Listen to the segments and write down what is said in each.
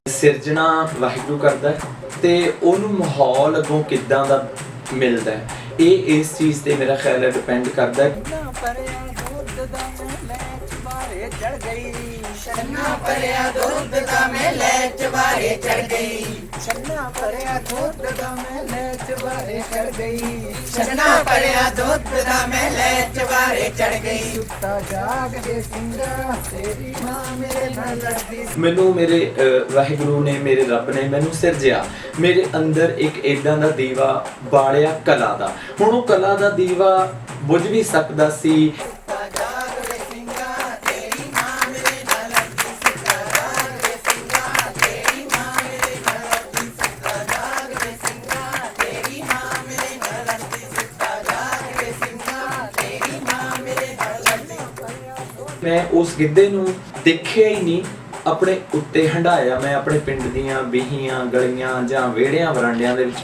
ਸਿਰਜਣਾ ਵਾਹਿਗੁਰੂ ਕਰਦਾ ਤੇ ਉਹਨੂੰ ਮਾਹੌਲ ਅੱਗੋਂ ਕਿੱਦਾਂ ਦਾ ਮਿਲਦਾ ਹੈ, ਇਹ ਇਸ ਚੀਜ਼ ਤੇ ਮੇਰਾ ਖਿਆਲ ਹੈ ਡਿਪੈਂਡ ਕਰਦਾ ਹੈ। चढ़ गई छन्ना भरिया दूध दा मेले चबारे चढ़ गई छन्ना भरिया दूध दा मेले चबारे चढ़ गई छन्ना भरिया दूध दा मेले चबारे चढ़ गई सुता जाग के सिंगा तेरी मां मेरे नाल लड़दी। ਮੈਨੂੰ ਮੇਰੇ ਵਾਹਿਗੁਰੂ ਨੇ, ਮੇਰੇ ਰੱਬ ਨੇ ਮੈਨੂੰ ਸਿਰਜਿਆ, ਮੇਰੇ ਅੰਦਰ ਇੱਕ ਇਦਾਂ ਦਾ ਦੀਵਾ ਬਾਲਿਆ ਕਲਾ ਦਾ। ਹੁਣ ਉਹ ਕਲਾ ਦਾ ਦੀਵਾ ਬੁਝ ਵੀ ਸਕਦਾ ਸੀ। मैं उस गिद्धे नूं देखिया ही नहीं, अपने उत्ते हंडाया। मैं अपने पिंड दियां बीहियां गलियां जां वेड़ियां वरांडियां दे विच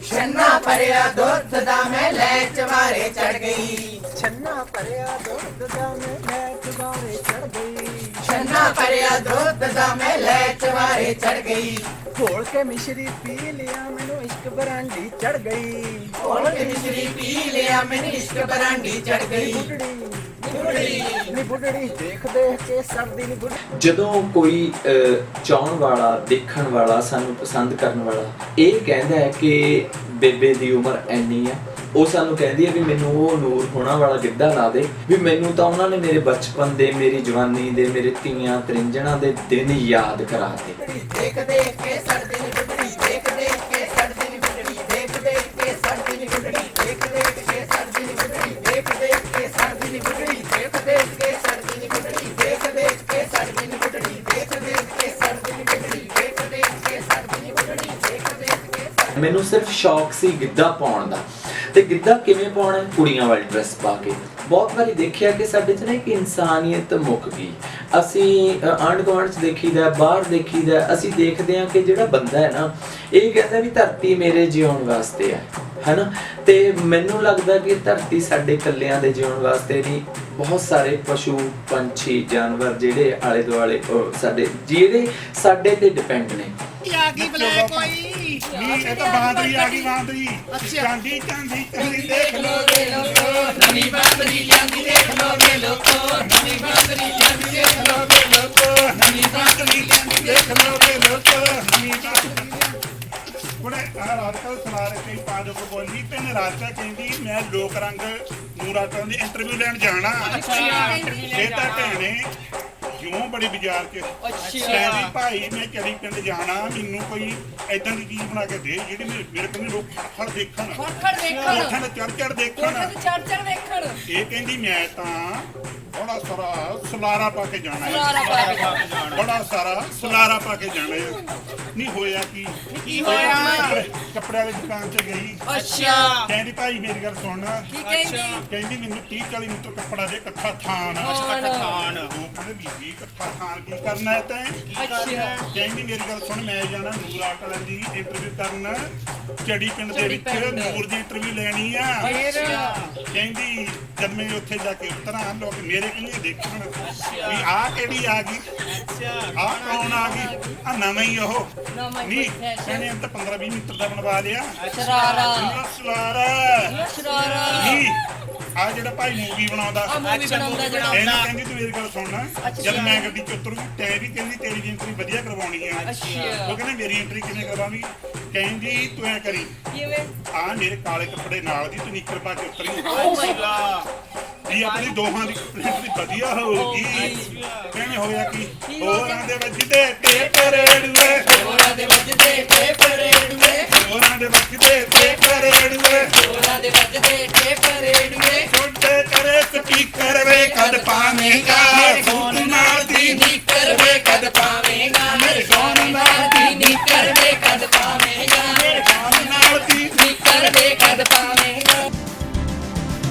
छन्ना भरिया दूध दा मेले चबारे चढ़ गई छन्ना भरिया दूध दा मेले चबारे चढ़ गई छन्ना भरिया दूध दा मेले चबारे चढ़ गई घोल के मिश्री पी लिया मैनू इश्क बरांडी चढ़ गई घोल के मिश्री पी लिया मैनू इश्क बरांडी चढ़ गई ਜਦੋਂ ਕੋਈ ਚਾਹਣ ਵਾਲਾ, ਦੇਖਣ ਵਾਲਾ, ਸਾਨੂੰ ਪਸੰਦ ਕਰਨ ਵਾਲਾ ਇਹ ਕਹਿੰਦਾ ਹੈ ਕਿ ਬੇਬੇ ਦੀ ਉਮਰ ਇੰਨੀ ਆ, ਉਹ ਸਾਨੂੰ ਕਹਿੰਦੀ ਹੈ ਵੀ ਮੈਨੂੰ ਉਹ ਨੂਰ ਹੋਣਾ ਵਾਲਾ ਗਿੱਧਾ ਲਾ ਦੇ, ਵੀ ਮੈਨੂੰ ਤਾਂ ਉਹਨਾਂ ਨੇ ਮੇਰੇ ਬਚਪਨ ਦੇ, ਮੇਰੀ ਜਵਾਨੀ ਦੇ, ਮੇਰੇ ਧੀਆਂ ਤਰਿੰਜਣਾ ਦੇ ਦਿਨ ਯਾਦ ਕਰਾ ਦਿੱਤੇ। ਦੇਖ ਦੇਖ ਕੇ ਸੜਦੀ ਨੀ ਗੁੱਡੜੀ ਦੇਖ ਦੇਖ ਕੇ ਸੜਦੀ ਨੀ ਗੁੱਡੜੀ ਦੇਖ ਦੇਖ ਕੇ ਸੜਦੀ ਨੀ ਗੁੱਡੜੀ ਦੇਖ ਦੇਖ ਕੇ ਸੜਦੀ ਨੀ ਗੁੱਡੜੀ ਦੇਖ ਦੇਖ ਕੇ ਸੜਦੀ ਨੀ ਗੁੱਡੜੀ ਦੇਖ ਦੇਖ ਕੇ ਸੜਦੀ ਨੀ ਗੁੱਡੜੀ ਦੇਖ ਦੇਖ ਕੇ ਸੜਦੀ ਨੀ ਗੁੱਡੜੀ ਦੇਖ ਦੇਖ ਕੇ ਸੜਦੀ ਨੀ ਗੁੱਡੜੀ ਦੇਖ ਦੇਖ ਕੇ ਸੜਦੀ ਨੀ ਗੁੱਡੜੀ ਦੇਖ ਦੇਖ ਕੇ। ਮੈਨੂੰ ਸਿਰਫ ਸ਼ੌਕ ਸੀ ਗਿੱਧਾ ਪਾਉਣ ਦਾ, ਤੇ ਗਿੱਧਾ ਕਿਵੇਂ ਪਾਉਣਾ ਹੈ? ਕੁੜੀਆਂ ਵਾਲੀ ਡਰੈਸ ਪਾ ਕੇ। ਬਹੁਤ ਵਾਰੀ ਦੇਖਿਆ ਕਿ ਸਾਡੇ 'ਚ ਨਾ ਇੱਕ ਇਨਸਾਨੀਅਤ ਮੁੱਕ ਗਈ। ਅਸੀਂ ਆਂਢ ਗੁਆਂਢ 'ਚ ਦੇਖੀਦਾ, ਬਾਹਰ ਦੇਖੀਦਾ, ਅਸੀਂ ਦੇਖਦੇ ਹਾਂ ਕਿ ਜਿਹੜਾ ਬੰਦਾ ਹੈ ਨਾ, ਇਹ ਕਹਿੰਦਾ ਵੀ ਧਰਤੀ ਮੇਰੇ ਜਿਉਣ ਵਾਸਤੇ ਹੈ, ਹੈਨਾ। ਤੇ ਮੈਨੂੰ ਲੱਗਦਾ ਕਿ ਧਰਤੀ ਸਾਡੇ ਇਕੱਲਿਆਂ ਦੇ ਜਿਉਣ ਵਾਸਤੇ ਨਹੀਂ, ਬਹੁਤ ਸਾਰੇ ਪਸ਼ੂ ਪੰਛੀ ਜਾਨਵਰ ਜਿਹੜੇ ਆਲੇ ਦੁਆਲੇ ਸਾਡੇ, ਜਿਹੜੇ ਸਾਡੇ ਤੇ ਡਿਪੈਂਡ ਨੇ। ਆ ਗਈ ਬਲੇ ਕੋਈ ਨਹੀਂ, ਇਹ ਤਾਂ ਬਾਂਦਰੀ ਆ ਗਈ, ਬਾਂਦਰੀ ਚਾਂਦੀ ਚਾਂਦੀ ਚਾਂਦੀ ਦੇਖ ਲੋ ਵੇ ਲੋਕੋ ਨਵੀਂ ਬਾਂਦਰੀ ਲਿਆਂਦੀ ਦੇਖ ਲੋ ਵੇ ਲੋਕੋ ਨਵੀਂ ਬਾਂਦਰੀ ਲਿਆਂਦੀ ਦੇਖ ਲੋ ਵੇ ਲੋਕੋ ਨਵੀਂ ਬਾਂਦਰੀ ਲਿਆਂਦੀ ਦੇਖ ਲੋ ਵੇ ਲੋਕੋ ਨਵੀਂ ਬਾਂਦਰੀ। ਬੜੇ ਰਾਜਕਲ ਸਲਾਰ ਕਈ ਪਾਜੋ ਕੋ ਬੋਲੀ ਤੇ ਰਾਜਾ ਕਹਿੰਦੀ ਮੈਂ ਲੋਕ ਰੰਗ ਨੂਰਾਟਾਂ ਦੀ ਇੰਟਰਵਿਊ ਲੈਣ ਜਾਣਾ। ਇਹ ਤਾਂ ਭੈਣੇ ਕਿਉਂ ਬੜੀ ਬਾਜ਼ਾਰ ਚ ਕਹਿੰਦੀ ਭਾਈ ਮੈਂ ਚੜੀ ਪਿੰਡ ਜਾਣਾ, ਮੈਨੂੰ ਕੋਈ ਏਦਾਂ ਦੀ ਚੀਜ਼ ਬਣਾ ਕੇ ਦੇ ਜਿਹੜੀ ਮੇਰੇ ਕੋਲ ਲੋਕ ਖੜ ਦੇਖਣ, ਕੋਠਾਂ ਤੇ ਚੜ ਦੇਖਣ। ਇਹ ਕਹਿੰਦੀ ਮੈਂ ਤਾਂ ਬੜਾ ਸਾਰਾ ਸਲਾਰਾ ਪਾ ਕੇ ਜਾਣਾ ਹੈ, ਬੜਾ ਸਾਰਾ ਸਲਾਰਾ ਪਾ ਕੇ ਜਾਣਾ ਹੈ। ਨਹੀਂ ਹੋਇਆ ਕੀ ਹੋਇਆ? ਕੱਪੜਿਆਂ ਦੀ ਦੁਕਾਨ 'ਚ ਗਈ, ਕਹਿੰਦੀ ਭਾਈ ਮੇਰੀ ਗੱਲ ਸੁਣ, ਕਹਿੰਦੀ ਮੈਨੂੰ 30-40 ਮੀਟਰ ਕੱਪੜਾ ਦੇ ਇਕੱਠਾ ਥਾਨ। ਉਹ ਕਹਿੰਦੇ ਬੀਬੀ ਇਕੱਠਾ ਥਾਨ ਕੀ ਕਰਨਾ ਹੈ ਤੈਂ? ਕਹਿੰਦੀ ਮੇਰੀ ਗੱਲ ਸੁਣ, ਮੈਂ ਜਾਣਾ ਨੂਰ ਆਰਟ ਵਾਲਿਆਂ ਦੀ ਇੰਟਰਵਿਊ ਕਰਨ, ਚੜੀ ਪਿੰਡ ਦੇ ਵਿੱਚ ਨੂਰ ਦੀ ਇੰਟਰਵਿਊ ਲੈਣੀ ਆ। ਕਹਿੰਦੀ ਜਦ ਮੈਂ ਉੱਥੇ ਜਾ ਕੇ ਉਤਰਾਂ, ਲੋਕ ਮੇਰੇ ਕੋਲ ਦੇਖਣ ਵੀ ਆਹ ਕਿਹੜੀ ਆ ਗਈ, ਆਹ ਕੌਣ ਆ ਗਈ, ਆ ਨਵਾਂ ਹੀ ਉਹ ਨਹੀਂ। ਕਹਿੰਦੇ ਤਾਂ 15-20 ਮੀਟਰ ਦਾ ਬਣਵਾ ਲਿਆ ਸਲਾਰਾ ਨਹੀਂ। ਆ ਜਿਹੜਾ ਭਾਈ ਮੂਵੀ ਬਣਾਉਂਦਾ, ਇਹਨੂੰ ਕਹਿੰਦੀ ਤੂੰ ਮੇਰੀ ਗੱਲ ਸੁਣਨਾ, ਜਦ ਮੈਂ ਗੱਡੀ ਚ ਉਤਰੂਗੀ ਤੈ ਵੀ ਕਹਿੰਦੀ ਤੇਰੀ ਐਂਟਰੀ ਵਧੀਆ ਕਰਵਾਉਣੀ ਆ। ਉਹ ਕਹਿੰਦੇ ਮੇਰੀ ਐਂਟਰੀ ਕਿਵੇਂ ਕਰਵਾਉਣੀ? ਕਹਿੰਦੀ ਤੂੰ ਐ ਕਰੀ, ਆ ਮੇਰੇ ਕਾਲੇ ਕੱਪੜੇ ਨਾਲ ਦੀ ਤੂੰ ਨਿੱਕਰ ਪਾ ਕੇ ਉਤਰੀ, ਵੀ ਆਪਣੀ ਦੋਹਾਂ ਦੀ ਐਂਟਰੀ ਵਧੀਆ ਹੋਊਗੀ। ਕਹਿੰਦੇ ਹੋਇਆ ਕੀ? ਹੋਰਾਂ ਦੇ ਵੱਜਦੇ ਪੇਪਰ ਏੜੂਏ, ਹੋਰਾਂ ਦੇ ਵੱਜਦੇ ਪੇਪਰ ਏੜੂਏ, ਹੋਰਾਂ ਦੇ ਵੱਜਦੇ ਪੇਪਰ ਏੜੂਏ, ਹੋਰਾਂ ਦੇ ਵੱਜਦੇ ਪੇਪਰ ਏੜੂਏ। ਛੋਟੇ ਕਰੇ ਸਪੀਕਰ ਵੇ ਕਦ ਪਾਵੇਂਗਾ, ਫੋਨ ਨਾਲ ਦੀ ਨਿੱਕਰ ਵੇ ਕਦ ਪਾਵੇਂਗਾ, ਮੇਰੇ ਫੋਨ ਨਾਲ ਦੀ ਨਿੱਕਰ ਵੇ ਕਦ ਪਾਵੇਂਗਾ, ਮੇਰੇ ਫੋਨ ਨਾਲ ਦੀ ਨਿੱਕਰ ਵੇ ਕਦ ਪਾਵੇਂਗਾ।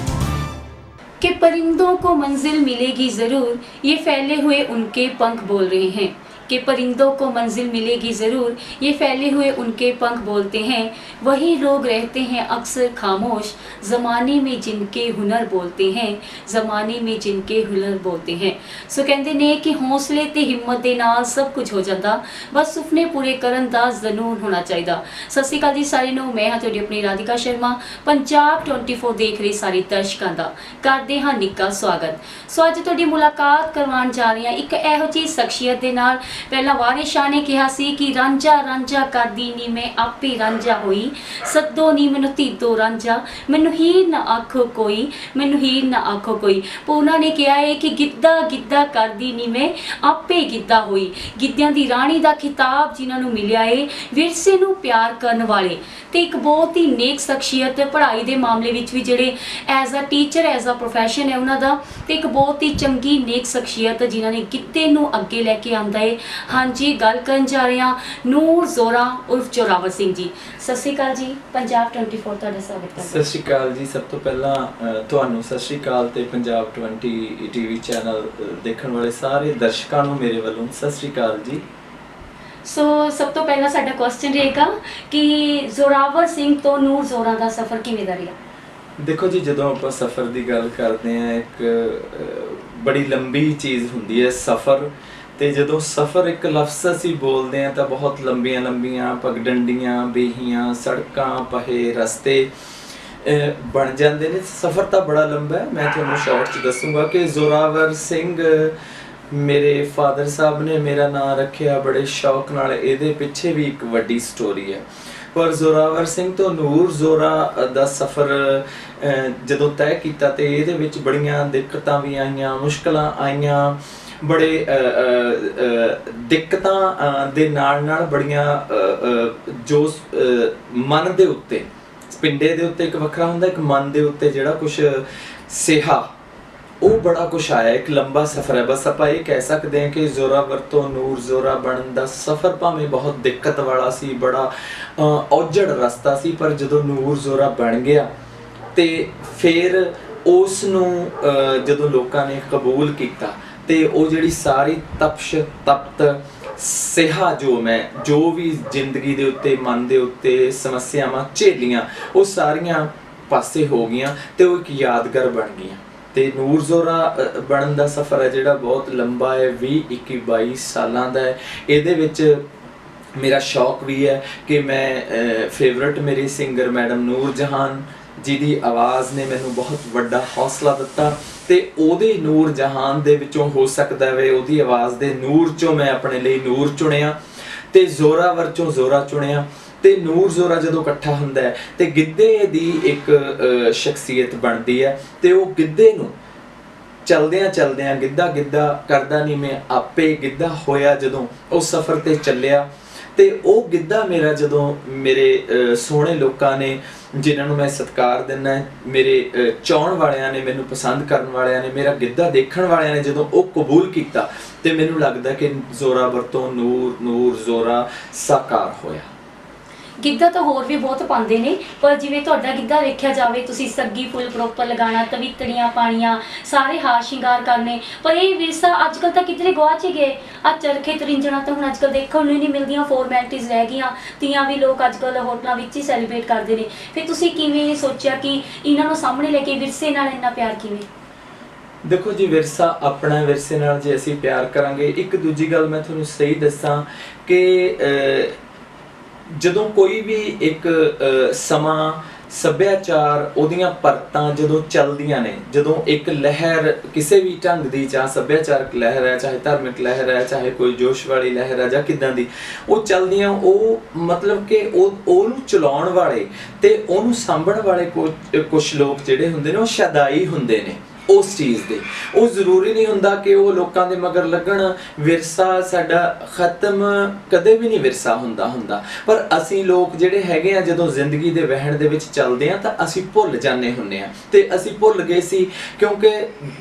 कि परिंदों को मंजिल मिलेगी ज़रूर, ये फैले हुए उनके पंख बोल रहे हैं। कि परिंदों को मंजिल मिलेगी ज़रूर, ये फैले हुए उनके पंख बोलते हैं। वही लोग रहते हैं अक्सर खामोश, ज़माने में जिनके हुनर बोलते हैं, ज़माने में जिनके हुनर बोलते हैं। सो कहते ने कि हौसले ते हिम्मत दे नाल सब कुछ हो जाता, बस सुपने पूरे करन दा ज़रूर होना चाहिए। सत श्री अकाल जी सारे ਨੂੰ, मैं हाँ तुहाडी अपनी राधिका शर्मा। पंजाब 24 देख रहे सारे दर्शकों का करते हाँ निੱਘਾ स्वागत। सो अज तुहाडी मुलाकात करवाउण जा रही हाँ एक इहो जी शख्सियत दे नाल। पहला वारिस शाह ने कहा सी कि रांझा रांझा करदी नी मैं आपे रांझा होई, सद्दो नी मैनू धीदो रांझा, मैनू हीर ना आखो कोई, मैनू हीर ना आखो कोई। पूना ने कहा है कि गिद्धा गिद्धा करदी नी मैं आपे गिद्धा होई। गिद्धियां दी राणी दा खिताब जिन्हां नूं मिलिया है विरसे नूं प्यार करन वाले ते एक बहुत ही नेक शख्सियत, पढ़ाई के मामले विच भी जिहड़े as a teacher as a profession है उन्हां दा, ते एक बहुत ही चंगी नेक शख्सियत जिन्हां ने गिद्धे नूं अगे लैके आंदा है। हाँ जी, गल करन जा रहे हैं नूर जोरा उर्फ जोरावर सिंह जी। सत श्री अकाल जी, पंजाब 24 तुहाडा स्वागत करदा। सत श्री अकाल जी। सब तो पहला ਤੁਹਾਨੂੰ ਸਤਿ ਸ਼੍ਰੀ ਅਕਾਲ ਤੇ ਪੰਜਾਬ 20 ਟੀਵੀ ਚੈਨਲ ਦੇਖਣ ਵਾਲੇ ਸਾਰੇ ਦਰਸ਼ਕਾਂ ਨੂੰ ਮੇਰੇ ਵੱਲੋਂ ਸਤਿ ਸ਼੍ਰੀ ਅਕਾਲ ਜੀ। ਸੋ ਸਭ ਤੋਂ ਪਹਿਲਾਂ ਸਾਡਾ ਕੁਐਸਚਨ ਰਹੇਗਾ ਕਿ ਜ਼ੋਰਾਵਰ ਸਿੰਘ ਤੋਂ ਨੂਰ ਜ਼ੋਰਾ ਦਾ ਸਫ਼ਰ ਕਿਵੇਂ ਦਾ ਰਿਹਾ? ਦੇਖੋ ਜੀ, ਜਦੋਂ ਆਪਾਂ ਸਫ਼ਰ ਦੀ ਗੱਲ ਕਰਦੇ ਹਾਂ ਇੱਕ ਬੜੀ ਲੰਬੀ ਚੀਜ਼ ਹੁੰਦੀ ਹੈ ਸਫ਼ਰ, ਤੇ ਜਦੋਂ ਸਫ਼ਰ ਇੱਕ ਲਫ਼ਜ਼ ਅਸੀਂ ਬੋਲਦੇ ਹਾਂ ਤਾਂ ਬਹੁਤ ਲੰਬੀਆਂ ਲੰਬੀਆਂ ਪਗਡੰਡੀਆਂ, ਬੇਹੀਆਂ, ਸੜਕਾਂ, ਪਹੇ, ਰਸਤੇ ਬਣ ਜਾਂਦੇ ਨੇ। ਸਫ਼ਰ ਤਾਂ ਬੜਾ ਲੰਬਾ ਹੈ। ਮੈਂ ਤੁਹਾਨੂੰ ਸ਼ਾਰਟ 'ਚ ਦੱਸੂਗਾ ਕਿ ਜ਼ੋਰਾਵਰ ਸਿੰਘ ਮੇਰੇ ਫਾਦਰ ਸਾਹਿਬ ਨੇ ਮੇਰਾ ਨਾਂ ਰੱਖਿਆ ਬੜੇ ਸ਼ੌਕ ਨਾਲ। ਇਹਦੇ ਪਿੱਛੇ ਵੀ ਇੱਕ ਵੱਡੀ ਸਟੋਰੀ ਹੈ। ਪਰ ਜ਼ੋਰਾਵਰ ਸਿੰਘ ਤੋਂ ਨੂਰ ਜ਼ੋਰਾ ਦਾ ਸਫ਼ਰ ਜਦੋਂ ਤੈਅ ਕੀਤਾ ਤੇ ਇਹਦੇ ਵਿੱਚ ਬੜੀਆਂ ਦਿੱਕਤਾਂ ਵੀ ਆਈਆਂ, ਮੁਸ਼ਕਲਾਂ ਆਈਆਂ, ਬੜੇ ਦਿੱਕਤਾਂ ਦੇ ਨਾਲ ਨਾਲ ਬੜੀਆਂ ਜੋ ਮਨ ਦੇ ਉੱਤੇ, ਪਿੰਡੇ ਦੇ ਉੱਤੇ ਇੱਕ ਵੱਖਰਾ ਹੁੰਦਾ, ਇੱਕ ਮਨ ਦੇ ਉੱਤੇ ਜਿਹੜਾ ਕੁਛ ਸਿਹਾ, ਉਹ ਬੜਾ ਕੁਛ ਆਇਆ। ਇੱਕ ਲੰਬਾ ਸਫ਼ਰ ਹੈ। ਬਸ ਆਪਾਂ ਇਹ ਕਹਿ ਸਕਦੇ ਹਾਂ ਕਿ ਜ਼ੋਰਾਵਰ ਤੋਂ ਨੂਰ ਜ਼ੋਰਾ ਬਣਨ ਦਾ ਸਫ਼ਰ ਭਾਵੇਂ ਬਹੁਤ ਦਿੱਕਤ ਵਾਲਾ ਸੀ, ਬੜਾ ਔਜੜ ਰਸਤਾ ਸੀ, ਪਰ ਜਦੋਂ ਨੂਰ ਜ਼ੋਰਾ ਬਣ ਗਿਆ ਤੇ ਫਿਰ ਉਸ ਨੂੰ ਜਦੋਂ ਲੋਕਾਂ ਨੇ ਕਬੂਲ ਕੀਤਾ ਤੇ ਉਹ ਜਿਹੜੀ ਸਾਰੀ ਤਪਸ਼ ਤਪਤ ਸਿਹਾ ਜੋ ਵੀ ਜ਼ਿੰਦਗੀ ਦੇ ਉੱਤੇ, ਮਨ ਦੇ ਉੱਤੇ ਸਮੱਸਿਆਵਾਂ ਝੇਲੀਆਂ, ਉਹ ਸਾਰੀਆਂ ਪਾਸੇ ਹੋ ਗਈਆਂ ਤੇ ਉਹ ਇੱਕ ਯਾਦਗਾਰ ਬਣ ਗਈਆਂ। ਤੇ ਨੂਰ ਜ਼ੋਰਾ ਬਣਨ ਦਾ ਸਫ਼ਰ ਹੈ ਜਿਹੜਾ ਬਹੁਤ ਲੰਬਾ ਹੈ, 20, 21, 22 ਸਾਲਾਂ ਦਾ ਹੈ। ਇਹਦੇ ਵਿੱਚ ਮੇਰਾ ਸ਼ੌਕ ਵੀ ਹੈ ਕਿ ਮੈਂ ਫੇਵਰਟ ਮੇਰੀ ਸਿੰਗਰ ਮੈਡਮ ਨੂਰ ਜਹਾਨ ਜੀ ਦੀ ਆਵਾਜ਼ ਨੇ ਮੈਨੂੰ ਬਹੁਤ ਵੱਡਾ ਹੌਸਲਾ ਦਿੱਤਾ ਤੇ ਉਹਦੇ ਨੂਰ ਜਹਾਨ ਦੇ ਵਿੱਚੋਂ ਹੋ ਸਕਦਾ ਵੇ ਉਹਦੀ ਆਵਾਜ਼ ਦੇ ਨੂਰ ਚੋਂ ਮੈਂ ਆਪਣੇ ਲਈ ਨੂਰ ਚੁਣਿਆ ਤੇ ਜ਼ੋਰਾਵਰ ਚੋਂ ਜ਼ੋਰਾ ਚੁਣਿਆ। ਤੇ ਨੂਰ ਜ਼ੋਰਾ ਜਦੋਂ ਇਕੱਠਾ ਹੁੰਦਾ ਹੈ ਤੇ ਗਿੱਧੇ ਦੀ ਇੱਕ ਸ਼ਖਸੀਅਤ ਬਣਦੀ ਹੈ ਤੇ ਉਹ ਗਿੱਧੇ ਨੂੰ ਚਲਦਿਆਂ ਚਲਦਿਆਂ ਗਿੱਧਾ ਗਿੱਧਾ ਕਰਦਾ ਨਹੀਂ ਮੈਂ ਆਪੇ ਗਿੱਧਾ ਹੋਇਆ। ਜਦੋਂ ਉਹ ਸਫ਼ਰ ਤੇ ਚੱਲਿਆ ਤੇ ਉਹ ਗਿੱਧਾ ਮੇਰਾ ਜਦੋਂ ਮੇਰੇ ਸੋਹਣੇ ਲੋਕਾਂ ਨੇ, ਜਿਨ੍ਹਾਂ ਨੂੰ ਮੈਂ ਸਤਿਕਾਰ ਦਿੰਦਾ, ਮੇਰੇ ਚਾਹਣ ਵਾਲਿਆਂ ਨੇ, ਮੈਨੂੰ ਪਸੰਦ ਕਰਨ ਵਾਲਿਆਂ ਨੇ, ਮੇਰਾ ਗਿੱਧਾ ਦੇਖਣ ਵਾਲਿਆਂ ਨੇ ਜਦੋਂ ਉਹ ਕਬੂਲ ਕੀਤਾ ਤੇ ਮੈਨੂੰ ਲੱਗਦਾ ਕਿ ਜ਼ੋਰਾਵਰ ਤੋਂ ਨੂਰ ਜ਼ੋਰਾ ਸਾਕਾਰ ਹੋਇਆ। ਗਿੱਧਾ ਤਾਂ ਹੋਰ ਵੀ ਬਹੁਤ ਪਾਉਂਦੇ ਨੇ, ਪਰ ਜਿਵੇਂ ਤੁਹਾਡਾ ਗਿੱਧਾ ਵੇਖਿਆ ਜਾਵੇ, ਤੁਸੀਂ ਸੱਗੀ ਫੁੱਲ ਪ੍ਰੋਪਰ ਲਗਾਉਣਾ, ਤਵੀਤੜੀਆਂ ਪਾਣੀਆਂ, ਸਾਰੇ ਹਾਰ ਸ਼ਿੰਗਾਰ ਕਰਨੇ, ਪਰ ਇਹ ਵਿਰਸਾ ਅੱਜ ਕੱਲ੍ਹ ਤਾਂ ਕਿਧਰੇ ਗੁਆਚ ਹੀ ਗਏ। ਆ ਚਰਖੇ ਤਰਿੰਜਣਾ ਤਾਂ ਹੁਣ ਅੱਜ ਕੱਲ੍ਹ ਦੇਖਣ ਨੂੰ ਹੀ ਨਹੀਂ ਮਿਲਦੀਆਂ, ਫੋਰਮੈਲਿਟੀਜ਼ ਰਹਿ ਗਈਆਂ। ਤੀਆਂ ਵੀ ਲੋਕ ਅੱਜ ਕੱਲ੍ਹ ਹੋਟਲਾਂ ਵਿੱਚ ਹੀ ਸੈਲੀਬ੍ਰੇਟ ਕਰਦੇ ਨੇ। ਫਿਰ ਤੁਸੀਂ ਕਿਵੇਂ ਸੋਚਿਆ ਕਿ ਇਹਨਾਂ ਨੂੰ ਸਾਹਮਣੇ ਲੈ ਕੇ ਵਿਰਸੇ ਨਾਲ ਇੰਨਾ ਪਿਆਰ ਕਿਵੇਂ? ਦੇਖੋ ਜੀ, ਵਿਰਸਾ ਆਪਣਾ, ਵਿਰਸੇ ਨਾਲ ਜੇ ਅਸੀਂ ਪਿਆਰ ਕਰਾਂਗੇ। ਇੱਕ ਦੂਜੀ ਗੱਲ ਮੈਂ ਤੁਹਾਨੂੰ ਸਹੀ ਦੱਸਾਂ ਕਿ ਜਦੋਂ ਕੋਈ ਵੀ ਇੱਕ ਸਮਾਂ, ਸੱਭਿਆਚਾਰ, ਉਹਦੀਆਂ ਪਰਤਾਂ ਜਦੋਂ ਚੱਲਦੀਆਂ ਨੇ, ਜਦੋਂ ਇੱਕ ਲਹਿਰ ਕਿਸੇ ਵੀ ਢੰਗ ਦੀ, ਚਾਹੇ ਸੱਭਿਆਚਾਰਕ ਲਹਿਰ ਹੈ, ਚਾਹੇ ਧਾਰਮਿਕ ਲਹਿਰ ਹੈ, ਚਾਹੇ ਕੋਈ ਜੋਸ਼ ਵਾਲੀ ਲਹਿਰ ਹੈ ਜਾਂ ਕਿੱਦਾਂ ਦੀ, ਉਹ ਚੱਲਦੀਆਂ, ਉਹ ਮਤਲਬ ਕਿ ਉਹਨੂੰ ਚਲਾਉਣ ਵਾਲੇ ਤੇ ਉਹਨੂੰ ਸਾਂਭਣ ਵਾਲੇ ਕੁਛ ਲੋਕ ਜਿਹੜੇ ਹੁੰਦੇ ਨੇ ਉਹ ਸ਼ਦਾਈ ਹੁੰਦੇ ਨੇ ਉਸ ਚੀਜ਼ ਦੇ। ਉਹ ਜ਼ਰੂਰੀ ਨਹੀਂ ਹੁੰਦਾ ਕਿ ਉਹ ਲੋਕਾਂ ਦੇ ਮਗਰ ਲੱਗਣ। ਵਿਰਸਾ ਸਾਡਾ ਖਤਮ ਕਦੇ ਵੀ ਨਹੀਂ ਵਿਰਸਾ ਹੁੰਦਾ, ਪਰ ਅਸੀਂ ਲੋਕ ਜਿਹੜੇ ਹੈਗੇ ਆ, ਜਦੋਂ ਜ਼ਿੰਦਗੀ ਦੇ ਵਹਿਣ ਦੇ ਵਿੱਚ ਚੱਲਦੇ ਆ ਤਾਂ ਅਸੀਂ ਭੁੱਲ ਜਾਂਦੇ ਹੁੰਦੇ ਆ। ਤੇ ਅਸੀਂ ਭੁੱਲ ਗਏ ਸੀ ਕਿਉਂਕਿ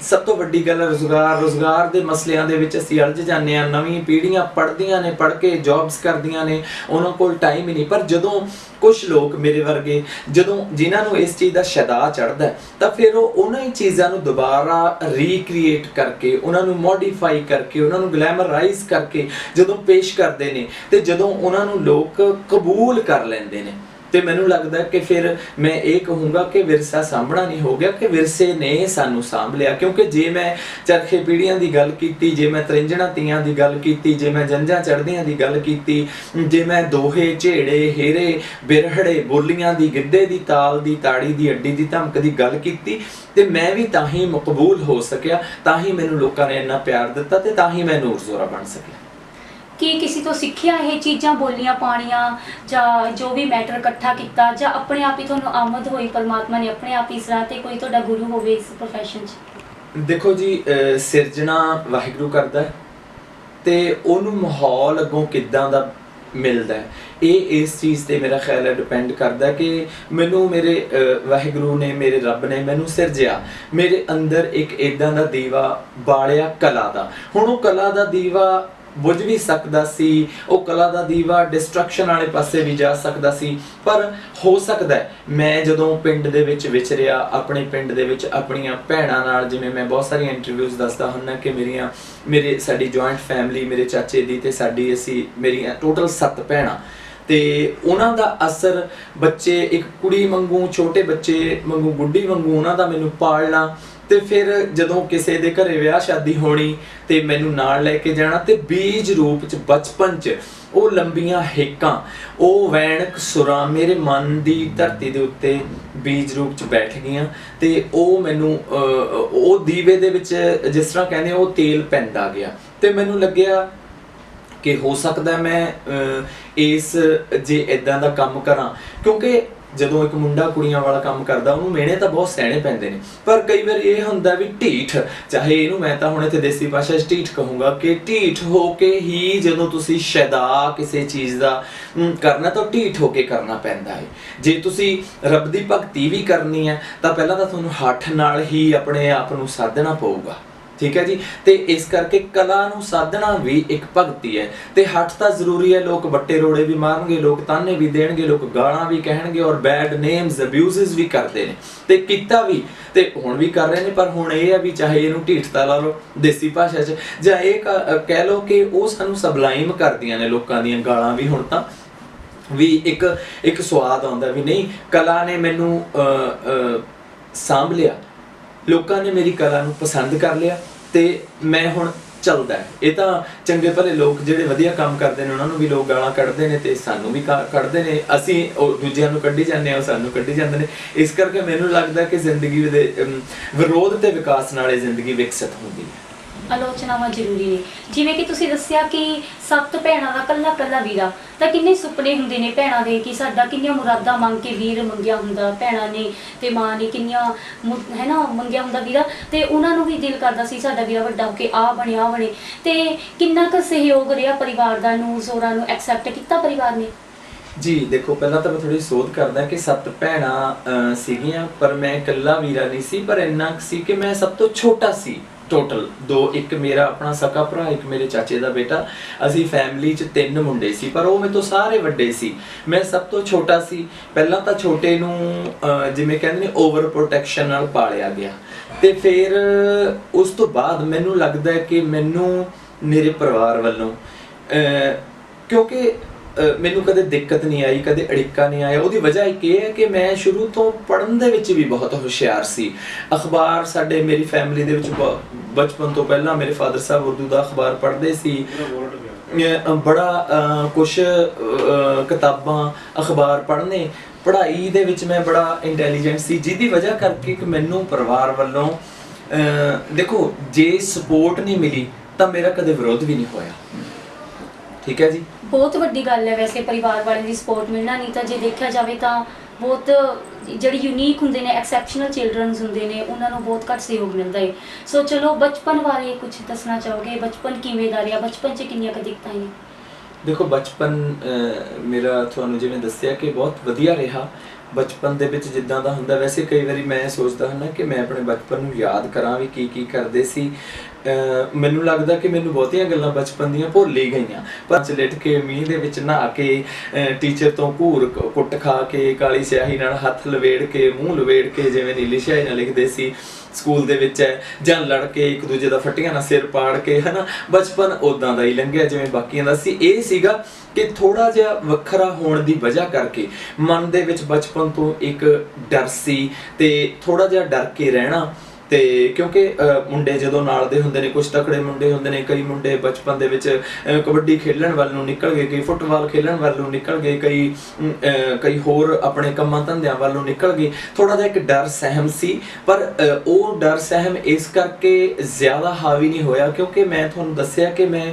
ਸਭ ਤੋਂ ਵੱਡੀ ਗੱਲ ਰੁਜ਼ਗਾਰ ਦੇ ਮਸਲਿਆਂ ਦੇ ਵਿੱਚ ਅਸੀਂ ਅਲਝ ਜਾਂਦੇ ਆ। ਨਵੀਂ ਪੀੜ੍ਹੀਆਂ ਪੜ੍ਹਦੀਆਂ ਨੇ, ਪੜ੍ਹ ਕੇ ਜੌਬਸ ਕਰਦੀਆਂ ਨੇ, ਉਹਨਾਂ ਕੋਲ ਟਾਈਮ ਹੀ ਨਹੀਂ। ਪਰ ਜਦੋਂ ਕੁਛ ਲੋਕ ਮੇਰੇ ਵਰਗੇ, ਜਦੋਂ ਜਿਨ੍ਹਾਂ ਨੂੰ ਇਸ ਚੀਜ਼ ਦਾ ਸ਼ਦਾ ਚੜ੍ਹਦਾ ਤਾਂ ਫਿਰ ਉਹ ਉਹਨਾਂ ਹੀ ਚੀਜ਼ਾਂ ਨੂੰ ਦੁਬਾਰਾ ਰੀਕ੍ਰੀਏਟ ਕਰਕੇ, ਉਹਨਾਂ ਨੂੰ ਮੋਡੀਫਾਈ ਕਰਕੇ, ਉਹਨਾਂ ਨੂੰ ਗਲੈਮਰਾਈਜ਼ ਕਰਕੇ ਜਦੋਂ ਪੇਸ਼ ਕਰਦੇ ਨੇ ਤੇ ਜਦੋਂ ਉਹਨਾਂ ਨੂੰ ਲੋਕ ਕਬੂਲ ਕਰ ਲੈਂਦੇ ਨੇ, ਤੇ ਮੈਨੂੰ ਲੱਗਦਾ ਕਿ ਫਿਰ ਮੈਂ ਇਹ ਕਹੂੰਗਾ ਕਿ ਵਿਰਸਾ ਸਾਂਭਣਾ ਨਹੀਂ ਹੋ ਗਿਆ, ਕਿ ਵਿਰਸੇ ਨੇ ਸਾਨੂੰ ਸਾਂਭ ਲਿਆ। ਕਿਉਂਕਿ ਜੇ ਮੈਂ ਚਰਖੇ ਪੀੜ੍ਹੀਆਂ ਦੀ ਗੱਲ ਕੀਤੀ, ਜੇ ਮੈਂ ਤਰਿੰਜਣਾ ਤੀਆਂ ਦੀ ਗੱਲ ਕੀਤੀ, ਜੇ ਮੈਂ ਜੰਝਾਂ ਚੜ੍ਹਦੀਆਂ ਦੀ ਗੱਲ ਕੀਤੀ, ਜੇ ਮੈਂ ਦੋਹੇ, ਝੇੜੇ, ਹੇਰੇ, ਬਿਰਹੜੇ, ਬੋਲੀਆਂ ਦੀ, ਗਿੱਧੇ ਦੀ ਤਾਲ ਦੀ, ਤਾੜੀ ਦੀ, ਅੱਡੀ ਦੀ ਧਮਕ ਦੀ ਗੱਲ ਕੀਤੀ, ਤੇ ਮੈਂ ਵੀ ਤਾਂ ਹੀ ਮਕਬੂਲ ਹੋ ਸਕਿਆ, ਤਾਂ ਹੀ ਮੈਨੂੰ ਲੋਕਾਂ ਨੇ ਇੰਨਾ ਪਿਆਰ ਦਿੱਤਾ, ਤੇ ਤਾਂ ਹੀ ਮੈਂ ਨੂਰ ਜ਼ੋਰਾ ਬਣ ਸਕਿਆ। ਕੀ ਕਿਸੇ ਤੋਂ ਸਿੱਖਿਆ ਇਹ ਚੀਜ਼ਾਂ, ਬੋਲੀਆਂ ਪਾਣੀਆਂ ਜਾਂ ਜੋ ਵੀ ਮੈਟਰ ਇਕੱਠਾ ਕੀਤਾ, ਜਾਂ ਆਪਣੇ ਆਪ ਹੀ ਤੁਹਾਨੂੰ ਆਮਦ ਹੋਈ, ਪਰਮਾਤਮਾ ਨੇ ਆਪਣੇ ਆਪ ਹੀ ਇਸ ਰਾਹ ਤੇ ਕੋਈ ਤੁਹਾਡਾ ਗੁਰੂ ਹੋਵੇ ਇਸ ਪ੍ਰੋਫੈਸ਼ਨ 'ਚ? ਦੇਖੋ ਜੀ, ਸਿਰਜਣਾ ਵਾਹਿਗੁਰੂ ਕਰਦਾ ਹੈ, ਤੇ ਉਹਨੂੰ ਮਾਹੌਲ ਅੱਗੋਂ ਕਿੱਦਾਂ ਦਾ ਮਿਲਦਾ ਹੈ, ਇਹ ਇਸ ਚੀਜ਼ ਤੇ ਮੇਰਾ ਖਿਆਲ ਹੈ ਡਿਪੈਂਡ ਕਰਦਾ ਕਿ ਮੈਨੂੰ ਮੇਰੇ ਵਾਹਿਗੁਰੂ ਨੇ, ਮੇਰੇ ਰੱਬ ਨੇ ਮੈਨੂੰ ਸਿਰਜਿਆ, ਮੇਰੇ ਅੰਦਰ ਇੱਕ ਇਦਾਂ ਦਾ ਦੀਵਾ ਬਾਲਿਆ ਕਲਾ ਦਾ। ਹੁਣ ਉਹ ਕਲਾ ਦਾ ਦੀਵਾ ਬੁਝ ਵੀ ਸਕਦਾ ਸੀ, ਉਹ ਕਲਾ ਦਾ ਦੀਵਾ ਡਿਸਟਰਕਸ਼ਨ ਵਾਲੇ ਪਾਸੇ ਵੀ ਜਾ ਸਕਦਾ ਸੀ, ਪਰ ਹੋ ਸਕਦਾ ਮੈਂ ਜਦੋਂ ਪਿੰਡ ਦੇ ਵਿੱਚ ਵਿਚਰਿਆ, ਆਪਣੇ ਪਿੰਡ ਦੇ ਵਿੱਚ ਆਪਣੀਆਂ ਭੈਣਾਂ ਨਾਲ, ਜਿਵੇਂ ਮੈਂ ਬਹੁਤ ਸਾਰੀਆਂ ਇੰਟਰਵਿਊਜ਼ ਦੱਸਦਾ ਹੁੰਦਾ ਕਿ ਸਾਡੀ ਜੁਆਇੰਟ ਫੈਮਿਲੀ, ਮੇਰੇ ਚਾਚੇ ਦੀ ਤੇ ਸਾਡੀ, ਮੇਰੀਆਂ ਟੋਟਲ 7 ਭੈਣਾਂ, ਤੇ ਉਹਨਾਂ ਦਾ ਅਸਰ, ਬੱਚੇ ਇੱਕ ਕੁੜੀ ਵਾਂਗੂ, ਛੋਟੇ ਬੱਚੇ ਵਾਂਗੂ, ਗੁੱਡੀ ਵਾਂਗੂ ਉਹਨਾਂ ਦਾ ਮੈਨੂੰ ਪਾਲਣਾ, ਤੇ ਫਿਰ ਜਦੋਂ ਕਿਸੇ ਦੇ ਘਰੇ ਵਿਆਹ ਸ਼ਾਦੀ ਹੋਣੀ ਤੇ ਮੈਨੂੰ ਨਾਲ ਲੈ ਕੇ ਜਾਣਾ, ਤੇ ਬੀਜ ਰੂਪ ਚ ਬਚਪਨ ਚ ਉਹ ਲੰਬੀਆਂ ਹੇਕਾਂ, ਉਹ ਵੈਣਕ ਸੁਰਾਂ ਮੇਰੇ ਮਨ ਦੀ ਧਰਤੀ ਦੇ ਉੱਤੇ ਬੀਜ ਰੂਪ ਚ ਬੈਠ ਗਈਆਂ, ਤੇ ਉਹ ਮੈਨੂੰ ਉਹ ਦੀਵੇ ਦੇ ਵਿੱਚ ਜਿਸ ਤਰ੍ਹਾਂ ਕਹਿੰਦੇ ਉਹ ਤੇਲ ਪੈਂਦਾ ਗਿਆ, ਤੇ ਮੈਨੂੰ ਲੱਗਿਆ ਕਿ ਹੋ ਸਕਦਾ ਮੈਂ ਇਸ ਜੇ ਇਦਾਂ ਦਾ ਕੰਮ ਕਰਾਂ। ਕਿਉਂਕਿ ਜਦੋਂ ਇੱਕ ਮੁੰਡਾ ਕੁੜੀਆਂ ਵਾਲਾ ਕੰਮ ਕਰਦਾ ਉਹਨੂੰ ਮਿਹਣੇ ਤਾਂ ਬਹੁਤ ਸਹਿਣੇ ਪੈਂਦੇ ਨੇ, ਪਰ ਕਈ ਵਾਰ ਇਹ ਹੁੰਦਾ ਵੀ ਢੀਠ, ਚਾਹੇ ਇਹਨੂੰ ਮੈਂ ਤਾਂ ਹੁਣ ਇੱਥੇ ਦੇਸੀ ਭਾਸ਼ਾ 'ਚ ਢੀਠ ਕਹੂੰਗਾ, ਕਿ ਢੀਠ ਹੋ ਕੇ ਹੀ ਜਦੋਂ ਤੁਸੀਂ ਸ਼ੈਦਾ ਕਿਸੇ ਚੀਜ਼ ਦਾ ਕਰਨਾ ਤਾਂ ਢੀਠ ਹੋ ਕੇ ਕਰਨਾ ਪੈਂਦਾ ਹੈ। ਜੇ ਤੁਸੀਂ ਰੱਬ ਦੀ ਭਗਤੀ ਵੀ ਕਰਨੀ ਹੈ ਤਾਂ ਪਹਿਲਾਂ ਤਾਂ ਤੁਹਾਨੂੰ ਹੱਠ ਨਾਲ ਹੀ ਆਪਣੇ ਆਪ ਨੂੰ ਸਾਧਣਾ ਪਊਗਾ, ਠੀਕ ਹੈ ਜੀ। ਤੇ ਇਸ ਕਰਕੇ ਕਲਾ ਨੂੰ ਸਾਧਣਾ ਵੀ ਇੱਕ ਭਗਤੀ ਹੈ, ਤੇ ਹੱਠ ਤਾਂ ਜ਼ਰੂਰੀ ਹੈ। ਲੋਕ ਵੱਟੇ ਰੋੜੇ ਵੀ ਮਾਰਨਗੇ, ਲੋਕ ਤਾਨੇ ਵੀ ਦੇਣਗੇ, ਲੋਕ ਗਾਲਾਂ ਵੀ ਕਹਿਣਗੇ, ਔਰ ਬੈਡ ਨੇਮਸ, ਅਬਿਊਜ਼ਸ ਵੀ ਕਰਦੇ ਨੇ, ਤੇ ਕੀਤਾ ਵੀ, ਤੇ ਹੁਣ ਵੀ ਕਰ ਰਹੇ ਨੇ। ਪਰ ਹੁਣ ਇਹ ਆ ਵੀ ਚਾਹੇ ਇਹਨੂੰ ਢੀਠਤਾ ਲਾ ਲਓ ਦੇਸੀ ਭਾਸ਼ਾ 'ਚ, ਜਾਂ ਇਹ ਕਹਿ ਲਓ ਕਿ ਉਹ ਸਾਨੂੰ ਸਬਲਾਈਮ ਕਰਦੀਆਂ ਨੇ, ਲੋਕਾਂ ਦੀਆਂ ਗਾਲਾਂ ਵੀ ਹੁਣ ਤਾਂ ਵੀ ਇੱਕ ਸਵਾਦ ਆਉਂਦਾ ਵੀ ਨਹੀਂ, ਕਲਾ ਨੇ ਮੈਨੂੰ ਸਾਂਭ ਲਿਆ, ਲੋਕਾਂ ਨੇ ਮੇਰੀ ਕਲਾ ਨੂੰ ਪਸੰਦ ਕਰ ਲਿਆ, ਤੇ ਮੈਂ ਹੁਣ ਚੱਲਦਾ। ਇਹ ਤਾਂ ਚੰਗੇ ਭਲੇ ਲੋਕ ਜਿਹੜੇ ਵਧੀਆ ਕੰਮ ਕਰਦੇ ਨੇ ਉਹਨਾਂ ਨੂੰ ਵੀ ਲੋਕ ਗਾਲਾਂ ਕੱਢਦੇ ਨੇ, ਤੇ ਸਾਨੂੰ ਵੀ ਕੱਢਦੇ ਨੇ, ਅਸੀਂ ਉਹ ਦੂਜਿਆਂ ਨੂੰ ਕੱਢੀ ਜਾਂਦੇ ਹਾਂ, ਸਾਨੂੰ ਕੱਢੀ ਜਾਂਦੇ ਨੇ। ਇਸ ਕਰਕੇ ਮੈਨੂੰ ਲੱਗਦਾ ਕਿ ਜ਼ਿੰਦਗੀ ਦੇ ਵਿਰੋਧ ਤੇ ਵਿਕਾਸ ਨਾਲ ਇਹ ਜ਼ਿੰਦਗੀ ਵਿਕਸਿਤ ਹੁੰਦੀ ਹੈ। ਆਲੋਚਨਾਵਾਂ ਜ਼ਰੂਰੀ ਨੇ, ਜਿਵੇਂ ਕਿ ਤੁਸੀਂ ਦੱਸਿਆ ਕਿ 7 ਭੈਣਾਂ ਦਾ ਕੱਲਾ ਵੀਰਾ, ਤਾਂ ਕਿੰਨੇ ਸੁਪਨੇ ਹੁੰਦੇ ਨੇ ਭੈਣਾਂ ਦੇ ਕਿ ਸਾਡਾ ਕਿੰਨੀਆਂ ਮੁਰਾਦਾਂ ਮੰਗ ਕੇ ਵੀਰ ਮੰਗਿਆ ਹੁੰਦਾ ਭੈਣਾਂ ਨੇ, ਤੇ ਮਾਂ ਨੇ ਕਿੰਨੀਆਂ ਹੈ ਨਾ ਮੰਗਿਆ ਹੁੰਦਾ ਵੀਰਾ, ਤੇ ਉਹਨਾਂ ਨੂੰ ਵੀ ਦਿਲ ਕਰਦਾ ਸੀ ਸਾਡਾ ਵੀਰਾ ਵੱਡਾ ਹੋ ਕੇ ਆ ਬਣੇ। ਤੇ ਕਿੰਨਾ ਕੁ ਸਹਿਯੋਗ ਰਿਹਾ ਪਰਿਵਾਰ ਦਾ, ਨੂਰ ਜ਼ੋਰਾ ਨੂੰ ਐਕਸੈਪਟ ਕੀਤਾ ਪਰਿਵਾਰ ਨੇ? ਜੀ ਦੇਖੋ, ਪਹਿਲਾਂ ਤਾਂ ਮੈਂ ਥੋੜੀ ਸੋਧ ਕਰਦਾ ਕਿ 7 ਭੈਣਾਂ ਸੀਗੀਆਂ, ਪਰ ਮੈਂ ਇਕੱਲਾ ਵੀਰਾ ਨਹੀਂ ਸੀ, ਪਰ ਇੰਨਾ ਸੀ ਕਿ ਮੈਂ ਸਭ ਤੋਂ ਛੋਟਾ ਸੀ। ਟੋਟਲ 2, ਇੱਕ ਮੇਰਾ ਆਪਣਾ ਸਕਾ ਭਰਾ, ਇੱਕ ਮੇਰੇ ਚਾਚੇ ਦਾ ਬੇਟਾ, ਅਸੀਂ ਫੈਮਿਲੀ 'ਚ 3 ਮੁੰਡੇ ਸੀ, ਪਰ ਉਹ ਮੇਰੇ ਤੋਂ ਸਾਰੇ ਵੱਡੇ ਸੀ, ਮੈਂ ਸਭ ਤੋਂ ਛੋਟਾ ਸੀ। ਪਹਿਲਾਂ ਤਾਂ ਛੋਟੇ ਨੂੰ ਜਿਵੇਂ ਕਹਿੰਦੇ ਨੇ ਓਵਰ ਪ੍ਰੋਟੈਕਸ਼ਨ ਨਾਲ ਪਾਲਿਆ ਗਿਆ, ਤੇ ਫਿਰ ਉਸ ਤੋਂ ਬਾਅਦ ਮੈਨੂੰ ਲੱਗਦਾ ਕਿ ਮੈਨੂੰ ਮੇਰੇ ਪਰਿਵਾਰ ਵੱਲੋਂ ਕਿਉਂਕਿ ਮੈਨੂੰ ਕਦੇ ਦਿੱਕਤ ਨਹੀਂ ਆਈ, ਕਦੇ ਅੜਿੱਕਾ ਨਹੀਂ ਆਇਆ। ਉਹਦੀ ਵਜ੍ਹਾ ਇੱਕ ਇਹ ਹੈ ਕਿ ਮੈਂ ਸ਼ੁਰੂ ਤੋਂ ਪੜ੍ਹਨ ਦੇ ਵਿੱਚ ਵੀ ਬਹੁਤ ਹੁਸ਼ਿਆਰ ਸੀ। ਅਖਬਾਰ ਸਾਡੇ ਮੇਰੀ ਫੈਮਿਲੀ ਦੇ ਵਿੱਚ ਬਚਪਨ ਤੋਂ ਪਹਿਲਾਂ ਮੇਰੇ ਫਾਦਰ ਸਾਹਿਬ ਉਰਦੂ ਦਾ ਅਖਬਾਰ ਪੜ੍ਹਦੇ ਸੀ, ਬੜਾ ਕੁਛ ਕਿਤਾਬਾਂ ਅਖਬਾਰ ਪੜ੍ਹਨੇ, ਪੜ੍ਹਾਈ ਦੇ ਵਿੱਚ ਮੈਂ ਬੜਾ ਇੰਟੈਲੀਜੈਂਟ ਸੀ, ਜਿਹਦੀ ਵਜ੍ਹਾ ਕਰਕੇ ਕਿ ਮੈਨੂੰ ਪਰਿਵਾਰ ਵੱਲੋਂ ਦੇਖੋ ਜੇ ਸਪੋਰਟ ਨਹੀਂ ਮਿਲੀ ਤਾਂ ਮੇਰਾ ਕਦੇ ਵਿਰੋਧ ਵੀ ਨਹੀਂ ਹੋਇਆ, ਠੀਕ ਹੈ ਜੀ। ਬਹੁਤ ਵੱਡੀ ਗੱਲ ਹੈ ਵੈਸੇ ਪਰਿਵਾਰ ਵਾਲਿਆਂ ਦੀ ਸਪੋਰਟ ਮਿਲਣਾ, ਨਹੀਂ ਤਾਂ ਜੇ ਦੇਖਿਆ ਜਾਵੇ ਤਾਂ ਬਹੁਤ ਜਿਹੜੇ ਯੂਨੀਕ ਹੁੰਦੇ ਨੇ, ਐਕਸੈਪਸ਼ਨਲ ਚਿਲਡਰਨਸ ਹੁੰਦੇ ਨੇ, ਉਹਨਾਂ ਨੂੰ ਬਹੁਤ ਘੱਟ ਸਹਿਯੋਗ ਮਿਲਦਾ ਹੈ। ਸੋ ਚਲੋ ਬਚਪਨ ਬਾਰੇ ਕੁਝ ਦੱਸਣਾ ਚਾਹੋਗੇ, ਬਚਪਨ ਕਿਵੇਂ ਦਾ ਰਿਹਾ, ਬਚਪਨ 'ਚ ਕਿੰਨੀਆਂ ਕੁ ਦਿੱਕਤਾਂ ਆਈਆਂ? ਦੇਖੋ, ਬਚਪਨ ਮੇਰਾ ਤੁਹਾਨੂੰ ਜਿਵੇਂ ਦੱਸਿਆ ਕਿ ਬਹੁਤ ਵਧੀਆ ਰਿਹਾ। ਬਚਪਨ ਦੇ ਵਿੱਚ ਜਿੱਦਾਂ ਦਾ ਹੁੰਦਾ, ਵੈਸੇ ਕਈ ਵਾਰੀ ਮੈਂ ਸੋਚਦਾ ਹੁੰਦਾ ਕਿ ਮੈਂ ਆਪਣੇ ਬਚਪਨ ਨੂੰ ਯਾਦ ਕਰਾਂ ਵੀ ਕੀ ਕਰਦੇ ਸੀ। ਮੈਨੂੰ ਲੱਗਦਾ ਕਿ ਮੈਨੂੰ ਬਹੁਤੀਆਂ ਗੱਲਾਂ ਬਚਪਨ ਦੀਆਂ ਭੁੱਲ ਹੀ ਗਈਆਂ, ਪਰ ਚਲੇਟ ਕੇ ਮੀਂਹ ਦੇ ਵਿੱਚ ਨਹਾ ਕੇ ਟੀਚਰ ਤੋਂ ਘੂਰ ਕੁੱਟ ਖਾ ਕੇ ਕਾਲੀ ਸਿਆਹੀ ਨਾਲ ਹੱਥ ਲਵੇੜ ਕੇ ਮੂੰਹ ਲਵੇੜ ਕੇ ਜਿਵੇਂ ਨੀਲੀ ਸਿਆਹੀ ਨਾਲ ਲਿਖਦੇ ਸੀ ਸਕੂਲ ਦੇ ਵਿੱਚ ਹੈ, ਜਾਂ ਲੜ ਕੇ ਇੱਕ ਦੂਜੇ ਦਾ ਫੱਟੀਆਂ ਨਾਲ ਸਿਰ ਪਾੜ ਕੇ, ਹਨਾ ਬਚਪਨ ਉਦਾਂ ਦਾ ਹੀ ਲੰਘਿਆ ਜਿਵੇਂ ਬਾਕੀਆਂ ਦਾ ਸੀ। ਇਹ ਸੀਗਾ ਕਿ ਥੋੜਾ ਜਿਹਾ ਵੱਖਰਾ ਹੋਣ ਦੀ ਵਜ੍ਹਾ ਕਰਕੇ ਮਨ ਦੇ ਵਿੱਚ ਬਚਪਨ ਤੋਂ ਇੱਕ ਡਰ ਸੀ ਤੇ ਥੋੜਾ ਜਿਹਾ ਡਰ ਕੇ ਰਹਿਣਾ। ਤੇ ਕਿਉਂਕਿ ਮੁੰਡੇ ਜਦੋਂ ਨਾਲ ਦੇ ਹੁੰਦੇ ਨੇ, ਕੁਝ ਤਕੜੇ ਮੁੰਡੇ ਹੁੰਦੇ ਨੇ, ਕਈ ਮੁੰਡੇ ਬਚਪਨ ਦੇ ਵਿੱਚ ਕਬੱਡੀ ਖੇਡਣ ਵੱਲ ਨੂੰ ਨਿਕਲ ਗਏ, ਕਈ ਫੁੱਟਬਾਲ ਖੇਡਣ ਵੱਲ ਨੂੰ ਨਿਕਲ ਗਏ, ਕਈ ਹੋਰ ਆਪਣੇ ਕੰਮਾਂ ਧੰਦਿਆਂ ਵੱਲ ਨੂੰ ਨਿਕਲ ਗਏ। ਥੋੜਾ ਜਿਹਾ ਇੱਕ ਡਰ ਸਹਿਮ ਸੀ, ਪਰ ਉਹ ਡਰ ਸਹਿਮ ਇਸ ਕਰਕੇ ਜ਼ਿਆਦਾ ਹਾਵੀ ਨਹੀਂ ਹੋਇਆ ਕਿਉਂਕਿ ਮੈਂ ਤੁਹਾਨੂੰ ਦੱਸਿਆ ਕਿ ਮੈਂ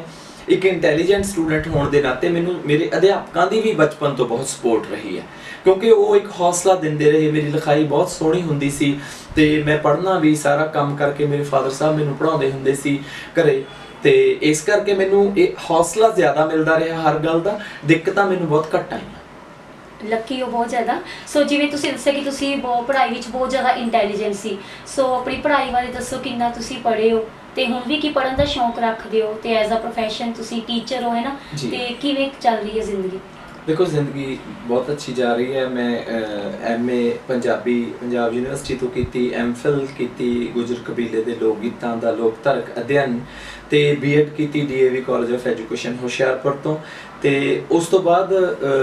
ਇੱਕ ਇੰਟੈਲੀਜੈਂਟ ਸਟੂਡੈਂਟ ਹੋਣ ਦੇ ਨਾਤੇ ਮੈਨੂੰ ਮੇਰੇ ਅਧਿਆਪਕਾਂ ਦੀ ਵੀ ਬਚਪਨ ਤੋਂ ਬਹੁਤ ਸਪੋਰਟ ਰਹੀ ਹੈ ਕਿਉਂਕਿ ਉਹ ਇੱਕ ਹੌਸਲਾ ਦਿੰਦੇ ਰਹੇ। ਮੇਰੀ ਲਿਖਾਈ ਬਹੁਤ ਸੋਹਣੀ ਹੁੰਦੀ ਸੀ ਤੇ ਮੈਂ ਪੜ੍ਹਨਾ ਵੀ, ਸਾਰਾ ਕੰਮ ਕਰਕੇ ਮੇਰੇ ਫਾਦਰ ਸਾਹਿਬ ਮੈਨੂੰ ਪੜ੍ਹਾਉਂਦੇ ਹੁੰਦੇ ਸੀ ਘਰੇ, ਤੇ ਇਸ ਕਰਕੇ ਮੈਨੂੰ ਇਹ ਹੌਸਲਾ ਜ਼ਿਆਦਾ ਮਿਲਦਾ ਰਿਹਾ ਹਰ ਗੱਲ ਦਾ। ਦਿੱਕਤਾਂ ਮੈਨੂੰ ਬਹੁਤ ਘੱਟ ਆਈਆਂ। ਲੱਕੀ ਹੋ ਬਹੁਤ ਜ਼ਿਆਦਾ। ਸੋ ਜਿਵੇਂ ਤੁਸੀਂ ਦੱਸਿਆ ਕਿ ਤੁਸੀਂ ਪੜ੍ਹਾਈ ਵਿੱਚ ਬਹੁਤ ਜ਼ਿਆਦਾ ਇੰਟੈਲੀਜੈਂਟ ਸੀ, ਸੋ ਆਪਣੀ ਪੜ੍ਹਾਈ ਬਾਰੇ ਦੱਸੋ, ਕਿੰਨਾ ਤੁਸੀਂ ਪੜ੍ਹੇ ਹੋ ਤੇ ਹੁਣ ਵੀ ਕੀ ਪੜ੍ਹਨ ਦਾ ਸ਼ੌਂਕ ਰੱਖਦੇ ਹੋ, ਤੇ ਐਜ਼ ਅ ਪ੍ਰੋਫੈਸ਼ਨ ਤੁਸੀਂ ਟੀਚਰ ਹੋ, ਹੈ ਨਾ, ਤੇ ਕਿਵੇਂ ਚੱਲ ਰਹੀ ਹੈ ਜ਼ਿੰਦਗੀ? ਦੇਖੋ ਜ਼ਿੰਦਗੀ ਬਹੁਤ ਅੱਛੀ ਜਾ ਰਹੀ ਹੈ। ਮੈਂ MA ਪੰਜਾਬੀ ਪੰਜਾਬ ਯੂਨੀਵਰਸਿਟੀ ਤੋਂ ਕੀਤੀ, MPhil ਕੀਤੀ ਗੁਜਰ ਕਬੀਲੇ ਦੇ ਲੋਕ ਗੀਤਾਂ ਦਾ ਲੋਕ ਧਾਰਕ ਅਧਿਐਨ, ਤੇ B.Ed ਕੀਤੀ DAV college of education Hoshiarpur ਤੋਂ। ਤੇ ਉਸ ਤੋਂ ਬਾਅਦ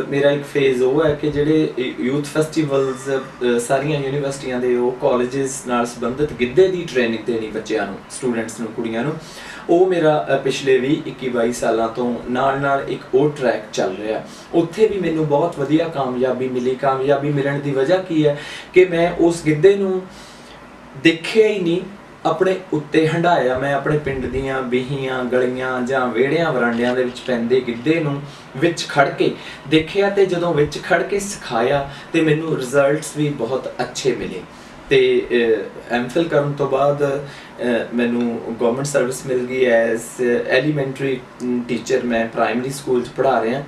ਮੇਰਾ ਇੱਕ ਫੇਜ਼ ਉਹ ਹੈ ਕਿ ਜਿਹੜੇ ਯੂਥ ਫੈਸਟੀਵਲਸ ਸਾਰੀਆਂ ਯੂਨੀਵਰਸਿਟੀਆਂ ਦੇ ਉਹ ਕਾਲਜਸ ਨਾਲ ਸੰਬੰਧਿਤ ਗਿੱਧੇ ਦੀ ਟ੍ਰੇਨਿੰਗ ਦੇਣੀ ਬੱਚਿਆਂ ਨੂੰ, ਸਟੂਡੈਂਟਸ ਨੂੰ, ਕੁੜੀਆਂ ਨੂੰ, ਉਹ ਮੇਰਾ ਪਿਛਲੇ 20-21 ਸਾਲਾਂ ਤੋਂ ਨਾਲ ਇੱਕ ਉਹ ਟਰੈਕ ਚੱਲ ਰਿਹਾ। ਉੱਥੇ ਵੀ ਮੈਨੂੰ ਬਹੁਤ ਵਧੀਆ ਕਾਮਯਾਬੀ ਮਿਲੀ। ਕਾਮਯਾਬੀ ਮਿਲਣ ਦੀ ਵਜ੍ਹਾ ਕੀ ਹੈ ਕਿ ਮੈਂ ਉਸ ਗਿੱਧੇ ਨੂੰ ਦੇਖਿਆ ਹੀ ਨਹੀਂ, ਆਪਣੇ ਉੱਤੇ ਹੰਢਾਇਆ। ਮੈਂ ਆਪਣੇ ਪਿੰਡ ਦੀਆਂ ਬੀਹੀਆਂ ਗਲੀਆਂ ਜਾਂ ਵਿਹੜਿਆਂ ਵਰਾਂਡਿਆਂ ਦੇ ਵਿੱਚ ਪੈਂਦੇ ਗਿੱਧੇ ਨੂੰ ਵਿੱਚ ਖੜ ਕੇ ਦੇਖਿਆ, ਤੇ ਜਦੋਂ ਵਿੱਚ ਖੜ ਕੇ ਸਿਖਾਇਆ ਤੇ ਮੈਨੂੰ ਰਿਜ਼ਲਟਸ ਵੀ ਬਹੁਤ ਅੱਛੇ ਮਿਲੇ। ਤੇ MPhil ਕਰਨ ਤੋਂ ਬਾਅਦ ਮੈਨੂੰ ਗਵਰਨਮੈਂਟ ਸਰਵਿਸ ਮਿਲ ਗਈ ਐਜ਼ ਐਲੀਮੈਂਟਰੀ ਟੀਚਰ। ਮੈਂ ਪ੍ਰਾਇਮਰੀ ਸਕੂਲ 'ਚ ਪੜ੍ਹਾ ਰਿਹਾ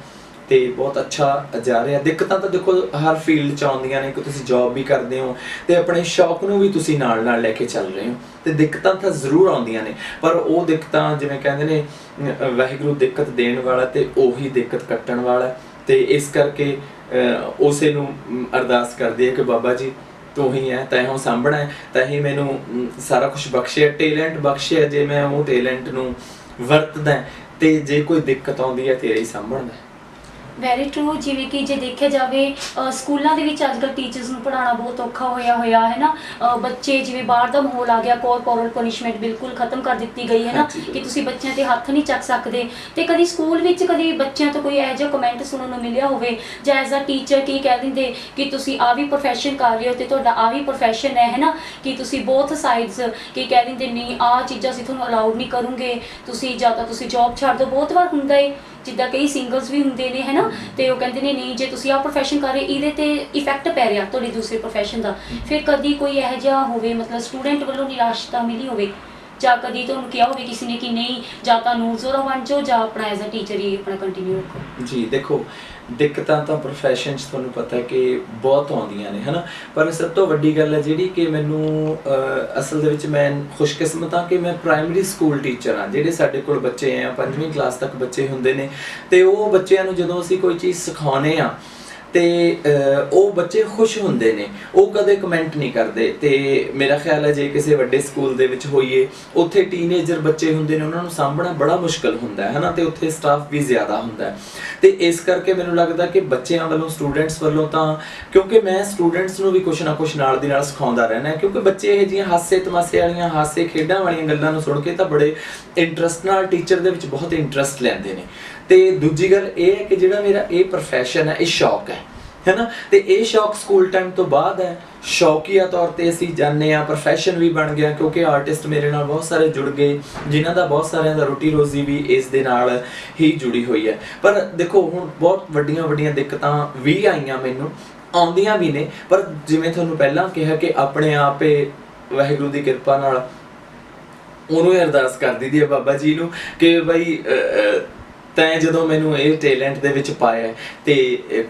ਤੇ ਬਹੁਤ ਅੱਛਾ ਜਾ ਰਿਹਾ। ਦਿੱਕਤਾਂ ਤਾਂ ਦੇਖੋ ਹਰ ਫੀਲਡ 'ਚ ਆਉਂਦੀਆਂ ਨੇ ਕਿ ਤੁਸੀਂ ਜੌਬ ਵੀ ਕਰਦੇ ਹੋ ਤੇ ਆਪਣੇ ਸ਼ੌਕ ਨੂੰ ਵੀ ਤੁਸੀਂ ਨਾਲ ਲੈ ਕੇ ਚੱਲ ਰਹੇ ਹੋ, ਤੇ ਦਿੱਕਤਾਂ ਤਾਂ ਜ਼ਰੂਰ ਆਉਂਦੀਆਂ ਨੇ, ਪਰ ਉਹ ਦਿੱਕਤਾਂ ਜਿਵੇਂ ਕਹਿੰਦੇ ਨੇ ਵਾਹਿਗੁਰੂ ਦਿੱਕਤ ਦੇਣ ਵਾਲਾ ਤੇ ਉਹੀ ਦਿੱਕਤ ਕੱਟਣ ਵਾਲਾ, ਤੇ ਇਸ ਕਰਕੇ ਉਸੇ ਨੂੰ ਅਰਦਾਸ ਕਰਦੇ ਆ ਕਿ ਬਾਬਾ ਜੀ ਤੂੰ ਹੀ ਹੈ, ਤੈਂ ਹੁਣ ਸਾਂਭਣਾ ਹੈ, ਤੈਂ ਹੀ ਮੈਨੂੰ ਸਾਰਾ ਕੁਝ ਬਖਸ਼ਿਆ, ਟੈਲੈਂਟ ਬਖਸ਼ਿਆ, ਜੇ ਮੈਂ ਉਹ ਟੈਲੈਂਟ ਨੂੰ ਵਰਤਦਾ ਤੇ ਜੇ ਕੋਈ ਦਿੱਕਤ ਆਉਂਦੀ ਹੈ ਤੇਰਾ ਹੀ ਸਾਂਭਣਾ। Very true. ਜਿਵੇਂ ਕਿ ਜੇ ਦੇਖਿਆ ਜਾਵੇ ਸਕੂਲਾਂ ਦੇ ਵਿੱਚ ਅੱਜ ਕੱਲ੍ਹ ਟੀਚਰਸ ਨੂੰ ਪੜ੍ਹਾਉਣਾ ਬਹੁਤ ਔਖਾ ਹੋਇਆ ਹੈ ਨਾ। ਬੱਚੇ ਜਿਵੇਂ ਬਾਹਰ ਦਾ ਮਾਹੌਲ ਆ ਗਿਆ, ਕੋਰਪੋਰਲ ਪਨਿਸ਼ਮੈਂਟ ਬਿਲਕੁਲ ਖਤਮ ਕਰ ਦਿੱਤੀ ਗਈ ਹੈ ਨਾ, ਕਿ ਤੁਸੀਂ ਬੱਚਿਆਂ ਤੇ ਹੱਥ ਨਹੀਂ ਚੱਕ ਸਕਦੇ। ਤੇ ਕਦੀ ਸਕੂਲ ਵਿੱਚ ਕਦੀ ਬੱਚਿਆਂ ਤੋਂ ਕੋਈ ਇਹੋ ਜਿਹਾ ਕਮੈਂਟ ਸੁਣਨ ਨੂੰ ਮਿਲਿਆ ਹੋਵੇ ਜਾਂ ਐਜ਼ ਅ ਟੀਚਰ ਕੀ ਕਹਿ ਦਿੰਦੇ ਕਿ ਤੁਸੀਂ ਆ ਵੀ ਪ੍ਰੋਫੈਸ਼ਨ ਕਰ ਰਹੇ ਹੋ ਤੇ ਤੁਹਾਡਾ ਆ ਵੀ ਪ੍ਰੋਫੈਸ਼ਨ ਹੈ ਨਾ, ਕਿ ਤੁਸੀਂ ਬੋਥ ਸਾਈਡਸ ਕੀ ਕਹਿ ਦਿੰਦੇ ਨਹੀਂ ਆਹ ਚੀਜ਼ਾਂ ਅਸੀਂ ਤੁਹਾਨੂੰ ਅਲਾਉਡ ਨਹੀਂ ਕਰੂੰਗੇ, ਤੁਸੀਂ ਜਾਂ ਤਾਂ ਤੁਸੀਂ ਜੌਬ ਛੱਡ ਦਿਓ। ਬਹੁਤ ਵਾਰ ਹੁੰਦਾ ਹੈ, ਜਿੱਦਾਂ ਕਈ ਸਿੰਗਰਸ ਵੀ ਹੁੰਦੇ ਨੇ, ਹੈ ਨਾ, ਤੇ ਉਹ ਕਹਿੰਦੇ ਨੇ ਨਹੀਂ ਜੇ ਤੁਸੀਂ ਆਹ ਪ੍ਰੋਫੈਸ਼ਨ ਕਰ ਰਹੇ ਇਹਦੇ ਤੇ ਇਫੈਕਟ ਪੈ ਰਿਹਾ ਤੁਹਾਡੀ ਦੂਸਰੇ ਪ੍ਰੋਫੈਸ਼ਨ ਦਾ। ਫਿਰ ਕਦੀ ਕੋਈ ਇਹੋ ਜਿਹਾ ਹੋਵੇ, ਮਤਲਬ ਸਟੂਡੈਂਟ ਵੱਲੋਂ ਨਿਰਾਸ਼ਤਾ ਮਿਲੀ ਹੋਵੇ ਜਾਂ ਕਦੀ ਤੁਹਾਨੂੰ ਕਿਹਾ ਹੋਵੇ ਕਿਸੇ ਨੇ ਕਿ ਨਹੀਂ ਜਾਂ ਤਾਂ ਨੂਰਜ਼ੋਰਾ ਬਣ ਜਾਓ ਜਾਂ ਆਪਣਾ ਐਜ਼ ਅ ਟੀਚਰ ਹੀ ਆਪਣਾ ਕੰਟੀਨਿਊ ਰੱਖੋ? ਜੀ ਦੇਖੋ, ਦਿੱਕਤਾਂ ਤਾਂ ਪ੍ਰੋਫੈਸ਼ਨ 'ਚ ਤੁਹਾਨੂੰ ਪਤਾ ਕਿ ਬਹੁਤ ਆਉਂਦੀਆਂ ਨੇ, ਹੈ ਨਾ, ਪਰ ਸਭ ਤੋਂ ਵੱਡੀ ਗੱਲ ਹੈ ਜਿਹੜੀ ਕਿ ਮੈਨੂੰ ਅਸਲ ਦੇ ਵਿੱਚ ਮੈਂ ਖੁਸ਼ਕਿਸਮਤ ਹਾਂ ਕਿ ਮੈਂ ਪ੍ਰਾਇਮਰੀ ਸਕੂਲ ਟੀਚਰ ਹਾਂ। ਜਿਹੜੇ ਸਾਡੇ ਕੋਲ ਬੱਚੇ ਆ 5ਵੀਂ ਕਲਾਸ ਤੱਕ ਬੱਚੇ ਹੁੰਦੇ ਨੇ, ਤੇ ਉਹ ਬੱਚਿਆਂ ਨੂੰ ਜਦੋਂ ਅਸੀਂ ਕੋਈ ਚੀਜ਼ ਸਿਖਾਉਂਦੇ ਆ ਤੇ ਉਹ ਬੱਚੇ ਖੁਸ਼ ਹੁੰਦੇ ਨੇ, ਉਹ ਕਦੇ ਕਮੈਂਟ ਨਹੀਂ ਕਰਦੇ। ਤੇ ਮੇਰਾ ਖਿਆਲ ਹੈ ਜੇ ਕਿਸੇ ਵੱਡੇ ਸਕੂਲ ਦੇ ਵਿੱਚ ਹੋਈਏ, ਉੱਥੇ ਟੀਨੇਜਰ ਬੱਚੇ ਹੁੰਦੇ ਨੇ, ਉਹਨਾਂ ਨੂੰ ਸਾਂਭਣਾ ਬੜਾ ਮੁਸ਼ਕਲ ਹੁੰਦਾ ਹੈ ਨਾ, ਤੇ ਉੱਥੇ ਸਟਾਫ ਵੀ ਜ਼ਿਆਦਾ ਹੁੰਦਾ ਹੈ। ਤੇ ਇਸ ਕਰਕੇ ਮੈਨੂੰ ਲੱਗਦਾ ਕਿ ਬੱਚਿਆਂ ਵੱਲੋਂ, ਸਟੂਡੈਂਟਸ ਵੱਲੋਂ ਤਾਂ, ਕਿਉਂਕਿ ਮੈਂ ਸਟੂਡੈਂਟਸ ਨੂੰ ਵੀ ਕੁਛ ਨਾ ਕੁਛ ਨਾਲ ਦੀ ਨਾਲ ਸਿਖਾਉਂਦਾ ਰਹਿਣਾ, ਕਿਉਂਕਿ ਬੱਚੇ ਇਹ ਜਿਹੀਆਂ ਹਾਸੇ ਤਮਾਸੇ ਵਾਲੀਆਂ, ਹਾਸੇ ਖੇਡਾਂ ਵਾਲੀਆਂ ਗੱਲਾਂ ਨੂੰ ਸੁਣ ਕੇ ਤਾਂ ਬੜੇ ਇੰਟਰਸਟ ਨਾਲ ਟੀਚਰ ਦੇ ਵਿੱਚ ਬਹੁਤ ਇੰਟਰਸਟ ਲੈਂਦੇ ਨੇ। ਤੇ ਦੂਜੀ ਗੱਲ ਇਹ ਹੈ ਕਿ ਜਿਹੜਾ ਮੇਰਾ ਇਹ ਪ੍ਰੋਫੈਸ਼ਨ ਹੈ, ਇਹ ਸ਼ੌਕ ਹੈ ਨਾ, ਤੇ ਇਹ ਸ਼ੌਕ ਸਕੂਲ ਟਾਈਮ ਤੋਂ ਬਾਅਦ ਹੈ। ਸ਼ੌਕੀਆ ਤੌਰ ਤੇ ਅਸੀਂ ਜਾਣਦੇ ਹਾਂ, ਪ੍ਰੋਫੈਸ਼ਨ ਵੀ ਬਣ ਗਿਆ ਕਿਉਂਕਿ ਆਰਟਿਸਟ ਮੇਰੇ ਨਾਲ ਬਹੁਤ ਸਾਰੇ ਜੁੜ ਗਏ, ਜਿਨ੍ਹਾਂ ਦਾ ਬਹੁਤ ਸਾਰਿਆਂ ਦਾ ਰੋਟੀ ਰੋਜ਼ੀ ਵੀ ਇਸ ਦੇ ਨਾਲ ਹੀ ਜੁੜੀ ਹੋਈ ਹੈ। ਪਰ ਦੇਖੋ ਹੁਣ ਬਹੁਤ ਵੱਡੀਆਂ ਦਿੱਕਤਾਂ ਵੀ ਆਈਆਂ, ਮੈਨੂੰ ਆਉਂਦੀਆਂ ਵੀ ਨੇ, ਪਰ ਜਿਵੇਂ ਤੁਹਾਨੂੰ ਪਹਿਲਾਂ ਕਿਹਾ ਕਿ ਆਪਣੇ ਆਪੇ ਵਾਹਿਗੁਰੂ ਦੀ ਕਿਰਪਾ ਨਾਲ ਉਹਨੂੰ ਅਰਦਾਸ ਕਰ ਦਿੱਤੀ ਹੈ ਬਾਬਾ ਜੀ ਨੂੰ ਕਿ ਬਈ ਤੈਂ ਜਦੋਂ ਮੈਨੂੰ ਇਹ ਟੈਲੈਂਟ ਦੇ ਵਿੱਚ ਪਾਇਆ ਤੇ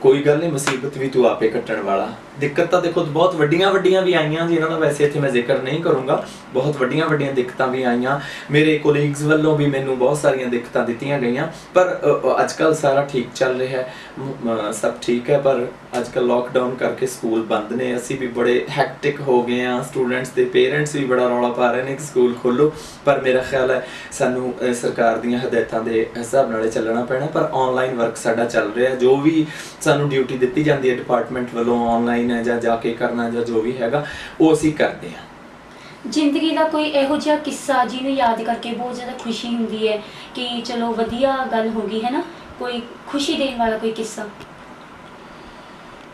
ਕੋਈ ਗੱਲ ਨਹੀਂ, ਮੁਸੀਬਤ ਵੀ ਤੂੰ ਆਪੇ ਕੱਟਣ ਵਾਲਾ। ਦਿੱਕਤ ਤਾਂ ਦੇਖੋ ਬਹੁਤ ਵੱਡੀਆਂ ਵੀ ਆਈਆਂ ਜਿਨ੍ਹਾਂ ਦਾ ਵੈਸੇ ਇੱਥੇ ਮੈਂ ਜ਼ਿਕਰ ਨਹੀਂ ਕਰੂੰਗਾ। ਬਹੁਤ ਵੱਡੀਆਂ ਦਿੱਕਤਾਂ ਵੀ ਆਈਆਂ, ਮੇਰੇ ਕੋਲੀਗਸ ਵੱਲੋਂ ਵੀ ਮੈਨੂੰ ਬਹੁਤ ਸਾਰੀਆਂ ਦਿੱਕਤਾਂ ਦਿੱਤੀਆਂ ਗਈਆਂ, ਪਰ ਅੱਜ ਕੱਲ੍ਹ ਸਾਰਾ ਠੀਕ ਚੱਲ ਰਿਹਾ ਹੈ, ਸਭ ਠੀਕ ਹੈ। ਪਰ ਅੱਜ ਕੱਲ੍ਹ ਲੋਕਡਾਊਨ ਕਰਕੇ ਸਕੂਲ ਬੰਦ ਨੇ, ਅਸੀਂ ਵੀ ਬੜੇ ਹੈਕਟਿਕ ਹੋ ਗਏ ਹਾਂ, ਸਟੂਡੈਂਟਸ ਦੇ ਪੇਰੈਂਟਸ ਵੀ ਬੜਾ ਰੌਲਾ ਪਾ ਰਹੇ ਨੇ ਕਿ ਸਕੂਲ ਖੋਲ੍ਹੋ, ਪਰ ਮੇਰਾ ਖਿਆਲ ਹੈ ਸਾਨੂੰ ਸਰਕਾਰ ਦੀਆਂ ਹਦਾਇਤਾਂ ਦੇ ਹਿਸਾਬ ਨਾਲ ਚੱਲਣਾ ਪੈਣਾ। ਪਰ ਆਨਲਾਈਨ ਵਰਕ ਸਾਡਾ ਚੱਲ ਰਿਹਾ, ਜੋ ਵੀ ਸਾਨੂੰ ਡਿਊਟੀ ਦਿੱਤੀ ਜਾਂਦੀ ਹੈ ਡਿਪਾਰਟਮੈਂਟ ਵੱਲੋਂ ਆਨਲਾਈਨ ਹੈ ਜਾਂ ਜਾ ਕੇ ਕਰਨਾ ਜਾਂ ਜੋ ਵੀ ਹੈਗਾ ਉਹ ਅਸੀਂ ਕਰਦੇ ਹਾਂ। ਜ਼ਿੰਦਗੀ ਦਾ ਕੋਈ ਇਹੋ ਜਿਹਾ ਕਿੱਸਾ ਜਿਹਨੂੰ ਯਾਦ ਕਰਕੇ ਬਹੁਤ ਜ਼ਿਆਦਾ ਖੁਸ਼ੀ ਹੁੰਦੀ ਹੈ ਕਿ ਚਲੋ ਵਧੀਆ ਗੱਲ ਹੋ ਗਈ ਹੈ ਨਾ, ਕੋਈ ਖੁਸ਼ੀ ਦੇਣ ਵਾਲਾ ਕੋਈ ਕਿੱਸਾ?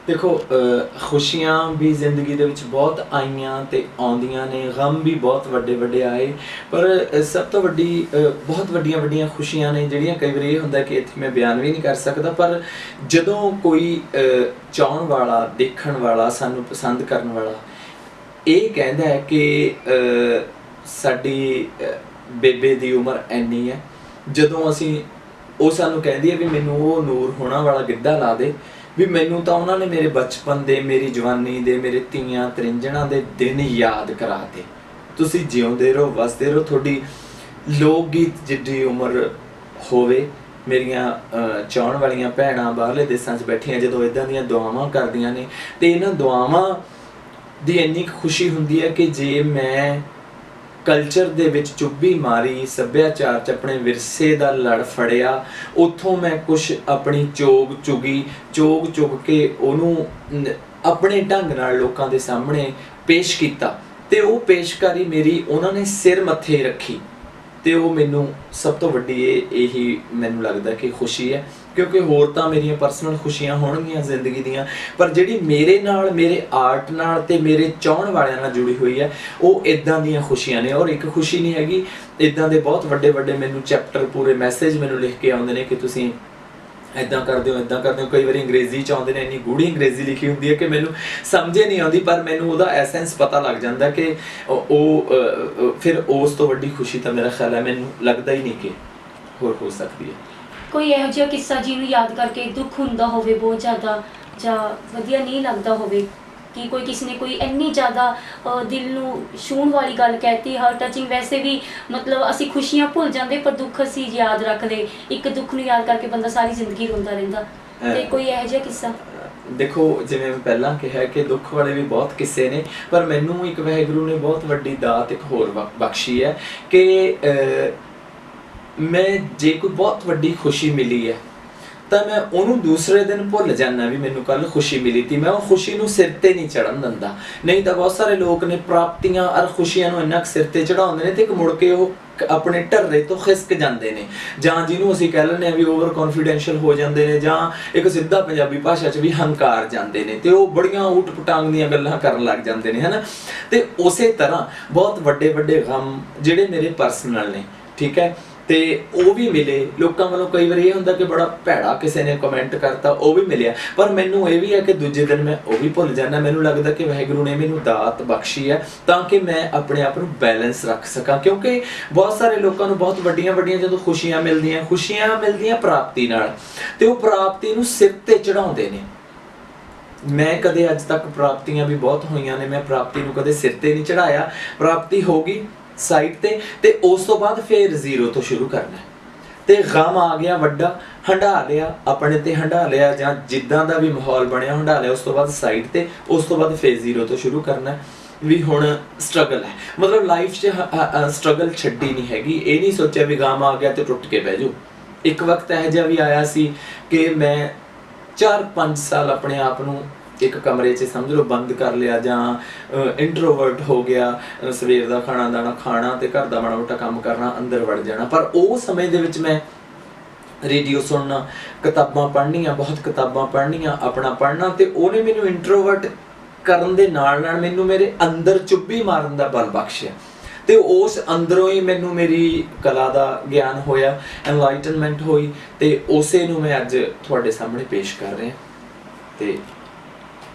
ਦੇਖੋ ਖੁਸ਼ੀਆਂ ਵੀ ਜ਼ਿੰਦਗੀ ਦੇ ਵਿੱਚ ਬਹੁਤ ਆਈਆਂ ਤੇ ਆਉਂਦੀਆਂ ਨੇ, ਗਮ ਵੀ ਬਹੁਤ ਵੱਡੇ ਆਏ, ਪਰ ਸਭ ਤੋਂ ਵੱਡੀ ਬਹੁਤ ਵੱਡੀਆਂ ਖੁਸ਼ੀਆਂ ਨੇ ਜਿਹੜੀਆਂ ਕਈ ਵਾਰੀ ਇਹ ਹੁੰਦਾ ਕਿ ਇੱਥੇ ਮੈਂ ਬਿਆਨ ਵੀ ਨਹੀਂ ਕਰ ਸਕਦਾ। ਪਰ ਜਦੋਂ ਕੋਈ ਚਾਹਣ ਵਾਲਾ, ਦੇਖਣ ਵਾਲਾ, ਸਾਨੂੰ ਪਸੰਦ ਕਰਨ ਵਾਲਾ ਇਹ ਕਹਿੰਦਾ ਹੈ ਕਿ ਸਾਡੀ ਬੇਬੇ ਦੀ ਉਮਰ ਇੰਨੀ ਹੈ, ਜਦੋਂ ਉਹ ਸਾਨੂੰ ਕਹਿੰਦੀ ਹੈ ਵੀ ਮੈਨੂੰ ਉਹ ਨੂਰ ਹੋਣਾ ਵਾਲਾ ਗਿੱਧਾ ਲਾ ਦੇ, ਵੀ ਮੈਨੂੰ ਤਾਂ ਉਹਨਾਂ ਨੇ ਮੇਰੇ ਬਚਪਨ ਦੇ, ਮੇਰੀ ਜਵਾਨੀ ਦੇ, ਮੇਰੇ ਧੀਆਂ ਤਰਿੰਜਣਾਂ ਦੇ ਦਿਨ ਯਾਦ ਕਰਾਤੇ, ਤੁਸੀਂ ਜਿਉਂਦੇ ਰਹੋ, ਵਸਦੇ ਰਹੋ, ਤੁਹਾਡੀ ਲੋਕ ਗੀਤ ਜਿੱਡੀ ਉਮਰ ਹੋਵੇ। ਮੇਰੀਆਂ ਚਾਹਣ ਵਾਲੀਆਂ ਭੈਣਾਂ ਬਾਹਰਲੇ ਦੇਸਾਂ 'ਚ ਬੈਠੀਆਂ ਜਦੋਂ ਇੱਦਾਂ ਦੀਆਂ ਦੁਆਵਾਂ ਕਰਦੀਆਂ ਨੇ, ਤੇ ਇਹਨਾਂ ਦੁਆਵਾਂ ਦੀ ਇੰਨੀ ਖੁਸ਼ੀ ਹੁੰਦੀ ਹੈ ਕਿ ਜੇ ਮੈਂ ਕਲਚਰ ਦੇ ਵਿੱਚ ਚੁੱਭੀ ਮਾਰੀ, ਸੱਭਿਆਚਾਰ 'ਚ ਆਪਣੇ ਵਿਰਸੇ ਦਾ ਲੜ ਫੜਿਆ, ਉੱਥੋਂ ਮੈਂ ਕੁਛ ਆਪਣੀ ਚੋਗ ਚੁਗ ਕੇ ਉਹਨੂੰ ਆਪਣੇ ਢੰਗ ਨਾਲ ਲੋਕਾਂ ਦੇ ਸਾਹਮਣੇ ਪੇਸ਼ ਕੀਤਾ, ਤੇ ਉਹ ਪੇਸ਼ਕਾਰੀ ਮੇਰੀ ਉਹਨਾਂ ਨੇ ਸਿਰ ਮੱਥੇ ਰੱਖੀ, ਤੇ ਉਹ ਮੈਨੂੰ ਸਭ ਤੋਂ ਵੱਡੀ ਇਹੀ ਮੈਨੂੰ ਲੱਗਦਾ ਕਿ ਖੁਸ਼ੀ ਹੈ। ਕਿਉਂਕਿ ਹੋਰ ਤਾਂ ਮੇਰੀਆਂ ਪਰਸਨਲ ਖੁਸ਼ੀਆਂ ਹੋਣਗੀਆਂ ਜ਼ਿੰਦਗੀ ਦੀਆਂ, ਪਰ ਜਿਹੜੀ ਮੇਰੇ ਨਾਲ, ਮੇਰੇ ਆਰਟ ਨਾਲ ਤੇ ਮੇਰੇ ਚਾਹਣ ਵਾਲਿਆਂ ਨਾਲ ਜੁੜੀ ਹੋਈ ਹੈ, ਉਹ ਇਦਾਂ ਦੀਆਂ ਖੁਸ਼ੀਆਂ ਨੇ। ਔਰ ਇੱਕ ਖੁਸ਼ੀ ਨਹੀਂ ਹੈਗੀ, ਇਦਾਂ ਦੇ ਬਹੁਤ ਵੱਡੇ ਮੈਨੂੰ ਚੈਪਟਰ, ਪੂਰੇ ਮੈਸੇਜ ਮੈਨੂੰ ਲਿਖ ਕੇ ਆਉਂਦੇ ਨੇ ਕਿ ਤੁਸੀਂ ਇੱਦਾਂ ਕਰਦੇ ਹੋ। ਕਈ ਵਾਰੀ ਅੰਗਰੇਜ਼ੀ 'ਚ ਆਉਂਦੇ ਨੇ, ਇੰਨੀ ਗੂੜੀ ਅੰਗਰੇਜ਼ੀ ਲਿਖੀ ਹੁੰਦੀ ਹੈ ਕਿ ਮੈਨੂੰ ਸਮਝੇ ਨਹੀਂ ਆਉਂਦੀ, ਪਰ ਮੈਨੂੰ ਉਹਦਾ ਐਸੈਂਸ ਪਤਾ ਲੱਗ ਜਾਂਦਾ ਕਿ ਉਹ ਫਿਰ ਉਸ ਤੋਂ ਵੱਡੀ ਖੁਸ਼ੀ ਤਾਂ ਮੇਰਾ ਖਿਆਲ ਹੈ ਮੈਨੂੰ ਲੱਗਦਾ ਹੀ ਨਹੀਂ ਕਿ ਹੋਰ ਹੋ ਸਕਦੀ ਹੈ। ਕੋਈ ਇਹੋ ਜਿਹਾ ਕਿੱਸਾ ਜਿਹਨੂੰ ਯਾਦ ਕਰਕੇ ਦੁੱਖ ਹੁੰਦਾ ਹੋਵੇ ਬਹੁਤ ਜ਼ਿਆਦਾ, ਜਾਂ ਵਧੀਆ ਨਹੀਂ ਲੱਗਦਾ ਹੋਵੇ ਕਿ ਕੋਈ ਕਿਸੇ ਨੇ ਕੋਈ ਇੰਨੀ ਜ਼ਿਆਦਾ ਦਿਲ ਨੂੰ ਛੂਹਣ ਵਾਲੀ ਗੱਲ ਕਹਿਤੀ, ਹਾਰਟ ਟਚਿੰਗ? ਵੈਸੇ ਵੀ ਮਤਲਬ ਅਸੀਂ ਖੁਸ਼ੀਆਂ ਭੁੱਲ ਜਾਂਦੇ ਪਰ ਦੁੱਖ ਅਸੀਂ ਯਾਦ ਰੱਖਦੇ, ਇੱਕ ਦੁੱਖ ਨੂੰ ਯਾਦ ਕਰਕੇ ਬੰਦਾ ਸਾਰੀ ਜ਼ਿੰਦਗੀ ਰੋਂਦਾ ਰਹਿੰਦਾ, ਤੇ ਕੋਈ ਇਹੋ ਜਿਹਾ ਕਿੱਸਾ? ਦੇਖੋ ਜਿਵੇਂ ਮੈਂ ਪਹਿਲਾਂ ਕਿਹਾ ਕਿ ਦੁੱਖ ਵਾਲੇ ਵੀ ਬਹੁਤ ਕਿੱਸੇ ਨੇ, ਪਰ ਮੈਨੂੰ ਇੱਕ ਵਾਹਿਗੁਰੂ ਨੇ ਬਹੁਤ ਵੱਡੀ ਦਾਤ ਇੱਕ ਹੋਰ ਬਖਸ਼ੀ ਹੈ ਕਿ ਮੈਂ ਜੇ ਕੋਈ ਬਹੁਤ ਵੱਡੀ ਖੁਸ਼ੀ ਮਿਲੀ ਹੈ ਤਾਂ ਮੈਂ ਉਹਨੂੰ ਦੂਸਰੇ ਦਿਨ ਭੁੱਲ ਜਾਂਦਾ ਵੀ ਮੈਨੂੰ ਕੱਲ ਖੁਸ਼ੀ ਮਿਲੀ ਤੀ, ਮੈਂ ਉਹ ਖੁਸ਼ੀ ਨੂੰ ਸਿਰ ਤੇ ਨਹੀਂ ਚੜਨ ਦਿੰਦਾ। ਨਹੀਂ ਤਾਂ ਬਹੁਤ ਸਾਰੇ ਲੋਕ ਨੇ ਪ੍ਰਾਪਤੀਆਂ ਔਰ ਖੁਸ਼ੀਆਂ ਨੂੰ ਇੰਨਾ ਸਿਰ ਤੇ ਚੜਾਉਂਦੇ ਨੇ ਤੇ ਇੱਕ ਮੁੜ ਕੇ ਉਹ ਆਪਣੇ ਢਰਰੇ ਤੋਂ ਖਿਸਕ ਜਾਂਦੇ ਨੇ, ਜਾਂ ਜਿਹਨੂੰ ਅਸੀਂ ਕਹਿ ਲੈਂਦੇ ਹਾਂ ਵੀ ਓਵਰ ਕੌਨਫੀਡੈਂਸ਼ੀਅਲ ਹੋ ਜਾਂਦੇ ਨੇ, ਜਾਂ ਇੱਕ ਸਿੱਧਾ ਪੰਜਾਬੀ ਭਾਸ਼ਾ 'ਚ ਵੀ ਹੰਕਾਰ ਜਾਂਦੇ ਨੇ, ਤੇ ਉਹ ਬੜੀਆਂ ਊਟ ਪਟਾਂਗ ਦੀਆਂ ਗੱਲਾਂ ਕਰਨ ਲੱਗ ਜਾਂਦੇ ਨੇ, ਹਨਾ। ਤੇ ਉਸੇ ਤਰ੍ਹਾਂ ਬਹੁਤ ਵੱਡੇ ਗਮ ਜਿਹੜੇ ਮੇਰੇ ਪਰਸਨਲ ਨੇ, ਠੀਕ ਹੈ, ਤੇ ਉਹ ਵੀ ਮਿਲੇ ਲੋਕਾਂ ਵੱਲੋਂ। ਕਈ ਵਾਰੀ ਇਹ ਹੁੰਦਾ ਕਿ ਬੜਾ ਭੈੜਾ ਕਿਸੇ ਨੇ ਕਮੈਂਟ ਕਰਤਾ, ਉਹ ਵੀ ਮਿਲਿਆ, ਪਰ ਮੈਨੂੰ ਇਹ ਵੀ ਹੈ ਕਿ ਦੂਜੇ ਦਿਨ ਮੈਂ ਉਹ ਵੀ ਭੁੱਲ ਜਾਂਦਾ। ਮੈਨੂੰ ਲੱਗਦਾ ਕਿ ਵਾਹਿਗੁਰੂ ਨੇ ਮੈਨੂੰ ਦਾਤ ਬਖਸ਼ੀ ਹੈ ਤਾਂ ਕਿ ਮੈਂ ਆਪਣੇ ਆਪ ਨੂੰ ਬੈਲੈਂਸ ਰੱਖ ਸਕਾਂ, ਕਿਉਂਕਿ ਬਹੁਤ ਸਾਰੇ ਲੋਕਾਂ ਨੂੰ ਬਹੁਤ ਵੱਡੀਆਂ ਜਦੋਂ ਖੁਸ਼ੀਆਂ ਮਿਲਦੀਆਂ ਪ੍ਰਾਪਤੀ ਨਾਲ, ਤੇ ਉਹ ਪ੍ਰਾਪਤੀ ਨੂੰ ਸਿਰ ਤੇ ਚੜਾਉਂਦੇ ਨੇ। ਮੈਂ ਕਦੇ ਅੱਜ ਤੱਕ ਪ੍ਰਾਪਤੀਆਂ ਵੀ ਬਹੁਤ ਹੋਈਆਂ ਨੇ, ਮੈਂ ਪ੍ਰਾਪਤੀ ਨੂੰ ਕਦੇ ਸਿਰ ਤੇ ਨਹੀਂ ਚੜਾਇਆ। ਪ੍ਰਾਪਤੀ ਹੋਗੀ ਸਾਈਡ ਤੇ ਉਸ ਤੋਂ ਬਾਅਦ ਫੇਰ ਜ਼ੀਰੋ ਤੋਂ ਸ਼ੁਰੂ ਕਰਨਾ, ਤੇ ਗਮ ਆ ਗਿਆ ਵੱਡਾ, ਹੰਢਾ ਲਿਆ, ਆਪਣੇ ਤੇ ਹੰਢਾ ਲਿਆ, ਜਾਂ ਜਿੱਦਾਂ ਦਾ ਵੀ ਮਾਹੌਲ ਬਣਿਆ ਹੰਢਾ ਲਿਆ, ਉਸ ਤੋਂ ਬਾਅਦ ਸਾਈਡ ਤੇ, ਉਸ ਤੋਂ ਬਾਅਦ ਫੇਰ ਜ਼ੀਰੋ ਤੋਂ ਸ਼ੁਰੂ ਕਰਨਾ। ਵੀ ਹੁਣ ਸਟਰਗਲ ਹੈ, ਮਤਲਬ ਲਾਈਫ 'ਚ ਸਟਰਗਲ ਛੱਡੀ ਨਹੀਂ ਹੈਗੀ। ਇਹ ਨਹੀਂ ਸੋਚਿਆ ਵੀ ਗਮ ਆ ਗਿਆ ਤੇ ਟੁੱਟ ਕੇ ਬਹਿ ਜਾਓ। ਇੱਕ ਵਕਤ ਇਹੋ ਜਿਹਾ ਵੀ ਆਇਆ ਸੀ ਕਿ ਮੈਂ 4-5 ਸਾਲ ਆਪਣੇ ਆਪ ਨੂੰ ਇੱਕ ਕਮਰੇ 'ਚ ਸਮਝ ਲਓ ਬੰਦ ਕਰ ਲਿਆ, ਜਾਂ ਇੰਟਰੋਵਰਟ ਹੋ ਗਿਆ, ਸਵੇਰ ਦਾ ਖਾਣਾ ਦਾਣਾ ਖਾਣਾ ਤੇ ਘਰ ਦਾ ਮਾੜਾ ਮੋਟਾ ਕੰਮ ਕਰਨਾ, ਅੰਦਰ ਵੜ ਜਾਣਾ। ਪਰ ਉਹ ਸਮੇਂ ਦੇ ਵਿੱਚ ਮੈਂ ਰੇਡੀਓ ਸੁਣਨਾ, ਕਿਤਾਬਾਂ ਪੜ੍ਹਨੀਆਂ, ਬਹੁਤ ਕਿਤਾਬਾਂ ਪੜ੍ਹਨੀਆਂ, ਆਪਣਾ ਪੜ੍ਹਨਾ, ਤੇ ਉਹਨੇ ਮੈਨੂੰ ਇੰਟਰੋਵਰਟ ਕਰਨ ਦੇ ਨਾਲ ਮੈਨੂੰ ਮੇਰੇ ਅੰਦਰ ਚੁੱਭੀ ਮਾਰਨ ਦਾ ਬਲ ਬਖਸ਼ਿਆ, ਤੇ ਉਸ ਅੰਦਰੋਂ ਹੀ ਮੈਨੂੰ ਮੇਰੀ ਕਲਾ ਦਾ ਗਿਆਨ ਹੋਇਆ, ਐਨਲਾਈਟਨਮੈਂਟ ਹੋਈ, ਤੇ ਉਸੇ ਨੂੰ ਮੈਂ ਅੱਜ ਤੁਹਾਡੇ ਸਾਹਮਣੇ ਪੇਸ਼ ਕਰ ਰਿਹਾ। ਤੇ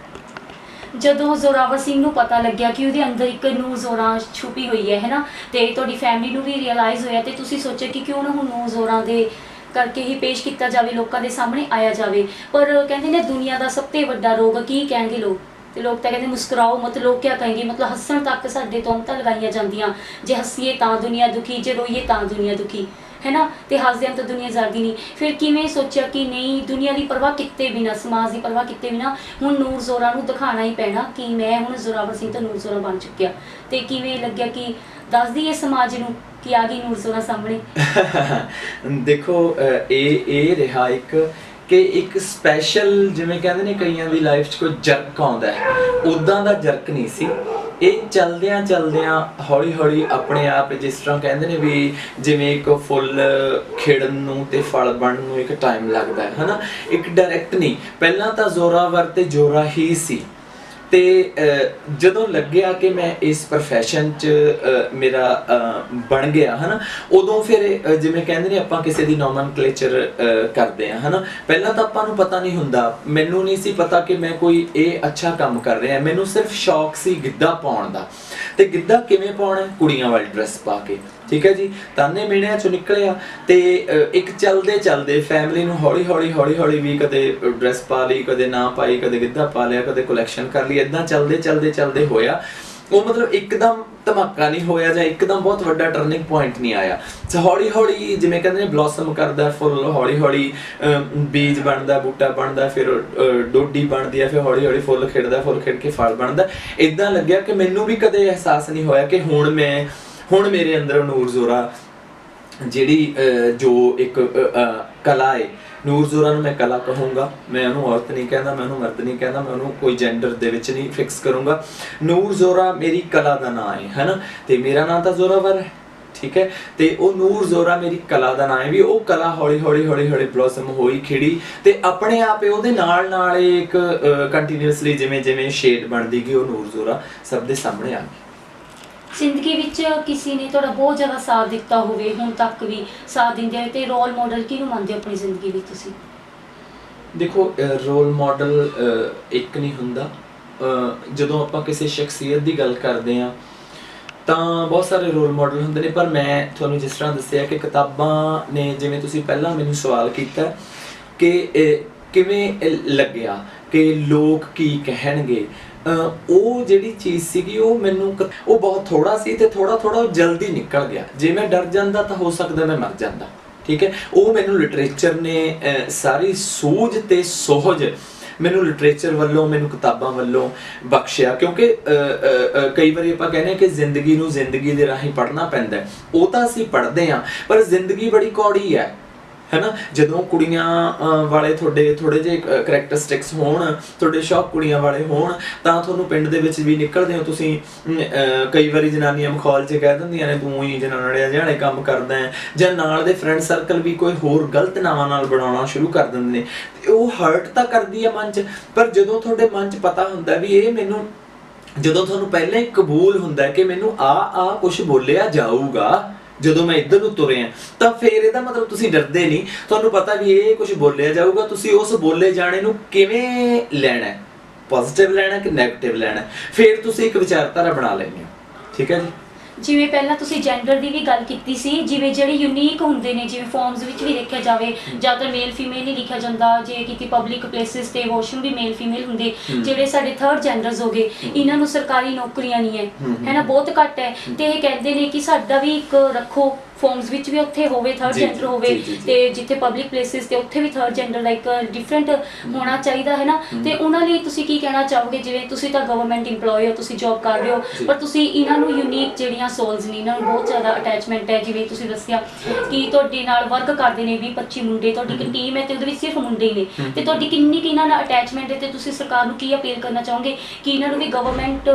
ਜਦੋਂ ਜ਼ੋਰਾਵਰ ਸਿੰਘ ਨੂੰ ਪਤਾ ਲੱਗਿਆ ਕਿ ਉਹਦੇ ਅੰਦਰ ਇੱਕ ਨੂਰ ਜ਼ੋਰਾਂ ਛੁਪੀ ਹੋਈ ਹੈ ਨਾ, ਤੇ ਤੁਹਾਡੀ ਫੈਮਿਲੀ ਨੂੰ ਵੀ ਰਿਅਲਾਈਜ਼ ਹੋਇਆ, ਤੇ ਤੁਸੀਂ ਸੋਚਿਆ ਕਿ ਕਿਉਂ ਨਾ ਹੁਣ ਨੂਰ ਜ਼ੋਰਾਂ ਦੇ ਕਰਕੇ ਹੀ ਪੇਸ਼ ਕੀਤਾ ਜਾਵੇ, ਲੋਕਾਂ ਦੇ ਸਾਹਮਣੇ ਆਇਆ ਜਾਵੇ। ਪਰ ਕਹਿੰਦੇ ਨੇ ਦੁਨੀਆ ਦਾ ਸਭ ਤੋਂ ਵੱਡਾ ਰੋਗ ਕੀ ਕਹਿਣਗੇ ਲੋਕ, ਤੇ ਲੋਕ ਤਾਂ ਕਹਿੰਦੇ ਮੁਸਕਰਾਓ ਮਤ, ਲੋਕ ਕਿਆ ਕहेंगे, ਮਤਲਬ ਹੱਸਣ ਤੱਕ ਸਾਡੇ ਤੋਮਤਾਂ ਲਗਾਈਆਂ ਜਾਂਦੀਆਂ, ਜੇ ਹੱਸੀਏ ਤਾਂ ਦੁਨੀਆ ਦੁਖੀ, ਜੇ ਰੋਈਏ ਤਾਂ ਦੁਨੀਆ ਦੁਖੀ, है ना। ਤੇ ਹੱਸਦਿਆਂ ਤਾਂ ਦੁਨੀਆ ਜਾਗਦੀ ਨਹੀਂ। ਫਿਰ ਕਿਵੇਂ ਸੋਚਿਆ ਕਿ ਨਹੀਂ, ਦੁਨੀਆ ਦੀ ਪਰਵਾਹ ਕੀਤੇ ਬਿਨਾ, ਸਮਾਜ ਦੀ ਪਰਵਾਹ ਕੀਤੇ ਬਿਨਾ ਹੁਣ ਨੂਰ ਜ਼ੋਰਾ ਨੂੰ ਦਿਖਾਉਣਾ ਹੀ ਪੈਣਾ ਕਿ ਮੈਂ ਹੁਣ ਜ਼ੋਰਾਵਰ ਸਿੰਘ ਤਾਂ ਨੂਰ ਜ਼ੋਰਾ ਬਣ ਚੁੱਕਿਆ। ਤੇ ਕਿਵੇਂ ਲੱਗਿਆ ਕਿ ਦੱਸ ਦਈਏ ਸਮਾਜ ਨੂੰ ਕਿ ਆ ਗਈ ਨੂਰ ਜ਼ੋਰਾ ਸਾਹਮਣੇ। ਦੇਖੋ ਇਹ ਰਿਹਾ ਇੱਕ ਸਪੈਸ਼ਲ, ਜਿਵੇਂ ਕਹਿੰਦੇ ਨੇ ਕਈਆਂ ਦੀ ਲਾਈਫ 'ਚ ਕੋਈ ਜਰਕ ਆਉਂਦਾ ਹੈ, ਉੱਦਾਂ ਦਾ ਜਰਕ ਨਹੀਂ ਸੀ ਇਹ। ਚਲਦਿਆਂ ਹੌਲੀ ਹੌਲੀ ਆਪਣੇ ਆਪ, ਜਿਸ ਤਰ੍ਹਾਂ ਕਹਿੰਦੇ ਨੇ ਵੀ ਜਿਵੇਂ ਇੱਕ ਫੁੱਲ ਖਿੜਨ ਨੂੰ ਤੇ ਫਲ ਬਣਨ ਨੂੰ ਇੱਕ ਟਾਈਮ ਲੱਗਦਾ ਹੈ ਹਨਾ, ਇੱਕ ਡਾਇਰੈਕਟ ਨਹੀਂ। ਪਹਿਲਾਂ ਤਾਂ ਜ਼ੋਰਾਵਰ ਤੇ ਜ਼ੋਰਾ ਹੀ ਸੀ, ਤੇ ਜਦੋਂ ਲੱਗਿਆ ਕਿ ਮੈਂ ਇਸ ਪ੍ਰੋਫੈਸ਼ਨ 'ਚ ਮੇਰਾ ਬਣ ਗਿਆ ਹਨਾ, ਉਦੋਂ ਫਿਰ ਜਿਵੇਂ ਕਹਿੰਦੇ ਨੇ ਆਪਾਂ ਕਿਸੇ ਦੀ ਨੋਮਨਕਲੇਚਰ ਕਰਦੇ ਆ ਹਨਾ। ਪਹਿਲਾਂ ਤਾਂ ਆਪਾਂ ਨੂੰ ਪਤਾ ਨਹੀਂ ਹੁੰਦਾ, ਮੈਨੂੰ ਨਹੀਂ ਸੀ ਪਤਾ ਕਿ ਮੈਂ ਕੋਈ ਇਹ ਅੱਛਾ ਕੰਮ ਕਰ ਰਿਹਾ। ਮੈਨੂੰ ਸਿਰਫ ਸ਼ੌਕ ਸੀ ਗਿੱਧਾ ਪਾਉਣ ਦਾ, ਤੇ ਗਿੱਧਾ ਕਿਵੇਂ ਪਾਉਣਾ, ਕੁੜੀਆਂ ਵਾਲੀ ਡਰੈਸ ਪਾ ਕੇ, ਠੀਕ ਹੈ ਜੀ। ਤਾਨੇ ਮਿਹਣਿਆਂ ਚੋਂ ਨਿਕਲਿਆ ਤੇ ਇੱਕ ਚੱਲਦੇ ਫੈਮਿਲੀ ਨੂੰ ਹੌਲੀ ਹੌਲੀ ਵੀ ਕਦੇ ਡਰੈਸ ਪਾ ਲਈ, ਕਦੇ ਨਾ ਪਾਈ, ਕਦੇ ਗਿੱਧਾ ਪਾ ਲਿਆ, ਕਦੇ ਕਲੈਕਸ਼ਨ ਕਰ ਲਈ, ਇਦਾਂ ਚੱਲਦੇ ਹੋਇਆ। ਉਹ ਮਤਲਬ ਇੱਕਦਮ ਧਮਾਕਾ ਨਹੀਂ ਹੋਇਆ ਜਾਂ ਇੱਕਦਮ ਬਹੁਤ ਵੱਡਾ ਟਰਨਿੰਗ ਪੁਆਇੰਟ ਨਹੀਂ ਆਇਆ। ਹੌਲੀ ਹੌਲੀ ਜਿਵੇਂ ਕਹਿੰਦੇ ਨੇ ਬਲੌਸਮ ਕਰਦਾ ਫੁੱਲ, ਹੌਲੀ ਹੌਲੀ ਬੀਜ ਬਣਦਾ, ਬੂਟਾ ਬਣਦਾ, ਫਿਰ ਡੋਡੀ ਬਣਦੀ ਹੈ, ਫਿਰ ਹੌਲੀ ਹੌਲੀ ਫੁੱਲ ਖਿੜਦਾ, ਫੁੱਲ ਖਿੜ ਕੇ ਫਲ ਬਣਦਾ। ਇਦਾਂ ਲੱਗਿਆ ਕਿ ਮੈਨੂੰ ਵੀ ਕਦੇ ਅਹਿਸਾਸ ਨਹੀਂ ਹੋਇਆ ਕਿ ਹੁਣ ਮੇਰੇ ਅੰਦਰ ਨੂਰ ਜ਼ੋਰਾ ਜਿਹੜੀ ਜੋ ਇੱਕ ਕਲਾ ਹੈ, ਨੂਰ ਜ਼ੋਰਾ ਨੂੰ ਮੈਂ ਕਲਾ ਕਹੂੰਗਾ। ਮੈਂ ਉਹਨੂੰ ਔਰਤ ਨਹੀਂ ਕਹਿੰਦਾ, ਮੈਂ ਉਹਨੂੰ ਮਰਦ ਨਹੀਂ ਕਹਿੰਦਾ, ਮੈਂ ਉਹਨੂੰ ਕੋਈ ਜੈਂਡਰ ਦੇ ਵਿੱਚ ਨਹੀਂ ਫਿਕਸ ਕਰੂੰਗਾ। ਨੂਰ ਜ਼ੋਰਾ ਮੇਰੀ ਕਲਾ ਦਾ ਨਾਂ ਹੈ ਹਨਾ, ਤੇ ਮੇਰਾ ਨਾਂ ਤਾਂ ਜ਼ੋਰਾਵਰ ਹੈ, ਠੀਕ ਹੈ। ਤੇ ਉਹ ਨੂਰ ਜ਼ੋਰਾ ਮੇਰੀ ਕਲਾ ਦਾ ਨਾਂ ਹੈ ਵੀ ਉਹ ਕਲਾ ਹੌਲੀ ਹੌਲੀ ਬਲੌਸਮ ਹੋਈ, ਖਿੜੀ, ਤੇ ਆਪਣੇ ਆਪ ਉਹਦੇ ਨਾਲ ਇੱਕ ਕੰਟੀਨਿਊਸਲੀ ਜਿਵੇਂ ਸ਼ੇਡ ਬਣਦੀ ਗਈ, ਉਹ ਨੂਰ ਜ਼ੋਰਾ ਸਭ ਦੇ ਸਾਹਮਣੇ ਆ ਗਈ। ਜ਼ਿੰਦਗੀ ਵਿੱਚ ਕਿਸੇ ਨੇ ਤੁਹਾਡਾ ਬਹੁਤ ਜ਼ਿਆਦਾ ਸਾਥ ਦਿੱਤਾ ਹੋਵੇ, ਹੁਣ ਤੱਕ ਵੀ ਸਾਥ ਦਿੰਦੇ ਹੋਏ, ਤੇ ਰੋਲ ਮਾਡਲ ਕਿਹਨੂੰ ਮੰਨਦੇ ਹੋ ਆਪਣੀ ਜ਼ਿੰਦਗੀ ਵਿੱਚ ਤੁਸੀਂ? ਦੇਖੋ ਰੋਲ ਮਾਡਲ ਇੱਕ ਨਹੀਂ ਹੁੰਦਾ। ਜਦੋਂ ਆਪਾਂ ਕਿਸੇ ਸ਼ਖਸੀਅਤ ਦੀ ਗੱਲ ਕਰਦੇ ਹਾਂ ਤਾਂ ਬਹੁਤ ਸਾਰੇ ਰੋਲ ਮਾਡਲ ਹੁੰਦੇ ਨੇ, ਪਰ ਮੈਂ ਤੁਹਾਨੂੰ ਜਿਸ ਤਰ੍ਹਾਂ ਦੱਸਿਆ ਕਿ ਕਿਤਾਬਾਂ ਨੇ, ਜਿਵੇਂ ਤੁਸੀਂ ਪਹਿਲਾਂ ਮੈਨੂੰ ਸਵਾਲ ਕੀਤਾ ਕਿ ਕਿਵੇਂ ਲੱਗਿਆ ਕਿ ਲੋਕ ਕੀ ਕਹਿਣਗੇ, ਉਹ ਜਿਹੜੀ ਚੀਜ਼ ਸੀਗੀ ਉਹ ਮੈਨੂੰ ਉਹ ਬਹੁਤ ਥੋੜਾ ਸੀ ਤੇ ਥੋੜਾ ਜਲਦੀ ਨਿਕਲ ਗਿਆ। ਜੇ ਮੈਂ ਡਰ ਜਾਂਦਾ ਤਾਂ ਹੋ ਸਕਦਾ ਮੈਂ ਮਰ ਜਾਂਦਾ, ਠੀਕ ਹੈ। ਉਹ ਮੈਨੂੰ ਲਿਟਰੇਚਰ ਨੇ ਸਾਰੀ ਸੂਝ ਤੇ ਸੋਹਜ ਮੈਨੂੰ ਲਿਟਰੇਚਰ ਵੱਲੋਂ, ਮੈਨੂੰ ਕਿਤਾਬਾਂ ਵੱਲੋਂ ਬਖਸ਼ਿਆ। ਕਿਉਂਕਿ ਕਈ ਵਾਰੀ ਆਪਾਂ ਕਹਿੰਦੇ ਹਾਂ ਕਿ ਜ਼ਿੰਦਗੀ ਨੂੰ ਜ਼ਿੰਦਗੀ ਦੇ ਰਾਹੀਂ ਪੜ੍ਹਨਾ ਪੈਂਦਾ, ਉਹ ਤਾਂ ਅਸੀਂ ਪੜ੍ਹਦੇ ਹਾਂ, ਪਰ ਜ਼ਿੰਦਗੀ ਬੜੀ ਕੌੜੀ ਹੈ ਹੈਨਾ। ਜਦੋਂ ਕੁੜੀਆਂ ਵਾਲੇ ਤੁਹਾਡੇ ਥੋੜੇ ਜਿਹੇ ਕਰੈਕਟਰਿਸਟਿਕਸ ਹੋਣ, ਤੁਹਾਡੇ ਸ਼ੌਕ ਕੁੜੀਆਂ ਵਾਲੇ ਹੋਣ, ਤਾਂ ਤੁਹਾਨੂੰ ਪਿੰਡ ਦੇ ਵਿੱਚ ਵੀ ਨਿਕਲਦੇ ਹੋ ਤੁਸੀਂ, ਕਈ ਵਾਰੀ ਜਨਾਨੀਆਂ ਮਖੌਲ 'ਚ ਕਹਿ ਦਿੰਦੀਆਂ ਨੇ ਤੂੰ ਹੀ ਜਨਾਨੜਿਆ ਜਿਹੇ ਕੰਮ ਕਰਦਾ ਹੈ, ਜਾਂ ਨਾਲ ਦੇ ਫਰੈਂਡ ਸਰਕਲ ਵੀ ਕੋਈ ਹੋਰ ਗਲਤ ਨਾਵਾਂ ਨਾਲ ਬਣਾਉਣਾ ਸ਼ੁਰੂ ਕਰ ਦਿੰਦੇ ਨੇ। ਤੇ ਉਹ ਹਰਟ ਤਾਂ ਕਰਦੀ ਹੈ ਮਨ 'ਚ, ਪਰ ਜਦੋਂ ਤੁਹਾਡੇ ਮਨ 'ਚ ਪਤਾ ਹੁੰਦਾ ਵੀ ਇਹ ਮੈਨੂੰ, ਜਦੋਂ ਤੁਹਾਨੂੰ ਪਹਿਲਾਂ ਹੀ ਕਬੂਲ ਹੁੰਦਾ ਕਿ ਮੈਨੂੰ ਆ ਕੁਛ ਬੋਲਿਆ ਜਾਊਗਾ ਜਦੋਂ ਮੈਂ ਇੱਧਰ ਨੂੰ ਤੁਰਿਆ, ਤਾਂ ਫਿਰ ਇਹਦਾ ਮਤਲਬ ਤੁਸੀਂ ਡਰਦੇ ਨਹੀਂ। ਤੁਹਾਨੂੰ ਪਤਾ ਵੀ ਇਹ ਕੁਝ ਬੋਲਿਆ ਜਾਊਗਾ, ਤੁਸੀਂ ਉਸ ਬੋਲੇ ਜਾਣੇ ਨੂੰ ਕਿਵੇਂ ਲੈਣਾ, ਪੋਜ਼ਿਟਿਵ ਲੈਣਾ ਕਿ ਨੈਗੇਟਿਵ ਲੈਣਾ, ਫਿਰ ਤੁਸੀਂ ਇੱਕ ਵਿਚਾਰਧਾਰਾ ਬਣਾ ਲੈਂਦੇ ਹੋ, ਠੀਕ ਹੈ ਜੀ। ਜਿਵੇਂ ਪਹਿਲਾਂ ਤੁਸੀਂ ਜੈਂਡਰ ਦੀ ਵੀ ਗੱਲ ਕੀਤੀ ਸੀ, ਜਿਵੇਂ ਜਿਹੜੇ ਯੂਨੀਕ ਹੁੰਦੇ ਨੇ, ਜਿਵੇਂ ਫਾਰਮਸ ਵਿੱਚ ਵੀ ਦੇਖਿਆ ਜਾਵੇ ਜ਼ਿਆਦਾਤਰ ਮੇਲ ਫੀਮੇਲ ਨਹੀਂ ਲਿਖਿਆ ਜਾਂਦਾ, ਜੇ ਕਿਤੇ ਪਬਲਿਕ ਪਲੇਸਿਸ ਤੇ ਵਾਸ਼ਰੂਮ ਵੀ ਮੇਲ ਫੀਮੇਲ ਹੁੰਦੇ। ਜਿਹੜੇ ਸਾਡੇ ਥਰਡ ਜੈਂਡਰਸ ਹੋ ਗਏ, ਇਹਨਾਂ ਨੂੰ ਸਰਕਾਰੀ ਨੌਕਰੀਆਂ ਨਹੀਂ ਹੈ ਨਾ, ਬਹੁਤ ਘੱਟ ਹੈ। ਤੇ ਇਹ ਕਹਿੰਦੇ ਨੇ ਕਿ ਸਾਡਾ ਵੀ ਇੱਕ ਰੱਖੋ, ਫਾਰਮਸ ਵਿੱਚ ਵੀ ਉੱਥੇ ਹੋਵੇ ਥਰਡ ਜੈਂਡਰ ਹੋਵੇ, ਤੇ ਜਿੱਥੇ ਪਬਲਿਕ ਪਲੇਸਿਸ ਤੇ ਉੱਥੇ ਵੀ ਥਰਡ ਜੈਂਡਰ ਲਾਈਕ ਡਿਫਰੈਂਟ ਹੋਣਾ ਚਾਹੀਦਾ ਹੈ ਨਾ। ਤੇ ਉਹਨਾਂ ਲਈ ਤੁਸੀਂ ਕੀ ਕਹਿਣਾ ਚਾਹੋਗੇ? ਜਿਵੇਂ ਤੁਸੀਂ ਤਾਂ ਗਵਰਨਮੈਂਟ ਇੰਪਲੋਈ ਹੋ, ਤੁਸੀਂ ਜੌਬ ਕਰ ਰਹੇ ਹੋ, ਪਰ ਤੁਸੀਂ ਇਹਨਾਂ ਨੂੰ ਯੂਨੀਕ ਜਿਹੜੀਆਂ ਸੋਲਸ ਨੇ, ਇਹਨਾਂ ਨੂੰ ਬਹੁਤ ਜ਼ਿਆਦਾ ਅਟੈਚਮੈਂਟ ਹੈ। ਜਿਵੇਂ ਤੁਸੀਂ ਦੱਸਿਆ ਕਿ ਤੁਹਾਡੇ ਨਾਲ ਵਰਕ ਕਰਦੇ ਨੇ 20-25 ਮੁੰਡੇ, ਤੁਹਾਡੀ ਇੱਕ ਟੀਮ ਹੈ ਤੇ ਉਹਦੇ ਵਿੱਚ ਸਿਰਫ ਮੁੰਡੇ ਨੇ, ਤੇ ਤੁਹਾਡੀ ਕਿੰਨੀ ਕਿ ਇਹਨਾਂ ਨਾਲ ਅਟੈਚਮੈਂਟ ਹੈ, ਤੇ ਤੁਸੀਂ ਸਰਕਾਰ ਨੂੰ ਕੀ ਅਪੀਲ ਕਰਨਾ ਚਾਹੋਗੇ ਕਿ ਇਹਨਾਂ ਨੂੰ ਵੀ ਗਵਰਨਮੈਂਟ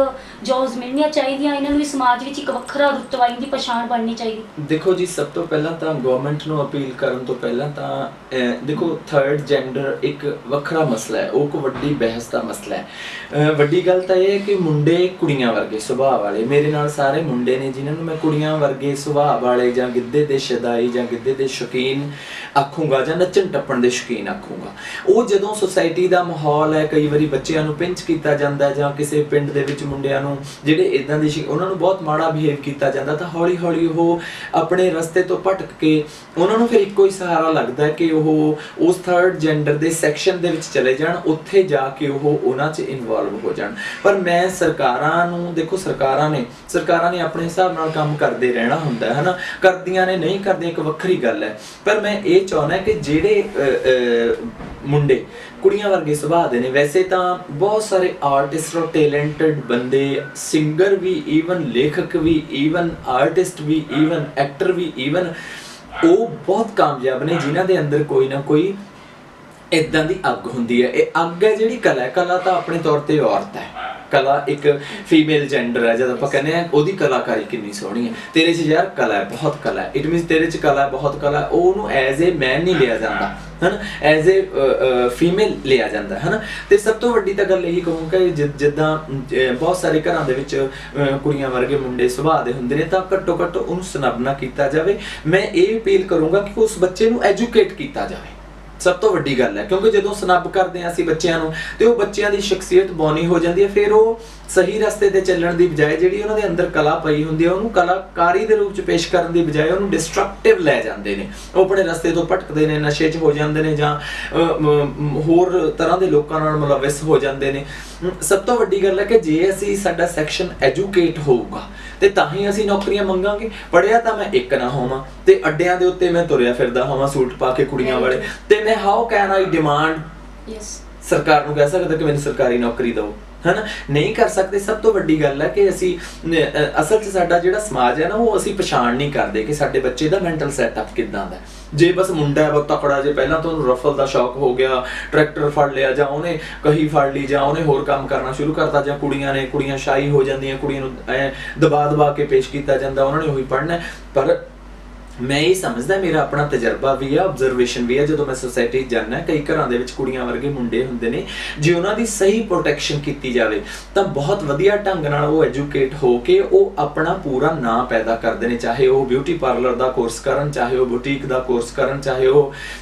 ਜੌਬਸ ਮਿਲਣੀਆਂ ਚਾਹੀਦੀਆਂ, ਇਹਨਾਂ ਨੂੰ ਵੀ ਸਮਾਜ ਵਿੱਚ ਇੱਕ ਵੱਖਰਾ ਰੁਤਬਾ ਦੀ ਪਛਾਣ ਬਣਨੀ ਚਾਹੀਦੀ? ਦੇਖੋ ਜੀ, ਸਭ ਤੋਂ ਪਹਿਲਾਂ ਤਾਂ ਗਵਰਨਮੈਂਟ ਨੂੰ ਅਪੀਲ ਕਰਨ ਤੋਂ ਪਹਿਲਾਂ ਤਾਂ ਦੇਖੋ ਥਰਡ ਜੈਂਡਰ ਇੱਕ ਵੱਖਰਾ ਮਸਲਾ ਹੈ, ਉਹ ਇੱਕ ਵੱਡੀ ਬਹਿਸ ਦਾ ਮਸਲਾ ਹੈ। ਵੱਡੀ ਗੱਲ ਤਾਂ ਇਹ ਹੈ ਕਿ ਮੁੰਡੇ ਕੁੜੀਆਂ ਵਰਗੇ ਸੁਭਾਅ ਵਾਲੇ, ਮੇਰੇ ਨਾਲ ਸਾਰੇ ਮੁੰਡੇ ਨੇ ਜਿਨ੍ਹਾਂ ਨੂੰ ਮੈਂ ਕੁੜੀਆਂ ਵਰਗੇ ਸੁਭਾਅ ਵਾਲੇ ਜਾਂ ਗਿੱਧੇ ਦੇ ਸ਼ਦਾਈ ਜਾਂ ਗਿੱਧੇ ਦੇ ਸ਼ੌਕੀਨ ਆਖੂੰਗਾ ਜਾਂ ਨੱਚਣ ਟੱਪਣ ਦੇ ਸ਼ੌਕੀਨ ਆਖੂੰਗਾ, ਉਹ ਜਦੋਂ ਸੁਸਾਇਟੀ ਦਾ ਮਾਹੌਲ ਹੈ, ਕਈ ਵਾਰੀ ਬੱਚਿਆਂ ਨੂੰ ਪਿੰਚ ਕੀਤਾ ਜਾਂਦਾ ਜਾਂ ਕਿਸੇ ਪਿੰਡ ਦੇ ਵਿੱਚ ਮੁੰਡਿਆਂ ਨੂੰ ਜਿਹੜੇ ਇਦਾਂ ਦੇ ਉਹਨਾਂ ਨੂੰ ਬਹੁਤ ਮਾੜਾ ਬਿਹੇਵ ਕੀਤਾ ਜਾਂਦਾ, ਤਾਂ ਹੌਲੀ ਹੌਲੀ ਉਹ ਆਪਣੇ ਰਸਤੇ ਤੋਂ ਭਟਕ ਕੇ ਉਹਨਾਂ ਨੂੰ ਫਿਰ ਇੱਕੋ ਹੀ ਸਹਾਰਾ ਲੱਗਦਾ ਕਿ ਉਹ ਉਸ ਥਰਡ ਜੈਂਡਰ ਦੇ ਸੈਕਸ਼ਨ ਦੇ ਵਿੱਚ ਚਲੇ ਜਾਣ, ਉੱਥੇ ਜਾ ਕੇ ਉਹ ਉਹਨਾਂ 'ਚ ਇਨਵੋਲਵ ਹੋ ਜਾਣ। ਪਰ ਮੈਂ ਸਰਕਾਰਾਂ ਨੂੰ ਦੇਖੋ, ਸਰਕਾਰਾਂ ਨੇ ਆਪਣੇ ਹਿਸਾਬ ਨਾਲ ਕੰਮ ਕਰਦੇ ਰਹਿਣਾ ਹੁੰਦਾ ਹੈ ਨਾ, ਕਰਦੀਆਂ ਨੇ ਨਹੀਂ ਕਰਦੀਆਂ ਇੱਕ ਵੱਖਰੀ ਗੱਲ ਹੈ, ਪਰ ਮੈਂ ਇਹ ਚਾਹੁੰਦਾ ਕਿ ਜਿਹੜੇ ਮੁੰਡੇ ਕੁੜੀਆਂ ਵਰਗੇ ਸੁਭਾਅ ਦੇ ਨੇ, ਵੈਸੇ ਤਾਂ ਬਹੁਤ ਸਾਰੇ ਆਰਟਿਸਟ ਔਰ ਟੈਲੈਂਟਡ ਬੰਦੇ, ਸਿੰਗਰ ਵੀ, ਈਵਨ ਲੇਖਕ ਵੀ, ਈਵਨ ਆਰਟਿਸਟ ਵੀ, ਈਵਨ ਐਕਟਰ ਵੀ, ਈਵਨ ਉਹ ਬਹੁਤ ਕਾਮਯਾਬ ਨੇ ਜਿਨ੍ਹਾਂ ਦੇ ਅੰਦਰ ਕੋਈ ਨਾ ਕੋਈ ਇਦਾਂ ਦੀ ਅੱਗ ਹੁੰਦੀ ਹੈ। ਇਹ ਅੱਗ ਹੈ ਜਿਹੜੀ ਕਲਾ ਹੈ, ਕਲਾ ਤਾਂ ਆਪਣੇ ਤੌਰ ਤੇ ਔਰਤ ਹੈ, ਕਲਾ ਇੱਕ ਫੀਮੇਲ ਜੈਂਡਰ ਹੈ। ਜਦ ਆਪਾਂ ਕਹਿੰਦੇ ਆ ਉਹਦੀ ਕਲਾਕਾਰੀ ਕਿੰਨੀ ਸੋਹਣੀ ਹੈ, ਤੇਰੇ 'ਚ ਯਾਰ ਕਲਾ ਹੈ, ਬਹੁਤ ਕਲਾ ਹੈ, ਇਟ ਮੀਨਸ ਤੇਰੇ 'ਚ ਕਲਾ ਬਹੁਤ ਕਲਾ, ਉਹਨੂੰ ਐਜ਼ ਏ ਮੈਨ ਨਹੀਂ ਲਿਆ ਜਾਂਦਾ ਹਨ, ਐਜ਼ ਏ ਫੀਮੇਲ ਲਿਆ ਜਾਂਦਾ ਹੈ ਨਾ। ਤੇ ਸਭ ਤੋਂ ਵੱਡੀ ਤਾਂ ਗੱਲ ਇਹੀ ਕਹੂੰਗਾ ਕਿ ਜਿੱਦਾਂ ਬਹੁਤ ਸਾਰੇ ਘਰਾਂ ਦੇ ਵਿੱਚ ਕੁੜੀਆਂ ਵਰਗੇ ਮੁੰਡੇ ਸੁਭਾਅ ਦੇ ਹੁੰਦੇ ਨੇ, ਤਾਂ ਘੱਟੋ ਘੱਟ ਉਹਨੂੰ ਸਨੱਬ ਨਾ ਕੀਤਾ ਜਾਵੇ। ਮੈਂ ਇਹ ਅਪੀਲ ਕਰੂੰਗਾ ਕਿ ਉਸ ਬੱਚੇ ਨੂੰ ਐਜੂਕੇਟ ਕੀਤਾ ਜਾਵੇ, ਸਭ ਤੋਂ ਵੱਡੀ ਗੱਲ ਹੈ, ਕਿਉਂਕਿ ਜਦੋਂ ਸਨੱਬ ਕਰਦੇ ਹਾਂ ਅਸੀਂ ਬੱਚਿਆਂ ਨੂੰ ਤੇ ਉਹ ਬੱਚਿਆਂ ਦੀ ਸ਼ਖਸੀਅਤ ਬੌਨੀ ਹੋ ਜਾਂਦੀ ਹੈ, ਫਿਰ ਉਹ ਸਹੀ ਰਸਤੇ ਤੇ ਚੱਲਣ ਦੀ ਬਜਾਏ ਜਿਹੜੀ ਉਹਨਾਂ ਦੇ ਅੰਦਰ ਕਲਾ ਪਈ ਹੁੰਦੀ ਹੈ ਉਹਨੂੰ ਕਲਾਕਾਰੀ ਦੇ ਰੂਪ 'ਚ ਪੇਸ਼ ਕਰਨ ਦੀ ਬਜਾਏ ਉਹਨੂੰ ਡਿਸਟਰਕਟਿਵ ਲੈ ਜਾਂਦੇ ਨੇ, ਉਹ ਆਪਣੇ ਰਸਤੇ ਤੋਂ ਭਟਕਦੇ ਨੇ, ਨਸ਼ੇ 'ਚ ਹੋ ਜਾਂਦੇ ਨੇ ਜਾਂ ਹੋਰ ਤਰ੍ਹਾਂ ਦੇ ਲੋਕਾਂ ਨਾਲ ਮੁਲਵਿਸ ਹੋ ਜਾਂਦੇ ਨੇ। ਸਭ ਤੋਂ ਵੱਡੀ ਗੱਲ ਹੈ ਕਿ ਜੇ ਅਸੀਂ ਸਾਡਾ ਸੈਕਸ਼ਨ ਐਜੂਕੇਟ ਹੋਊਗਾ ਤੇ ਤਾਂ ਹੀ ਅਸੀਂ ਨੌਕਰੀਆਂ ਮੰਗਾਂਗੇ। ਪੜ੍ਹਿਆ ਤਾਂ ਮੈਂ ਇੱਕ ਨਾ ਹੋਵਾਂ ਤੇ ਅੱਡਿਆਂ ਦੇ ਉੱਤੇ ਮੈਂ ਤੁਰਿਆ ਫਿਰਦਾ ਹੋਵਾਂ ਸੂਟ ਪਾ ਕੇ ਕੁੜੀਆਂ ਵਾਲੇ, ਤੇ ਮੈਂ ਹਾਊ ਕੈਨ ਆਈ ਡਿਮਾਂਡ ਸਰਕਾਰ ਨੂੰ ਕਹਿ ਸਕਦਾ ਕਿ ਮੈਨੂੰ ਸਰਕਾਰੀ ਨੌਕਰੀ ਦਿਓ, ਹਨਾ? ਨਹੀਂ ਕਰ ਸਕਦੇ। ਸਭ ਤੋਂ ਵੱਡੀ ਗੱਲ ਹੈ ਕਿ ਅਸੀਂ ਅਸਲ 'ਚ ਸਾਡਾ ਜਿਹੜਾ ਸਮਾਜ ਹੈ ਨਾ, ਉਹ ਅਸੀਂ ਪਛਾਣ ਨਹੀਂ ਕਰਦੇ ਕਿ ਸਾਡੇ ਬੱਚੇ ਦਾ ਮੈਂਟਲ ਸੈਟਅਪ ਕਿੱਦਾਂ ਦਾ। ਜੇ ਬਸ ਮੁੰਡਾ ਹੈ ਬਹੁਤ ਤਕੜਾ, ਜੇ ਪਹਿਲਾਂ ਤੋਂ ਉਹਨੂੰ ਰਫਲ ਦਾ ਸ਼ੌਕ ਹੋ ਗਿਆ, ਟਰੈਕਟਰ ਫੜ ਲਿਆ ਜਾਂ ਉਹਨੇ ਕਹੀ ਫੜ ਲਈ ਜਾਂ ਉਹਨੇ ਹੋਰ ਕੰਮ ਕਰਨਾ ਸ਼ੁਰੂ ਕਰਤਾ, ਜਾਂ ਕੁੜੀਆਂ ਸ਼ਾਈ ਹੋ ਜਾਂਦੀਆਂ, ਕੁੜੀਆਂ ਨੂੰ ਦਬਾ ਕੇ ਪੇਸ਼ ਕੀਤਾ ਜਾਂਦਾ, ਉਹਨਾਂ ਨੇ ਉਹੀ ਪੜ੍ਹਨਾ। ਪਰ ਮੈਂ ਇਹ ਸਮਝਦਾ, ਮੇਰਾ ਆਪਣਾ ਤਜਰਬਾ ਵੀ ਹੈ, ਆਬਜ਼ਰਵੇਸ਼ਨ ਵੀ ਹੈ, ਜਦੋਂ ਮੈਂ ਸੋਸਾਇਟੀ 'ਚ ਜਾਂਦਾ ਕਈ ਘਰਾਂ ਦੇ ਵਿੱਚ ਕੁੜੀਆਂ ਵਰਗੇ ਮੁੰਡੇ ਹੁੰਦੇ ਨੇ, ਜੇ ਉਹਨਾਂ ਦੀ ਸਹੀ ਪ੍ਰੋਟੈਕਸ਼ਨ ਕੀਤੀ ਜਾਵੇ ਤਾਂ ਬਹੁਤ ਵਧੀਆ ਢੰਗ ਨਾਲ ਉਹ ਐਜੂਕੇਟ ਹੋ ਕੇ ਉਹ ਆਪਣਾ ਪੂਰਾ ਨਾਂ ਪੈਦਾ ਕਰਦੇ ਨੇ, ਚਾਹੇ ਉਹ ਬਿਊਟੀ ਪਾਰਲਰ ਦਾ ਕੋਰਸ ਕਰਨ, ਚਾਹੇ ਉਹ ਬੁਟੀਕ ਦਾ ਕੋਰਸ ਕਰਨ, ਚਾਹੇ ਉਹ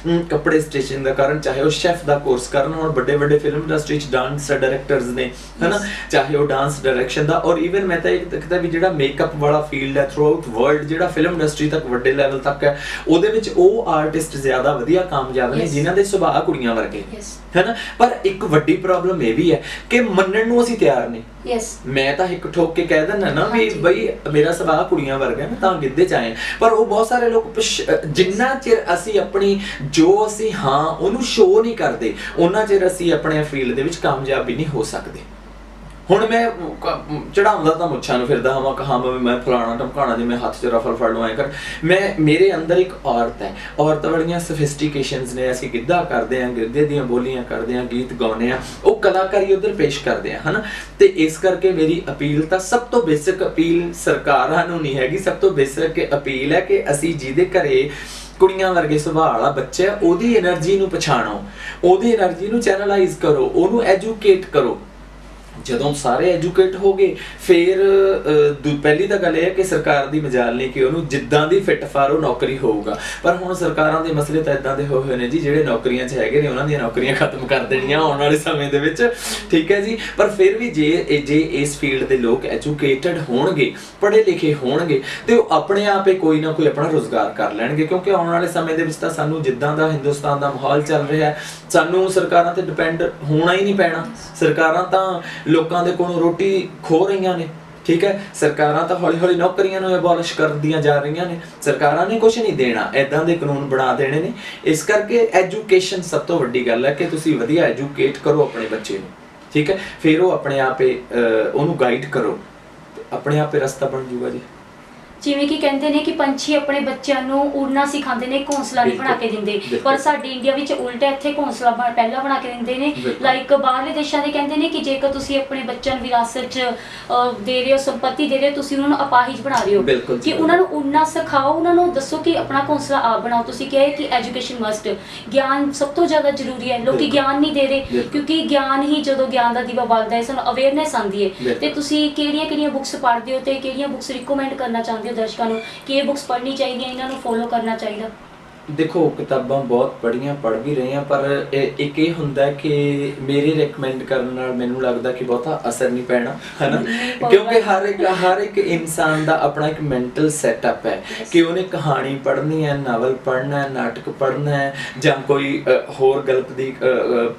ਕੱਪੜੇ ਸਟਿਚਿੰਗ ਦਾ ਕਰਨ, ਚਾਹੇ ਉਹ ਸ਼ੈਫ ਦਾ ਕੋਰਸ ਕਰਨ। ਹੁਣ ਵੱਡੇ ਫਿਲਮ ਇੰਡਸਟਰੀ 'ਚ ਡਾਂਸ ਡਾਇਰੈਕਟਰਸ ਨੇ, ਹਨਾ, ਚਾਹੇ ਉਹ ਡਾਂਸ ਡਾਇਰੈਕਸ਼ਨ ਦਾ, ਔਰ ਈਵਨ ਮੈਂ ਤਾਂ ਇਹ ਦੇਖਦਾ ਵੀ ਜਿਹੜਾ ਮੇਕਅਪ ਵਾਲਾ ਫੀਲਡ ਹੈ ਥਰੂ ਆਊਟ ਵਰਲਡ, ਜਿਹੜਾ ਫਿਲਮ ਇੰਡਸਟਰੀ ਤੱਕ ਵੱਡੇ ਲੈਵਲ ਤੱਕ ਹੈ, ਉਹਦੇ ਵਿੱਚ ਉਹ ਆਰਟਿਸਟ ਜ਼ਿਆਦਾ ਵਧੀਆ ਕਾਮਯਾਬ ਨੇ ਜਿਨ੍ਹਾਂ ਦੇ ਸੁਭਾਅ ਕੁੜੀਆਂ ਵਰਗੇ, ਹੈਨਾ। ਪਰ ਇੱਕ ਵੱਡੀ ਪ੍ਰੋਬਲਮ ਇਹ ਵੀ ਹੈ ਕਿ ਮੰਨਣ ਨੂੰ ਅਸੀਂ ਤਿਆਰ ਨਹੀਂ। ਮੈਂ ਤਾਂ ਇੱਕ ਠੋਕ ਕੇ ਕਹਿ ਦਿੰਦਾ ਨਾ ਵੀ ਬਈ ਮੇਰਾ ਸੁਭਾਅ ਕੁੜੀਆਂ ਵਰਗਾ, ਮੈਂ ਤਾਂ ਗਿੱਧੇ 'ਚ ਆਏ, ਪਰ ਉਹ ਬਹੁਤ ਸਾਰੇ ਲੋਕ ਜਿੰਨਾ ਚਿਰ ਅਸੀਂ ਆਪਣੀ ਜੋ ਅਸੀਂ ਹਾਂ ਉਹਨੂੰ ਸ਼ੋਅ ਨਹੀਂ ਕਰਦੇ, ਉਹਨਾਂ ਚਿਰ ਅਸੀਂ ਆਪਣੇ ਫੀਲਡ ਦੇ ਵਿੱਚ ਕਾਮਯਾਬ ਵੀ ਨਹੀਂ ਹੋ ਸਕਦੇ। ਹੁਣ ਮੈਂ ਚੜਾਉਂਦਾ ਤਾਂ ਮੁੱਛਾਂ ਨੂੰ ਫਿਰਦਾ ਹਾਂ, ਕਹਾਂ ਮੈਂ ਫਲਾਣਾ ਟਮਕਾਣਾ, ਜੇ ਮੈਂ ਹੱਥ 'ਚ ਰਫਲ ਫੜ ਲਵਾਂ ਕਰ, ਮੇਰੇ ਅੰਦਰ ਇੱਕ ਔਰਤ ਹੈ, ਔਰਤ ਵਾਲੀਆਂ ਸਫਿਸਟੀਕੇਸ਼ਨਸ ਨੇ, ਅਸੀਂ ਗਿੱਧਾ ਕਰਦੇ ਹਾਂ, ਗਿੱਧੇ ਦੀਆਂ ਬੋਲੀਆਂ ਕਰਦੇ ਹਾਂ, ਗੀਤ ਗਾਉਂਦੇ ਹਾਂ, ਉਹ ਕਲਾਕਾਰੀ ਉੱਧਰ ਪੇਸ਼ ਕਰਦੇ ਹਾਂ, ਹਨਾ। ਤੇ ਇਸ ਕਰਕੇ ਮੇਰੀ ਅਪੀਲ ਤਾਂ ਸਭ ਤੋਂ ਬੇਸਿਕ ਅਪੀਲ ਸਰਕਾਰਾਂ ਨੂੰ ਨਹੀਂ ਹੈਗੀ, ਸਭ ਤੋਂ ਬੇਸਿਕ ਅਪੀਲ ਹੈ ਕਿ ਅਸੀਂ ਜਿਹਦੇ ਘਰੇ ਕੁੜੀਆਂ ਵਰਗੇ ਸੁਭਾਅ ਵਾਲਾ ਬੱਚਾ, ਉਹਦੀ એનર્ਜੀ ਨੂੰ ਪਛਾਣੋ, ਉਹਦੀ એનર્ਜੀ ਨੂੰ ਚੈਨਲਾਈਜ਼ ਕਰੋ, ਉਹਨੂੰ ਐਜੂਕੇਟ ਕਰੋ। ਜਦੋਂ ਸਾਰੇ ਐਜੂਕੇਟ ਹੋ ਗਏ ਫਿਰ ਪਹਿਲੀ ਤਾਂ ਗੱਲ ਇਹ ਹੈ ਕਿ ਸਰਕਾਰ ਦੀ ਮਜਾਲ ਨਹੀਂ ਕਿ ਉਹਨੂੰ ਜਿੱਦਾਂ ਦੀ ਫਿੱਟ ਫਾਰ ਉਹ ਨੌਕਰੀ ਹੋਊਗਾ। ਪਰ ਹੁਣ ਸਰਕਾਰਾਂ ਦੇ ਮਸਲੇ ਤਾਂ ਇਦਾਂ ਦੇ ਹੋਏ ਨੇ ਜੀ, ਜਿਹੜੇ ਨੌਕਰੀਆਂ 'ਚ ਹੈਗੇ ਨੇ ਉਹਨਾਂ ਦੀਆਂ ਨੌਕਰੀਆਂ ਖਤਮ ਕਰ ਦੇਣੀਆਂ ਆਉਣ ਵਾਲੇ ਸਮੇਂ ਦੇ ਵਿੱਚ, ਠੀਕ ਹੈ ਜੀ। ਪਰ ਫਿਰ ਵੀ ਜੇ ਇਸ ਫੀਲਡ ਦੇ ਲੋਕ ਐਜੂਕੇਟਡ ਹੋਣਗੇ, ਪੜ੍ਹੇ ਲਿਖੇ ਹੋਣਗੇ, ਤੇ ਉਹ ਆਪਣੇ ਆਪ ਹੀ ਕੋਈ ਨਾ ਕੋਈ ਆਪਣਾ ਰੁਜ਼ਗਾਰ ਕਰ ਲੈਣਗੇ, ਕਿਉਂਕਿ ਆਉਣ ਵਾਲੇ ਸਮੇਂ ਦੇ ਵਿੱਚ ਤਾਂ ਸਾਨੂੰ ਜਿੱਦਾਂ ਦਾ ਹਿੰਦੁਸਤਾਨ ਦਾ ਮਾਹੌਲ ਚੱਲ ਰਿਹਾ, ਸਾਨੂੰ ਸਰਕਾਰਾਂ ਤੇ ਡਿਪੈਂਡ ਹੋਣਾ ਹੀ ਨਹੀਂ ਪੈਣਾ। ਸਰਕਾਰਾਂ ਤਾਂ ਲੋਕਾਂ ਦੇ ਕੋਲੋਂ ਰੋਟੀ ਖੋਹ ਰਹੀਆਂ ਨੇ, ਠੀਕ ਹੈ। ਸਰਕਾਰਾਂ ਤਾਂ ਹੌਲੀ ਹੌਲੀ ਨੌਕਰੀਆਂ ਨੂੰ ਐਬੋਲਿਸ਼ ਕਰਦੀਆਂ ਜਾ ਰਹੀਆਂ ਨੇ, ਸਰਕਾਰਾਂ ਨੇ ਕੁਝ ਨਹੀਂ ਦੇਣਾ, ਐਦਾਂ ਦੇ ਕਾਨੂੰਨ ਬਣਾ ਦੇਣੇ ਨੇ। ਇਸ ਕਰਕੇ ਐਜੂਕੇਸ਼ਨ ਸਭ ਤੋਂ ਵੱਡੀ ਗੱਲ ਹੈ ਕਿ ਤੁਸੀਂ ਵਧੀਆ ਐਜੂਕੇਟ ਕਰੋ ਆਪਣੇ ਬੱਚੇ ਨੂੰ, ਠੀਕ ਹੈ। ਫਿਰ ਉਹ ਆਪਣੇ ਆਪੇ ਉਹਨੂੰ ਗਾਈਡ ਕਰੋ, ਆਪਣੇ ਆਪੇ ਰਸਤਾ ਬਣ ਜੂਗਾ ਜੀ। ਜਿਵੇਂ ਕਿ ਕਹਿੰਦੇ ਨੇ ਕਿ ਪੰਛੀ ਆਪਣੇ ਬੱਚਿਆਂ ਨੂੰ ਉੜਨਾ ਸਿਖਾਉਂਦੇ ਨੇ, ਘੋਂਸਲਾ ਨਹੀਂ ਬਣਾ ਕੇ ਦਿੰਦੇ, ਪਰ ਸਾਡੇ ਇੰਡੀਆ ਵਿੱਚ ਉਲਟਾ, ਇੱਥੇ ਘੋਂਸਲਾ ਪਹਿਲਾਂ ਬਣਾ ਕੇ ਦਿੰਦੇ ਨੇ। ਲਾਈਕ ਬਾਹਰਲੇ ਦੇਸ਼ਾਂ ਦੇ ਕਹਿੰਦੇ ਨੇ ਕਿ ਜੇਕਰ ਤੁਸੀਂ ਆਪਣੇ ਬੱਚਿਆਂ ਨੂੰ ਵਿਰਾਸਤ 'ਚ ਦੇ ਰਹੇ ਹੋ, ਸੰਪਤੀ ਦੇ ਰਹੇ ਹੋ, ਤੁਸੀਂ ਉਹਨਾਂ ਨੂੰ ਅਪਾਹਿਜ ਬਣਾ ਰਹੇ ਹੋ, ਕਿ ਉਹਨਾਂ ਨੂੰ ਉੜਨਾ ਸਿਖਾਓ, ਉਹਨਾਂ ਨੂੰ ਦੱਸੋ ਕਿ ਆਪਣਾ ਘੋਂਸਲਾ ਆਪ ਬਣਾਓ। ਤੁਸੀਂ ਕਿਹਾ ਕਿ ਐਜੂਕੇਸ਼ਨ ਮਸਟ, ਗਿਆਨ ਸਭ ਤੋਂ ਜ਼ਿਆਦਾ ਜ਼ਰੂਰੀ ਹੈ। ਲੋਕੀ ਗਿਆਨ ਨਹੀਂ ਦੇ ਰਹੇ, ਕਿਉਂਕਿ ਗਿਆਨ ਹੀ ਜਦੋਂ ਗਿਆਨ ਦਾ ਦੀਵਾ ਬਲਦਾ ਹੈ, ਸਾਨੂੰ ਅਵੇਅਰਨੈਸ ਆਉਂਦੀ ਹੈ। ਤੇ ਤੁਸੀਂ ਕਿਹੜੀਆਂ ਬੁੱਕਸ ਪੜ੍ਹਦੇ ਹੋ ਤੇ ਕਿਹੜੀਆਂ ਬੁੱਕਸ ਰਿਕਮੈਂਡ ਕਰਨਾ ਚਾਹੁੰਦੇ ਹੋ ਦਰਸ਼ਕਾਂ ਨੂੰ ਕਿ ਇਹ ਬੁੱਕਸ ਪੜ੍ਹਨੀ ਚਾਹੀਦੀਆਂ, ਇਹਨਾਂ ਨੂੰ ਫੋਲੋ ਕਰਨਾ ਚਾਹੀਦਾ? ਦੇਖੋ, ਕਿਤਾਬਾਂ ਬਹੁਤ ਪੜ੍ਹ ਵੀ ਰਹੇ ਹਾਂ, ਪਰ ਇੱਕ ਇਹ ਹੁੰਦਾ ਕਿ ਮੇਰੇ ਰეკਮੈਂਡ ਕਰਨ ਨਾਲ ਮੈਨੂੰ ਲੱਗਦਾ ਕਿ ਬਹੁਤਾ ਅਸਰ ਨਹੀਂ ਪੈਣਾ, ਹੈ ਨਾ, ਕਿਉਂਕਿ ਹਰ ਇੱਕ ਇਨਸਾਨ ਦਾ ਆਪਣਾ ਇੱਕ ਮੈਂਟਲ ਸੈਟਅਪ ਹੈ ਕਿ ਉਹਨੇ ਕਹਾਣੀ ਪੜ੍ਹਨੀ ਹੈ, ਨਾਵਲ ਪੜ੍ਹਨਾ ਹੈ, ਨਾਟਕ ਪੜ੍ਹਨਾ ਹੈ, ਜਾਂ ਕੋਈ ਹੋਰ ਗਲਪ ਦੀ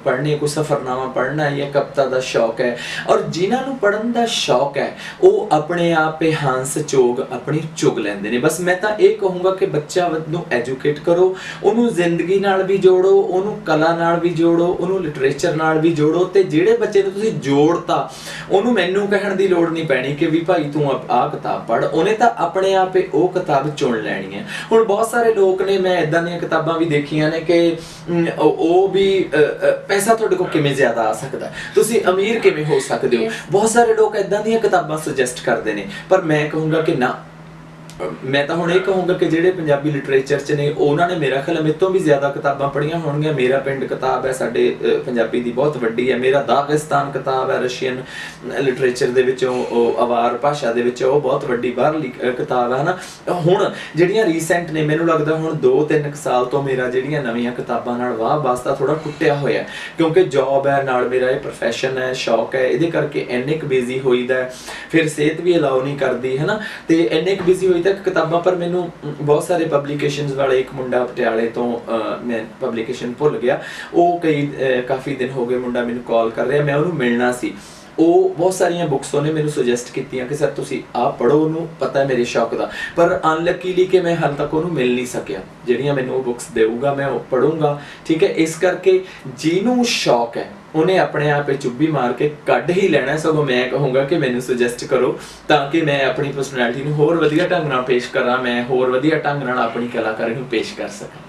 ਪੜ੍ਹਨੀ ਹੈ, ਕੋਈ ਸਫ਼ਰਨਾਮਾ ਪੜ੍ਹਨਾ ਹੈ, ਜਾਂ ਕਵਿਤਾ ਦਾ ਸ਼ੌਕ ਹੈ। ਔਰ ਜਿਨ੍ਹਾਂ ਨੂੰ ਪੜ੍ਹਨ ਦਾ ਸ਼ੌਕ ਹੈ ਉਹ ਆਪਣੇ ਆਪ ਹੀ ਹੰਸ ਚੋਗ ਆਪਣੀ ਚੁਗ ਲੈਂਦੇ ਨੇ। ਬਸ ਮੈਂ ਤਾਂ ਇਹ ਕਹੂੰਗਾ ਕਿ ਬੱਚਾ ਨੂੰ ਐਜੂਕੇਟ ਕਰੋ, ਉਹਨੂੰ ਜ਼ਿੰਦਗੀ ਨਾਲ ਵੀ ਜੋੜੋ, ਉਹਨੂੰ ਕਲਾ ਨਾਲ ਵੀ ਜੋੜੋ, ਉਹਨੂੰ ਲਿਟਰੇਚਰ ਨਾਲ ਵੀ ਜੋੜੋ। ਤੇ ਜਿਹੜੇ ਬੱਚੇ ਨੂੰ ਤੁਸੀਂ ਜੋੜਤਾ, ਉਹਨੂੰ ਮੈਨੂੰ ਕਹਿਣ ਦੀ ਲੋੜ ਨਹੀਂ ਪੈਣੀ ਕਿ ਵੀ ਭਾਈ ਤੂੰ ਆਹ ਕਿਤਾਬ ਪੜ੍ਹ, ਉਹਨੇ ਤਾਂ ਆਪਣੇ ਆਪ ਹੀ ਉਹ ਕਿਤਾਬ ਚੁਣ ਲੈਣੀ ਹੈ। ਹੁਣ ਬਹੁਤ ਸਾਰੇ ਲੋਕ ਨੇ, ਮੈਂ ਇਦਾਂ ਦੀਆਂ ਕਿਤਾਬਾਂ ਵੀ ਦੇਖੀਆਂ ਨੇ ਕਿ ਉਹ ਵੀ ਪੈਸਾ ਤੁਹਾਡੇ ਕੋਲ ਕਿਵੇਂ ਜ਼ਿਆਦਾ ਆ ਸਕਦਾ, ਤੁਸੀਂ ਅਮੀਰ ਕਿਵੇਂ ਹੋ ਸਕਦੇ ਹੋ, ਬਹੁਤ ਸਾਰੇ ਲੋਕ ਇਦਾਂ ਦੀਆਂ ਕਿਤਾਬਾਂ ਸੁਜੈਸਟ ਕਰਦੇ ਨੇ। ਪਰ ਮੈਂ ਕਹੂੰਗਾ ਕਿ ਨਾ, ਮੈਂ ਤਾਂ ਹੁਣ ਇਹ ਕਹੂੰਗਾ ਕਿ ਜਿਹੜੇ ਪੰਜਾਬੀ ਲਿਟਰੇਚਰ 'ਚ ਨੇ ਉਹਨਾਂ ਨੇ ਮੇਰਾ ਖਿਆਲ ਮੇਰੇ ਤੋਂ ਵੀ ਜ਼ਿਆਦਾ ਕਿਤਾਬਾਂ ਪੜ੍ਹੀਆਂ ਹੋਣਗੀਆਂ। ਮੇਰਾ ਪਿੰਡ ਕਿਤਾਬ ਹੈ ਸਾਡੇ ਪੰਜਾਬੀ ਦੀ ਬਹੁਤ ਵੱਡੀ ਹੈ। ਮੇਰਾ ਦਾਗਿਸਤਾਨ ਕਿਤਾਬ ਹੈ ਰਸ਼ੀਅਨ ਲਿਟਰੇਚਰ ਦੇ ਵਿੱਚੋਂ, ਉਹ ਅਵਾਰ ਭਾਸ਼ਾ ਦੇ ਵਿੱਚ, ਉਹ ਬਹੁਤ ਵੱਡੀ ਬਾਹਰਲੀ ਕਿਤਾਬ ਹੈ ਨਾ। ਹੁਣ ਜਿਹੜੀਆਂ ਰੀਸੈਂਟ ਨੇ, ਮੈਨੂੰ ਲੱਗਦਾ ਹੁਣ 2-3 ਸਾਲ ਤੋਂ ਮੇਰਾ ਜਿਹੜੀਆਂ ਨਵੀਆਂ ਕਿਤਾਬਾਂ ਨਾਲ ਵਾਹ ਵਾਸਤਾ ਥੋੜਾ ਟੁੱਟਿਆ ਹੋਇਆ, ਕਿਉਂਕਿ ਜੌਬ ਹੈ, ਨਾਲ ਮੇਰਾ ਇਹ ਪ੍ਰੋਫੈਸ਼ਨ ਹੈ, ਸ਼ੌਕ ਹੈ, ਇਹਦੇ ਕਰਕੇ ਇੰਨੇ ਕੁ ਬਿਜ਼ੀ ਹੋਈਦਾ, ਫਿਰ ਸਿਹਤ ਵੀ ਅਲਾਉ ਨਹੀਂ ਕਰਦੀ, ਹੈ ਨਾ, ਤੇ ਇੰਨੇ ਕੁ ਬਿਜ਼ੀ ਹੋਈ ਤੱਕ ਕਿਤਾਬਾਂ। ਪਰ ਮੈਨੂੰ ਬਹੁਤ ਸਾਰੇ ਪਬਲੀਕੇਸ਼ਨਸ ਵਾਲੇ, ਇੱਕ ਮੁੰਡਾ ਪਟਿਆਲੇ ਤੋਂ, ਮੈਂ ਪਬਲੀਕੇਸ਼ਨ ਭੁੱਲ ਗਿਆ, ਉਹ ਕਾਫੀ ਦਿਨ ਹੋ ਗਏ ਮੁੰਡਾ ਮੈਨੂੰ ਕਾਲ ਕਰ ਰਿਹਾ, ਮੈਂ ਉਹਨੂੰ ਮਿਲਣਾ ਸੀ। ਉਹ ਬਹੁਤ ਸਾਰੀਆਂ ਬੁੱਕਸ ਉਹਨੇ ਮੈਨੂੰ ਸੁਜੈਸਟ ਕੀਤੀਆਂ ਕਿ ਸਰ ਤੁਸੀਂ ਆਹ ਪੜ੍ਹੋ, ਉਹਨੂੰ ਪਤਾ ਹੈ ਮੇਰੇ ਸ਼ੌਕ ਦਾ, ਪਰ ਅਨਲੱਕੀਲੀ ਕਿ ਮੈਂ ਹਾਲੇ ਤੱਕ ਉਹਨੂੰ ਮਿਲ ਨਹੀਂ ਸਕਿਆ। ਜਿਹੜੀਆਂ ਮੈਨੂੰ ਉਹ ਬੁੱਕਸ ਦੇਊਗਾ ਮੈਂ ਉਹ ਪੜ੍ਹੂੰਗਾ, ਠੀਕ ਹੈ। ਇਸ ਕਰਕੇ ਜਿਹਨੂੰ ਸ਼ੌਕ ਹੈ ਉਹਨੇ ਆਪਣੇ ਆਪ ਹੀ ਚੁੱਭੀ ਮਾਰ ਕੇ ਕੱਢ ਹੀ ਲੈਣਾ। ਸਗੋਂ ਮੈਂ ਕਹੂੰਗਾ ਕਿ ਮੈਨੂੰ ਸੁਜੈਸਟ ਕਰੋ ਤਾਂ ਕਿ ਮੈਂ ਆਪਣੀ ਪਰਸਨੈਲਿਟੀ ਨੂੰ ਹੋਰ ਵਧੀਆ ਢੰਗ ਨਾਲ ਪੇਸ਼ ਕਰਾਂ, ਮੈਂ ਹੋਰ ਵਧੀਆ ਢੰਗ ਨਾਲ ਆਪਣੀ ਕਲਾਕਾਰੀ ਨੂੰ ਪੇਸ਼ ਕਰ ਸਕਾਂ।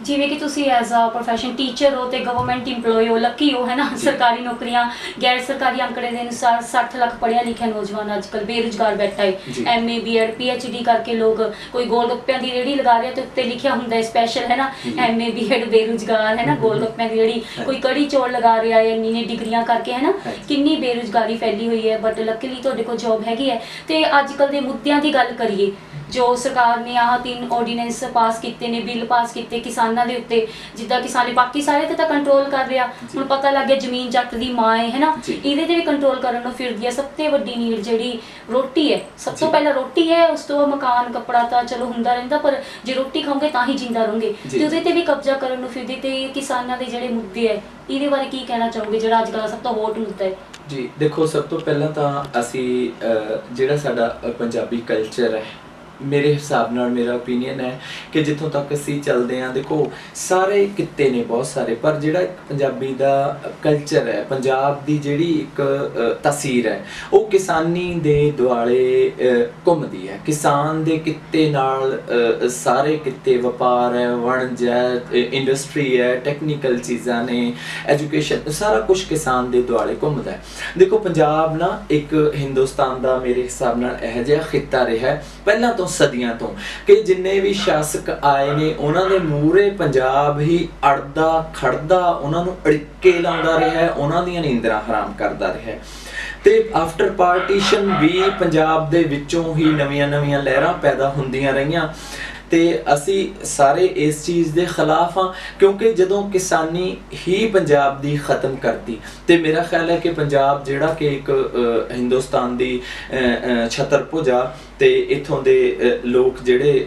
ਜਿਵੇਂ ਕਿ ਤੁਸੀਂ ਐਜ਼ ਆ ਪ੍ਰੋਫੈਸ਼ਨ ਟੀਚਰ ਹੋ ਤੇ ਗਵਰਨਮੈਂਟ ਇੰਪਲੋਈ ਹੋ, ਲੱਕੀ ਹੋ, ਹੈ ਨਾ, ਸਰਕਾਰੀ ਨੌਕਰੀਆਂ, ਗੈਰ ਸਰਕਾਰੀ ਅੰਕੜੇ ਦੇ ਅਨੁਸਾਰ 60 ਲੱਖ ਪੜ੍ਹਿਆ ਲਿਖਿਆ ਨੌਜਵਾਨ ਅੱਜ ਕੱਲ੍ਹ ਬੇਰੁਜ਼ਗਾਰ ਬੈਠਾ ਹੈ। MA BEd PhD ਕਰਕੇ ਲੋਕ, ਕੋਈ ਗੋਲ ਗੱਪਿਆਂ ਦੀ ਰੇਹੜੀ ਲਗਾ ਰਿਹਾ ਤੇ ਉੱਤੇ ਲਿਖਿਆ ਹੁੰਦਾ ਹੈ ਸਪੈਸ਼ਲ, ਹੈ ਨਾ, MA BEd ਬੇਰੁਜ਼ਗਾਰ, ਹੈ ਨਾ, ਗੋਲ ਗੱਪਿਆਂ ਦੀ ਰੇਹੜੀ, ਕੋਈ ਕੜੀ ਚੌਲ ਲਗਾ ਰਿਹਾ ਹੈ ਇੰਨੀ ਡਿਗਰੀਆਂ ਕਰਕੇ, ਹੈ ਨਾ, ਕਿੰਨੀ ਬੇਰੁਜ਼ਗਾਰੀ ਫੈਲੀ ਹੋਈ ਹੈ। ਬਟ ਲੱਕੀਲੀ ਤੁਹਾਡੇ ਕੋਲ ਜੋਬ ਹੈਗੀ ਹੈ। ਤੇ ਅੱਜ ਕੱਲ੍ਹ ਦੇ ਮੁੱਦਿਆਂ ਦੀ ਗੱਲ ਕਰੀਏ, ਜੋ ਸਰਕਾਰ ਨੇ ਆਹ 3 ਆਰਡੀਨੈਂਸ ਪਾਸ ਕੀਤੇ ਨੇ, ਬਿੱਲ ਪਾਸ ਕੀਤੇ ਕਿਸਾਨਾਂ ਦੇ ਉੱਤੇ, ਜਿੱਦਾਂ ਕਿਸਾਨ ਬਾਕੀ ਸਾਰੇ ਤੇ ਤਾਂ ਕੰਟਰੋਲ ਕਰ ਰਿਹਾ, ਹੁਣ ਪਤਾ ਲੱਗ ਗਿਆ ਜ਼ਮੀਨ ਜੱਟ ਦੀ ਮਾਂ ਹੈ ਨਾ, ਇਹਦੇ ਤੇ ਵੀ ਕੰਟਰੋਲ ਕਰਨ ਨੂੰ ਫਿਰਦੀ ਹੈ। ਸਭ ਤੋਂ ਵੱਡੀ ਨੀਡ ਜਿਹੜੀ ਰੋਟੀ ਹੈ, ਸਭ ਤੋਂ ਪਹਿਲਾਂ ਰੋਟੀ ਹੈ, ਉਸ ਤੋਂ ਮਕਾਨ ਕੱਪੜਾ ਤਾਂ ਚਲੋ ਹੁੰਦਾ ਰਹਿੰਦਾ, ਪਰ ਜੇ ਰੋਟੀ ਖਾਓਗੇ ਤਾਂ ਹੀ ਜਿੰਦਾ ਰਹੋਗੇ, ਤੇ ਉਹਦੇ ਤੇ ਵੀ ਕਬਜ਼ਾ ਕਰਨ ਨੂੰ ਫਿਰਦੀ। ਤੇ ਕਿਸਾਨਾਂ ਦੇ ਜਿਹੜੇ ਮੁੱਦੇ ਹੈ, ਇਹਦੇ ਬਾਰੇ ਕੀ ਕਹਿਣਾ ਚਾਹੋਗੇ, ਜਿਹੜਾ ਅੱਜ ਕੱਲ੍ਹ ਸਭ ਤੋਂ ਹੌਟ ਮੁੱਦਾ ਹੈ? ਜੀ ਦੇਖੋ, ਸਭ ਤੋਂ ਪਹਿਲਾਂ ਤਾਂ ਅਸੀਂ ਜਿਹੜਾ ਸਾਡਾ ਪੰਜਾਬੀ ਕਲਚਰ ਹੈ, ਮੇਰੇ ਹਿਸਾਬ ਨਾਲ ਮੇਰਾ ਓਪੀਨੀਅਨ ਹੈ ਕਿ ਜਿੱਥੋਂ ਤੱਕ ਅਸੀਂ ਚੱਲਦੇ ਹਾਂ, ਦੇਖੋ ਸਾਰੇ ਕਿੱਤੇ ਨੇ ਬਹੁਤ ਸਾਰੇ, ਪਰ ਜਿਹੜਾ ਇੱਕ ਪੰਜਾਬੀ ਦਾ ਕਲਚਰ ਹੈ, ਪੰਜਾਬ ਦੀ ਜਿਹੜੀ ਇੱਕ ਤਾਸੀਰ ਹੈ, ਉਹ ਕਿਸਾਨੀ ਦੇ ਦੁਆਲੇ ਘੁੰਮਦੀ ਹੈ। ਕਿਸਾਨ ਦੇ ਕਿੱਤੇ ਨਾਲ ਸਾਰੇ ਕਿੱਤੇ, ਵਪਾਰ ਹੈ, ਵਣਜ ਹੈ, ਇੰਡਸਟਰੀ ਹੈ, ਟੈਕਨੀਕਲ ਚੀਜ਼ਾਂ ਨੇ, ਐਜੂਕੇਸ਼ਨ, ਸਾਰਾ ਕੁਝ ਕਿਸਾਨ ਦੇ ਦੁਆਲੇ ਘੁੰਮਦਾ ਹੈ। ਦੇਖੋ, ਪੰਜਾਬ ਨਾ ਇੱਕ ਹਿੰਦੁਸਤਾਨ ਦਾ ਮੇਰੇ ਹਿਸਾਬ ਨਾਲ ਇਹੋ ਜਿਹਾ ਖਿੱਤਾ ਰਿਹਾ ਪਹਿਲਾਂ ਤੋਂ, ਸਦੀਆਂ ਤੋਂ, ਕਿ ਜਿੰਨੇ ਵੀ ਸ਼ਾਸਕ ਆਏ ਨੇ ਉਹਨਾਂ ਦੇ ਮੂਹਰੇ ਪੰਜਾਬ ਹੀ ਅੜਦਾ ਖੜਦਾ, ਉਹਨਾਂ ਨੂੰ ਅੜਿੱਕੇ ਲਾਉਂਦਾ ਰਿਹਾ, ਉਹਨਾਂ ਦੀਆਂ ਨੀਂਦਰਾਂ ਹਰਾਮ ਕਰਦਾ ਰਿਹਾ। ਤੇ ਆਫਟਰ ਪਾਰਟੀਸ਼ਨ ਵੀ ਪੰਜਾਬ ਦੇ ਵਿੱਚੋਂ ਹੀ ਨਵੀਆਂ ਲਹਿਰਾਂ ਪੈਦਾ ਹੁੰਦੀਆਂ ਰਹੀਆਂ, ਤੇ ਅਸੀਂ ਸਾਰੇ ਇਸ ਚੀਜ਼ ਦੇ ਖਿਲਾਫ ਹਾਂ, ਕਿਉਂਕਿ ਜਦੋਂ ਕਿਸਾਨੀ ਹੀ ਪੰਜਾਬ ਦੀ ਖਤਮ ਕਰਤੀ, ਤੇ ਮੇਰਾ ਖਿਆਲ ਹੈ ਕਿ ਪੰਜਾਬ ਜਿਹੜਾ ਕਿ ਇੱਕ ਹਿੰਦੁਸਤਾਨ ਦੀ ਛਤਰ ਭੁਜਾ, ਤੇ ਇੱਥੋਂ ਦੇ ਲੋਕ ਜਿਹੜੇ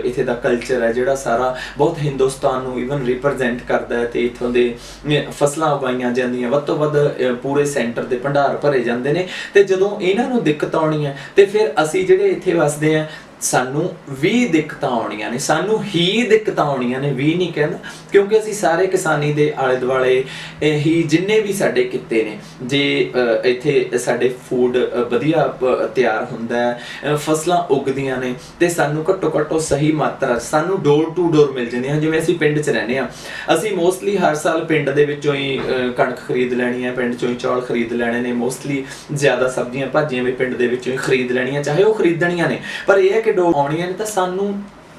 ਇੱਥੇ ਦਾ ਕਲਚਰ ਹੈ ਜਿਹੜਾ ਸਾਰਾ ਬਹੁਤ ਹਿੰਦੁਸਤਾਨ ਨੂੰ ਈਵਨ ਰਿਪਰੈਜ਼ੈਂਟ ਕਰਦਾ ਹੈ, ਤੇ ਇੱਥੋਂ ਦੇ ਫਸਲਾਂ ਉਗਾਈਆਂ ਜਾਂਦੀਆਂ, ਵੱਧ ਤੋਂ ਵੱਧ ਪੂਰੇ ਸੈਂਟਰ ਦੇ ਭੰਡਾਰ ਭਰੇ ਜਾਂਦੇ ਨੇ। ਤੇ ਜਦੋਂ ਇਹਨਾਂ ਨੂੰ ਦਿੱਕਤ ਆਉਣੀ ਹੈ, ਤੇ ਫਿਰ ਅਸੀਂ ਜਿਹੜੇ ਇੱਥੇ ਵਸਦੇ ਹਾਂ, ਸਾਨੂੰ ਵੀ ਦਿੱਕਤਾਂ ਆਉਣੀਆਂ ਨੇ, ਸਾਨੂੰ ਹੀ ਦਿੱਕਤਾਂ ਆਉਣੀਆਂ ਨੇ, ਵੀ ਨਹੀਂ ਕਹਿੰਦਾ, ਕਿਉਂਕਿ ਅਸੀਂ ਸਾਰੇ ਕਿਸਾਨੀ ਦੇ ਆਲੇ ਦੁਆਲੇ ਹੀ ਜਿੰਨੇ ਵੀ ਸਾਡੇ ਕਿੱਤੇ ਨੇ, ਜੇ ਇੱਥੇ ਸਾਡੇ ਫੂਡ ਵਧੀਆ ਤਿਆਰ ਹੁੰਦਾ ਹੈ, ਫਸਲਾਂ ਉਗਦੀਆਂ ਨੇ ਤੇ ਸਾਨੂੰ ਘੱਟੋ ਘੱਟ ਉਹ ਸਹੀ ਮਾਤਰਾ ਸਾਨੂੰ ਡੋਰ ਟੂ ਡੋਰ ਮਿਲ ਜਾਂਦੀਆਂ। ਜਿਵੇਂ ਅਸੀਂ ਪਿੰਡ 'ਚ ਰਹਿੰਦੇ ਆ, ਅਸੀਂ ਮੋਸਟਲੀ ਹਰ ਸਾਲ ਪਿੰਡ ਦੇ ਵਿੱਚੋਂ ਹੀ ਕਣਕ ਖਰੀਦ ਲੈਣੀ ਹੈ, ਪਿੰਡ 'ਚੋਂ ਹੀ ਚੌਲ ਖਰੀਦ ਲੈਣੇ ਨੇ, ਮੋਸਟਲੀ ਜ਼ਿਆਦਾ ਸਬਜ਼ੀਆਂ ਭਾਜੀਆਂ ਵੀ ਪਿੰਡ ਦੇ ਵਿੱਚੋਂ ਹੀ ਖਰੀਦ ਲੈਣੀਆਂ, ਚਾਹੇ ਉਹ ਖਰੀਦਣੀਆਂ ਨੇ। ਪਰ ਇਹ ਹੈ ਕਿ ਡੋਰ ਆਉਣੀਆਂ ਨੇ ਤਾਂ ਸਾਨੂੰ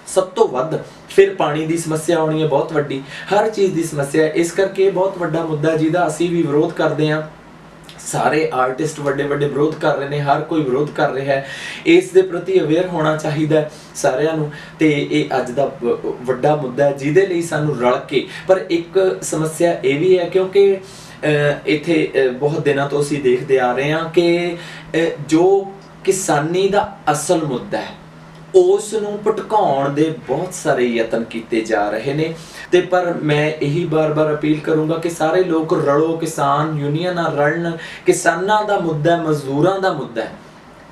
ਸਭ ਤੋਂ ਵੱਧ ਫਿਰ ਪਾਣੀ ਦੀ ਸਮੱਸਿਆ ਆਉਣੀ ਹੈ, ਬਹੁਤ ਵੱਡੀ, ਹਰ ਚੀਜ਼ ਦੀ ਸਮੱਸਿਆ ਹੈ। ਇਸ ਕਰਕੇ ਇਹ ਬਹੁਤ ਵੱਡਾ ਮੁੱਦਾ ਜਿਹਦਾ ਅਸੀਂ ਵੀ ਵਿਰੋਧ ਕਰਦੇ ਹਾਂ, ਸਾਰੇ ਆਰਟਿਸਟ ਵੱਡੇ ਵੱਡੇ ਵਿਰੋਧ ਕਰ ਰਹੇ ਨੇ, ਹਰ ਕੋਈ ਵਿਰੋਧ ਕਰ ਰਿਹਾ ਹੈ। ਇਸ ਦੇ ਪ੍ਰਤੀ ਅਵੇਅਰ ਹੋਣਾ ਚਾਹੀਦਾ ਸਾਰਿਆਂ ਨੂੰ ਤੇ ਇਹ ਅੱਜ ਦਾ ਵੱਡਾ ਮੁੱਦਾ ਹੈ ਜਿਹਦੇ ਲਈ ਸਾਨੂੰ ਰਲ ਕੇ। ਪਰ ਇੱਕ ਸਮੱਸਿਆ ਇਹ ਵੀ ਹੈ ਕਿਉਂਕਿ ਇੱਥੇ ਬਹੁਤ ਦਿਨਾਂ ਤੋਂ ਅਸੀਂ ਦੇਖਦੇ ਆ ਰਹੇ ਹਾਂ ਕਿ ਜੋ ਕਿਸਾਨੀ ਦਾ ਅਸਲ ਮੁੱਦਾ ਹੈ ਉਸ ਨੂੰ ਭਟਕਾਉਣ ਦੇ ਬਹੁਤ ਸਾਰੇ ਯਤਨ ਕੀਤੇ ਜਾ ਰਹੇ ਨੇ। ਤੇ ਪਰ ਮੈਂ ਇਹੀ ਬਾਰ-ਬਾਰ ਅਪੀਲ ਕਰੂੰਗਾ ਕਿ ਸਾਰੇ ਲੋਕ ਰਲੋ, ਕਿਸਾਨ ਯੂਨੀਅਨਾਂ ਰਲਣ। ਕਿਸਾਨਾਂ ਦਾ ਮੁੱਦਾ, ਮਜ਼ਦੂਰਾਂ ਦਾ ਮੁੱਦਾ,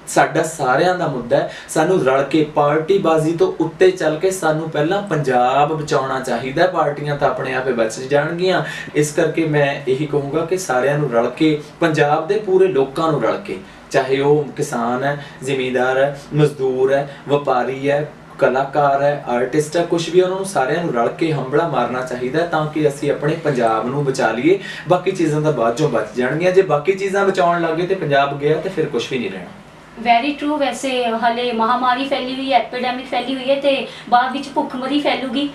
ਸਾਡਾ ਸਾਰਿਆਂ ਦਾ ਮੁੱਦਾ ਹੈ। ਸਾਨੂੰ ਰਲ ਕੇ ਪਾਰਟੀਬਾਜ਼ੀ ਤੋਂ ਉੱਤੇ ਚੱਲ ਕੇ ਸਾਨੂੰ ਪਹਿਲਾਂ ਪੰਜਾਬ ਬਚਾਉਣਾ ਚਾਹੀਦਾ। ਪਾਰਟੀਆਂ ਤਾਂ ਆਪਣੇ ਆਪੇ ਬਚ ਜਾਣਗੀਆਂ। ਇਸ ਕਰਕੇ ਮੈਂ ਇਹੀ ਕਹੂੰਗਾ ਕਿ ਸਾਰਿਆਂ ਨੂੰ ਰਲ ਕੇ, ਪੰਜਾਬ ਦੇ ਪੂਰੇ ਲੋਕਾਂ ਨੂੰ ਰਲ ਕੇ, ਚਾਹੇ ਉਹ ਕਿਸਾਨ ਹੈ, ਜ਼ਿਮੀਂਦਾਰ ਹੈ, ਮਜ਼ਦੂਰ ਹੈ, ਵਪਾਰੀ ਹੈ, ਕਲਾਕਾਰ ਹੈ, ਆਰਟਿਸਟ ਹੈ, ਕੁਝ ਵੀ, ਉਹਨਾਂ ਨੂੰ ਸਾਰਿਆਂ ਨੂੰ ਰਲ ਕੇ ਹੰਬਲਾ ਮਾਰਨਾ ਚਾਹੀਦਾ ਤਾਂ ਕਿ ਅਸੀਂ ਆਪਣੇ ਪੰਜਾਬ ਨੂੰ ਬਚਾ ਲਈਏ। ਬਾਕੀ ਚੀਜ਼ਾਂ ਤਾਂ ਬਾਅਦ ਚੋਂ ਬਚ ਜਾਣਗੀਆਂ। ਜੇ ਬਾਕੀ ਚੀਜ਼ਾਂ ਬਚਾਉਣ ਲੱਗੇ ਤੇ ਪੰਜਾਬ ਗਿਆ ਤੇ ਫਿਰ ਕੁਝ ਵੀ ਨਹੀਂ ਰਹਿਣਾ। Very true. ਵੈਸੇ ਹਲੇ ਮਹਾਮਾਰੀ ਫੈਲੀ ਹੋਈ ਹੈ, ਐਪੀਡੈਮਿਕ ਫੈਲੀ ਹੋਈ ਹੈ ਤੇ ਬਾਅਦ ਵਿੱਚ ਭੁੱਖਮਰੀ ਫੈਲੂਗੀ।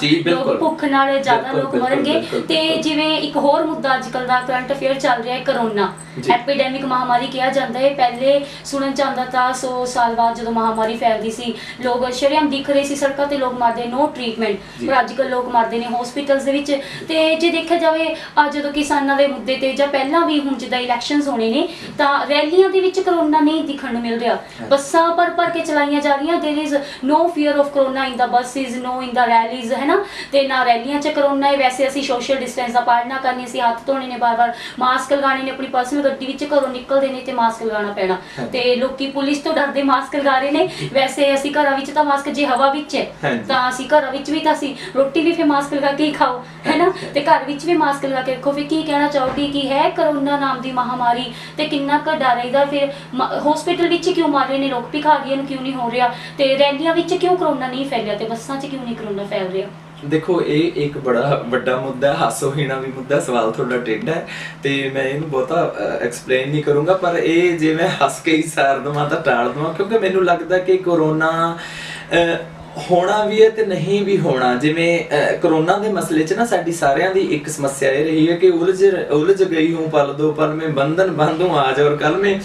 ਜੀ ਬਿਲਕੁਲ, ਲੋਕ ਭੁੱਖ ਨਾਲ ਜ਼ਿਆਦਾ ਲੋਕ ਮਰਨਗੇ। ਤੇ ਜਿਵੇਂ ਇੱਕ ਹੋਰ ਮੁੱਦਾ ਅੱਜਕੱਲ ਦਾ ਕਰੰਟ ਅਫੇਅਰ ਚੱਲ ਰਿਹਾ ਹੈ, ਕਰੋਨਾ ਐਪੀਡੈਮਿਕ ਮਹਾਮਾਰੀ ਕਿਹਾ ਜਾਂਦਾ ਹੈ। ਪਹਿਲੇ ਸੁਣਨ ਚ ਆਉਂਦਾ ਤਾਂ 100 ਸਾਲ ਬਾਅਦ ਜਦੋਂ ਮਹਾਮਾਰੀ ਫੈਲਦੀ ਸੀ ਲੋਕ ਸ਼ਰੇਆਮ ਦਿਖ ਰਹੇ ਸੀ ਸੜਕਾਂ ਤੇ, ਲੋਕ ਮਰਦੇ, ਨੋ ਟ੍ਰੀਟਮੈਂਟ। ਪਰ ਅੱਜਕੱਲ ਲੋਕ ਮਰਦੇ ਨੇ ਹਸਪੀਟਲਸ ਦੇ ਵਿੱਚ। ਤੇ ਜੇ ਦੇਖਿਆ ਜਾਵੇ ਅੱਜ ਜਦੋਂ ਕਿਸਾਨਾਂ ਦੇ ਮੁੱਦੇ ਤੇ ਜਾਂ ਪਹਿਲਾਂ ਵੀ ਹੁਣ ਜਿੱਦਾਂ ਇਲੈਕਸ਼ਨਸ ਹੋਣੇ ਨੇ ਤਾਂ ਰੈਲੀਆਂ ਦੇ ਵਿੱਚ ਕਰੋਨਾ ਨਹੀਂ ਦਿਖਣ ਨੂੰ ਮਿਲ ਰਿਹਾ। ਬੱਸਾਂ ਭਰ ਕੇ ਚਲਾਈਆਂ ਜਾ ਰਹੀਆਂ। There is no fear of corona in the buses, no in the rallies, ਹੈ ਨਾ। ਤੇ ਨਾ ਰੈਲੀਆਂ 'ਚ ਕਰੋਨਾ ਹੈ। ਵੈਸੇ ਅਸੀਂ ਸੋਸ਼ਲ ਡਿਸਟੈਂਸ ਦਾ ਪਾਲਣਾ ਕਰਨੀ, ਅਸੀਂ ਹੱਥ ਧੋਣੇ ਨੇ ਬਾਰ-ਬਾਰ, ਮਾਸਕ ਲਗਾਉਣੇ ਨੇ, ਆਪਣੀ ਪਰਸਨਲ ਗੱਡੀ ਵਿੱਚ ਘਰੋਂ ਨਿਕਲਦੇ ਨੇ ਤੇ ਮਾਸਕ ਲਗਾਉਣਾ ਪੈਣਾ। ਤੇ ਲੋਕੀ ਪੁਲਿਸ ਤੋਂ ਡਰਦੇ ਮਾਸਕ ਲਗਾ ਰਹੇ ਨੇ। ਵੈਸੇ ਅਸੀਂ ਘਰਾਂ ਵਿੱਚ ਤਾਂ ਮਾਸਕ, ਜੇ ਹਵਾ ਵਿੱਚ ਹੈ ਤਾਂ ਅਸੀਂ ਘਰਾਂ ਵਿੱਚ ਵੀ ਤਾਂ ਅਸੀਂ ਰੋਟੀ ਵੀ ਫਿਰ ਮਾਸਕ ਲਗਾ ਕੇ ਹੀ ਖਾਓ, ਹੈ ਨਾ। ਤੇ ਘਰ ਵਿੱਚ ਵੀ ਮਾਸਕ ਲਗਾ ਕੇ ਰੱਖੋ। ਫਿਰ ਕੀ ਕਹਿਣਾ ਚਾਹੋਗੇ ਕਿ ਹੈ ਕਰੋਨਾ ਨਾਮ ਦੀ ਮਹਾਮਾਰੀ ਤੇ ਕਿੰਨਾ ਕੁ ਡਰ ਇਹਦਾ? ਫਿਰ ਹਸਪੀਟਲ ਵਿੱਚ ਕਿਉਂ ਮਾਰ ਰਹੇ ਨੇ ਲੋਕ, ਭਿਖਾਰੀਆਂ ਨੂੰ ਕਿਉਂ ਨਹੀਂ ਹੋ ਰਿਹਾ? ਤੇ ਰੈਲੀਆਂ ਵਿੱਚ ਕਿਉਂ ਕਰੋਨਾ ਨਹੀਂ ਫੈਲਿਆ ਤੇ ਬੱਸਾਂ 'ਚ ਕਿਉਂ ਨਹੀਂ ਕਰੋਨਾ ਫੈਲ ਰਿਹਾ? ਦੇਖੋ, ਇਹ ਇੱਕ ਬੜਾ ਵੱਡਾ ਮੁੱਦਾ ਹੈ, ਹਾਸੋਹੀਣਾ ਵੀ ਮੁੱਦਾ। ਸਵਾਲ ਤੁਹਾਡਾ ਟੇਢਾ ਹੈ ਤੇ ਮੈਂ ਇਹਨੂੰ ਬਹੁਤਾ ਐਕਸਪਲੇਨ ਨਹੀਂ ਕਰੂੰਗਾ। ਪਰ ਇਹ ਜੇ ਮੈਂ ਹੱਸ ਕੇ ਹੀ ਸਾਰ ਦੇਵਾਂ ਤਾਂ ਟਾਲ ਦੇਵਾਂ, ਕਿਉਂਕਿ ਮੈਨੂੰ ਲੱਗਦਾ ਕਿ ਕਰੋਨਾ ਹੋਣਾ ਵੀ ਹੈ ਤੇ ਨਹੀਂ ਵੀ ਹੋਣਾ। ਜਿਵੇਂ ਕਰੋਨਾ ਦੇ ਮਸਲੇ 'ਚ ਨਾ ਸਾਡੀ ਸਾਰਿਆਂ ਦੀ ਇੱਕ ਸਮੱਸਿਆ ਇਹ ਰਹੀ ਹੈ ਕਿ ਉਲਝ ਗਈ ਹੂੰ ਪਲ ਦੋ ਪਲ ਮੈਂ, ਬੰਧਨ ਬਾਂਧੂ ਆਜ ਔਰ ਕੱਲ ਮੈਂ।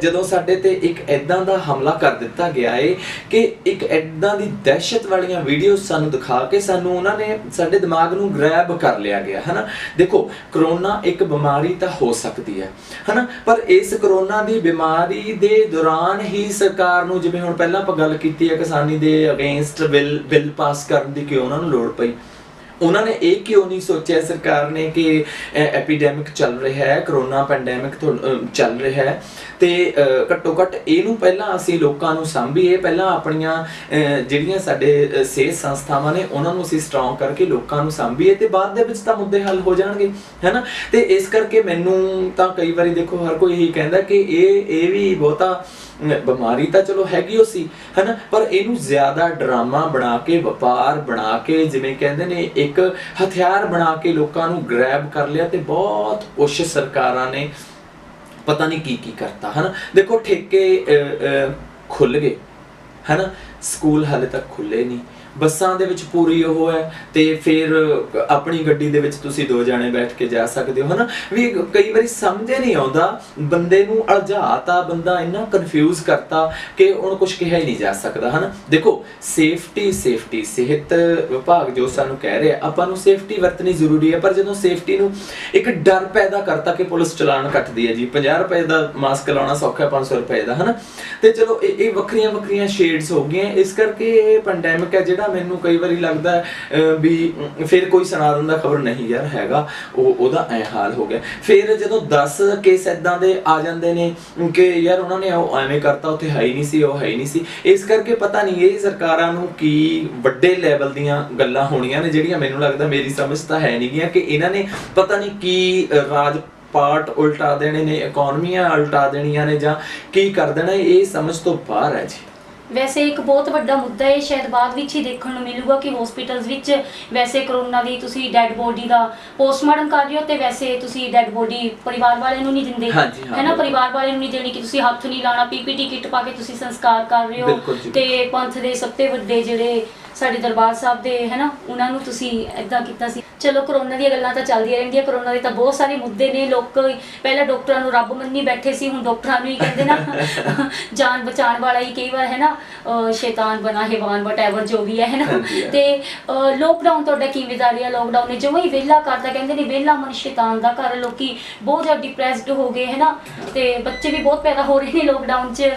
ਜਦੋਂ ਸਾਡੇ ਤੇ ਇੱਕ ਐਦਾਂ ਦਾ ਹਮਲਾ ਕਰ ਦਿੱਤਾ ਗਿਆ ਏ ਕਿ ਇੱਕ ਐਦਾਂ ਦੀ ਦਹਿਸ਼ਤ ਵਾਲੀਆਂ ਵੀਡੀਓਜ਼ ਸਾਨੂੰ ਦਿਖਾ ਕੇ ਸਾਨੂੰ ਉਹਨਾਂ ਨੇ ਸਾਡੇ ਦਿਮਾਗ ਨੂੰ ਗ੍ਰੈਬ ਕਰ ਲਿਆ ਗਿਆ, ਹਨਾ। ਦੇਖੋ, ਕਰੋਨਾ ਇੱਕ ਬਿਮਾਰੀ ਤਾਂ ਹੋ ਸਕਦੀ ਹੈ, ਹਨਾ, ਪਰ ਇਸ ਕਰੋਨਾ ਦੀ ਬਿਮਾਰੀ ਦੇ ਦੌਰਾਨ ਹੀ ਸਰਕਾਰ ਨੂੰ, ਜਿਵੇਂ ਹੁਣ ਪਹਿਲਾਂ ਆਪਾਂ ਗੱਲ ਕੀਤੀ ਹੈ ਕਿਸਾਨੀ ਦੇ ਅਗੇਂਸਟ ਬਿੱਲ ਪਾਸ ਕਰਨ ਦੀ, ਕਿਉਂ ਉਹਨਾਂ ਨੂੰ ਲੋੜ ਪਈ? ਉਹਨਾਂ ਨੇ ਇਹ ਕਿਉਂ ਨਹੀਂ ਸੋਚਿਆ ਸਰਕਾਰ ਨੇ ਕਿ ਐਪੀਡੈਮਿਕ ਚੱਲ ਰਿਹਾ ਹੈ, ਕਰੋਨਾ ਪੈਂਡੈਮਿਕ ਚੱਲ ਰਿਹਾ ਹੈ ਤੇ ਘੱਟੋ ਘੱਟ ਇਹਨੂੰ ਪਹਿਲਾਂ ਅਸੀਂ ਲੋਕਾਂ ਨੂੰ ਸਾਂਭੀਏ, ਪਹਿਲਾਂ ਆਪਣੀਆਂ ਜਿਹੜੀਆਂ ਸਾਡੇ ਸਿਹਤ ਸੰਸਥਾਵਾਂ ਨੇ ਉਹਨਾਂ ਨੂੰ ਅਸੀਂ ਸਟਰੋਂਗ ਕਰਕੇ ਲੋਕਾਂ ਨੂੰ ਸਾਂਭੀਏ ਤੇ ਬਾਅਦ ਦੇ ਵਿੱਚ ਤਾਂ ਮੁੱਦੇ ਹੱਲ ਹੋ ਜਾਣਗੇ, ਹੈ ਨਾ। ਤੇ ਇਸ ਕਰਕੇ ਮੈਨੂੰ ਤਾਂ ਕਈ ਵਾਰੀ ਦੇਖੋ ਹਰ ਕੋਈ ਇਹੀ ਕਹਿੰਦਾ ਕਿ ਇਹ ਵੀ ਬਹੁਤਾ ਬਿਮਾਰੀ ਤਾਂ ਚਲੋ ਹੈਗੀ ਉਹ ਸੀ, ਹਨਾ, ਪਰ ਇਹਨੂੰ ਜ਼ਿਆਦਾ ਡਰਾਮਾ ਬਣਾ ਕੇ, ਵਪਾਰ ਬਣਾ ਕੇ, ਜਿਵੇਂ ਕਹਿੰਦੇ ਨੇ ਇੱਕ ਹਥਿਆਰ ਬਣਾ ਕੇ ਲੋਕਾਂ ਨੂੰ ਗ੍ਰੈਬ ਕਰ ਲਿਆ ਤੇ ਬਹੁਤ ਕੁਛ ਸਰਕਾਰਾਂ ਨੇ ਪਤਾ ਨਹੀਂ ਕੀ ਕਰਤਾ, ਹਨਾ। ਦੇਖੋ, ਠੇਕੇ ਖੁੱਲ ਗਏ, ਹਨਾ, ਸਕੂਲ ਹਾਲੇ ਤੱਕ ਖੁੱਲੇ ਨਹੀਂ, ਬੱਸਾਂ ਦੇ ਵਿੱਚ ਪੂਰੀ ਉਹ ਹੈ ਤੇ ਫਿਰ ਆਪਣੀ ਗੱਡੀ ਦੇ ਵਿੱਚ ਤੁਸੀਂ 2 ਜਾਣੇ ਬੈਠ ਕੇ ਜਾ ਸਕਦੇ ਹੋ, ਹਨਾ। ਵੀ ਕਈ ਵਾਰੀ ਸਮਝ ਨਹੀਂ ਆਉਂਦਾ, ਬੰਦੇ ਨੂੰ ਅਲਝਾਤਾ, ਬੰਦਾ ਇੰਨਾ ਕਨਫਿਊਜ਼ ਕਰਤਾ ਕਿ ਹੁਣ ਕੁਝ ਕਿਹਾ ਹੀ ਨਹੀਂ ਜਾ ਸਕਦਾ, ਹਨਾ। ਦੇਖੋ, ਸੇਫਟੀ ਸਿਹਤ ਵਿਭਾਗ ਜੋ ਸਾਨੂੰ ਕਹਿ ਰਿਹਾ ਆਪਾਂ ਨੂੰ ਸੇਫਟੀ ਵਰਤਣੀ ਜ਼ਰੂਰੀ ਹੈ, ਪਰ ਜਦੋਂ ਸੇਫਟੀ ਨੂੰ ਇੱਕ ਡਰ ਪੈਦਾ ਕਰਤਾ ਕਿ ਪੁਲਿਸ ਚਲਾਨ ਕੱਟਦੀ ਹੈ ਜੀ, 50 ਰੁਪਏ ਦਾ ਮਾਸਕ ਲਾਉਣਾ ਸੌਖਾ 500 ਰੁਪਏ ਦਾ, ਹਨਾ। ਤੇ ਚਲੋ ਇਹ ਵੱਖਰੀਆਂ ਸ਼ੇਡਸ ਹੋ ਗਈਆਂ। ਇਸ ਕਰਕੇ ਇਹ ਪੈਂਡੈਮਿਕ ਹੈ ਜਿਹੜਾ ਮੈਨੂੰ ਕਈ ਵਾਰੀ ਲੱਗਦਾ ਵੀ ਫਿਰ ਕੋਈ ਸੁਣਾ ਦਿੰਦਾ ਖਬਰ, ਨਹੀਂ ਯਾਰ ਹੈਗਾ ਉਹਦਾ ਐ ਹਾਲ ਹੋ ਗਿਆ। ਫਿਰ ਜਦੋਂ 10 ਕੇਸ ਇਦਾਂ ਦੇ ਆ ਜਾਂਦੇ ਨੇ ਕਿ ਯਾਰ ਉਹਨਾਂ ਨੇ ਉਹ ਐਵੇਂ ਕਰਤਾ, ਉੱਥੇ ਹੈ ਹੀ ਨਹੀਂ ਸੀ, ਉਹ ਹੈ ਹੀ ਨਹੀਂ ਸੀ। ਇਸ ਕਰਕੇ ਪਤਾ ਨਹੀਂ ਇਹ ਸਰਕਾਰਾਂ ਨੂੰ ਕੀ ਵੱਡੇ ਲੈਵਲ ਦੀਆਂ ਗੱਲਾਂ ਹੋਣੀਆਂ ਨੇ ਜਿਹੜੀਆਂ ਮੈਨੂੰ ਲੱਗਦਾ, ਮੇਰੀ ਸਮਝ ਤਾਂ ਹੈ ਨਹੀਂ ਗੀਆਂ, ਕਿ ਇਹਨਾਂ ਨੇ ਪਤਾ ਨਹੀਂ ਕੀ ਰਾਜ ਪਾਰਟ ਉਲਟਾ ਦੇਣੇ ਨੇ, ਇਕਨੋਮੀਆਂ ਉਲਟਾ ਦੇਣੀਆਂ ਨੇ, ਜਾਂ ਕੀ ਕਰ ਦੇਣਾ, ਇਹ ਸਮਝ ਤੋਂ ਬਾਹਰ ਹੈ ਜੀ। ਵੈਸੇ ਇੱਕ ਬਹੁਤ ਵੱਡਾ ਮੁੱਦਾ ਇਹ ਸ਼ਾਇਦ ਬਾਅਦ ਵਿੱਚ ਹੀ ਦੇਖਣ ਨੂੰ ਮਿਲੂਗਾ ਕਿ ਹਸਪੀਟਲਸ ਵਿੱਚ ਵੈਸੇ ਕਰੋਨਾ ਦੀ ਤੁਸੀਂ ਡੈੱਡ ਬੋਡੀ ਦਾ ਪੋਸਟਮਾਰਟਮ ਕਰ ਰਹੇ ਹੋ, ਤੇ ਵੈਸੇ ਤੁਸੀਂ ਡੈੱਡ ਬੋਡੀ ਪਰਿਵਾਰ ਵਾਲਿਆਂ ਨੂੰ ਨਹੀਂ ਦਿੰਦੇ, ਹੈ ਨਾ, ਪਰਿਵਾਰ ਵਾਲਿਆਂ ਨੂੰ ਨਹੀਂ ਦੇਣੀ, ਕਿ ਤੁਸੀਂ ਹੱਥ ਨਹੀਂ ਲਾਣਾ, ਪੀਪੀਟੀ ਕਿੱਟ ਪਾ ਕੇ ਤੁਸੀਂ ਸੰਸਕਾਰ ਕਰ ਰਹੇ ਹੋ। ਤੇ ਪੰਥ ਦੇ ਸਭ ਤੋਂ ਵੱਡੇ ਜਿਹੜੇ ਸਾਡੇ ਦਰਬਾਰ ਸਾਹਿਬ ਦੇ ਹੈ ਨਾ, ਉਹਨਾਂ ਨੂੰ ਤੁਸੀਂ ਇਦਾਂ ਕੀਤਾ ਸੀ। ਚਲੋ ਕਰੋਨਾ ਦੀਆਂ ਗੱਲਾਂ ਤਾਂ ਚੱਲਦੀਆਂ ਰਹਿੰਦੀਆਂ, ਕਰੋਨਾ ਦੇ ਤਾਂ ਬਹੁਤ ਸਾਰੇ ਮੁੱਦੇ ਨੇ। ਲੋਕ ਪਹਿਲਾਂ ਡਾਕਟਰਾਂ ਨੂੰ ਰੱਬ ਮੰਨੀ ਬੈਠੇ ਸੀ, ਹੁਣ ਡਾਕਟਰਾਂ ਨੂੰ ਹੀ ਕਹਿੰਦੇ ਨਾ ਜਾਨ ਬਚਾਉਣ ਵਾਲਾ ਹੀ ਕਈ ਵਾਰ ਹੈ ਨਾ ਸ਼ੈਤਾਨ ਬਣਾ ਹੈਵਾਨ ਵਟਐਵਰ ਜੋ ਵੀ ਹੈ ਨਾ। ਤੇ ਲੋਕਡਾਊਨ ਤੁਹਾਡਾ ਕਿਵੇਂ ਦਾ ਰਿਹਾ? ਲੋਕਡਾਊਨ ਨੇ ਜਿਵੇਂ ਹੀ ਵਿਹਲਾ ਕਰਤਾ, ਕਹਿੰਦੇ ਨੇ ਵਿਹਲਾ ਮਨ ਸ਼ੈਤਾਨ ਦਾ ਘਰ, ਲੋਕੀ ਬਹੁਤ ਜ਼ਿਆਦਾ ਡਿਪਰੈਸਡ ਹੋ ਗਏ ਹੈ ਨਾ, ਤੇ ਬੱਚੇ ਵੀ ਬਹੁਤ ਪੈਦਾ ਹੋ ਰਹੇ ਨੇ ਲੋਕਡਾਊਨ 'ਚ,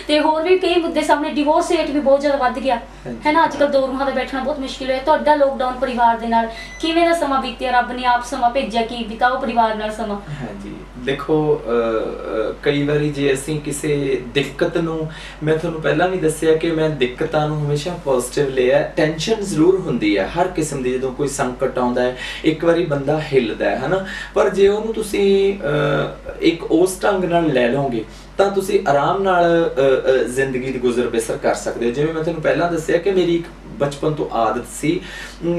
ਤੇ ਹੋਰ ਵੀ ਕਈ ਮੁੱਦੇ ਸਾਹਮਣੇ, ਡਿਵੋਰਸ ਰੇਟ ਵੀ ਬਹੁਤ ਜ਼ਿਆਦਾ ਵੱਧ ਗਿਆ ਹੈ ਨਾ, ਅੱਜ ਕੱਲ੍ਹ ਦੋ ਰੂਹਾਂ ਦਾ ਬੈਠਣਾ ਬਹੁਤ ਮੁਸ਼ਕਿਲ ਹੋਇਆ। ਤੁਹਾਡਾ ਲੋਕਡਾਊਨ ਪਰਿਵਾਰ ਦੇ ਨਾਲ ਕਿਵੇਂ ਦਾ ਸਮਾਂ ਬੀਤਿਆ? ਰੱਬ ਨੇ ਆਪ ਸਮਾਂ ਭੇਜਿਆ ਕਿ ਬਿਤਾਓ ਪਰਿਵਾਰ ਨਾਲ ਸਮਾਂ। ਹਾਂਜੀ ਦੇਖੋ, ਕਈ ਵਾਰੀ ਜੇ ਅਸੀਂ ਕਿਸੇ ਦਿੱਕਤ ਨੂੰ, ਮੈਂ ਤੁਹਾਨੂੰ ਪਹਿਲਾਂ ਵੀ ਦੱਸਿਆ ਕਿ ਮੈਂ ਦਿੱਕਤਾਂ ਨੂੰ ਹਮੇਸ਼ਾ ਪੋਜ਼ਿਟਿਵ ਲਿਆ। ਟੈਨਸ਼ਨ ਜ਼ਰੂਰ ਹੁੰਦੀ ਹੈ ਹਰ ਕਿਸਮ ਦੀ, ਜਦੋਂ ਕੋਈ ਸੰਕਟ ਆਉਂਦਾ ਹੈ ਇੱਕ ਵਾਰੀ ਬੰਦਾ ਹਿੱਲਦਾ ਹੈ ਨਾ, ਪਰ ਜੇ ਉਹਨੂੰ ਤੁਸੀਂ ਇੱਕ ਉਸ ਢੰਗ ਨਾਲ ਲੈ ਲਓਗੇ ਤਾਂ ਤੁਸੀਂ ਆਰਾਮ ਨਾਲ ਜ਼ਿੰਦਗੀ ਦੀ ਗੁਜ਼ਰ ਬਸਰ ਕਰ ਸਕਦੇ ਹੋ। ਜਿਵੇਂ ਮੈਂ ਤੁਹਾਨੂੰ ਪਹਿਲਾਂ ਦੱਸਿਆ ਕਿ ਮੇਰੀ ਇੱਕ ਬਚਪਨ ਤੋਂ ਆਦਤ ਸੀ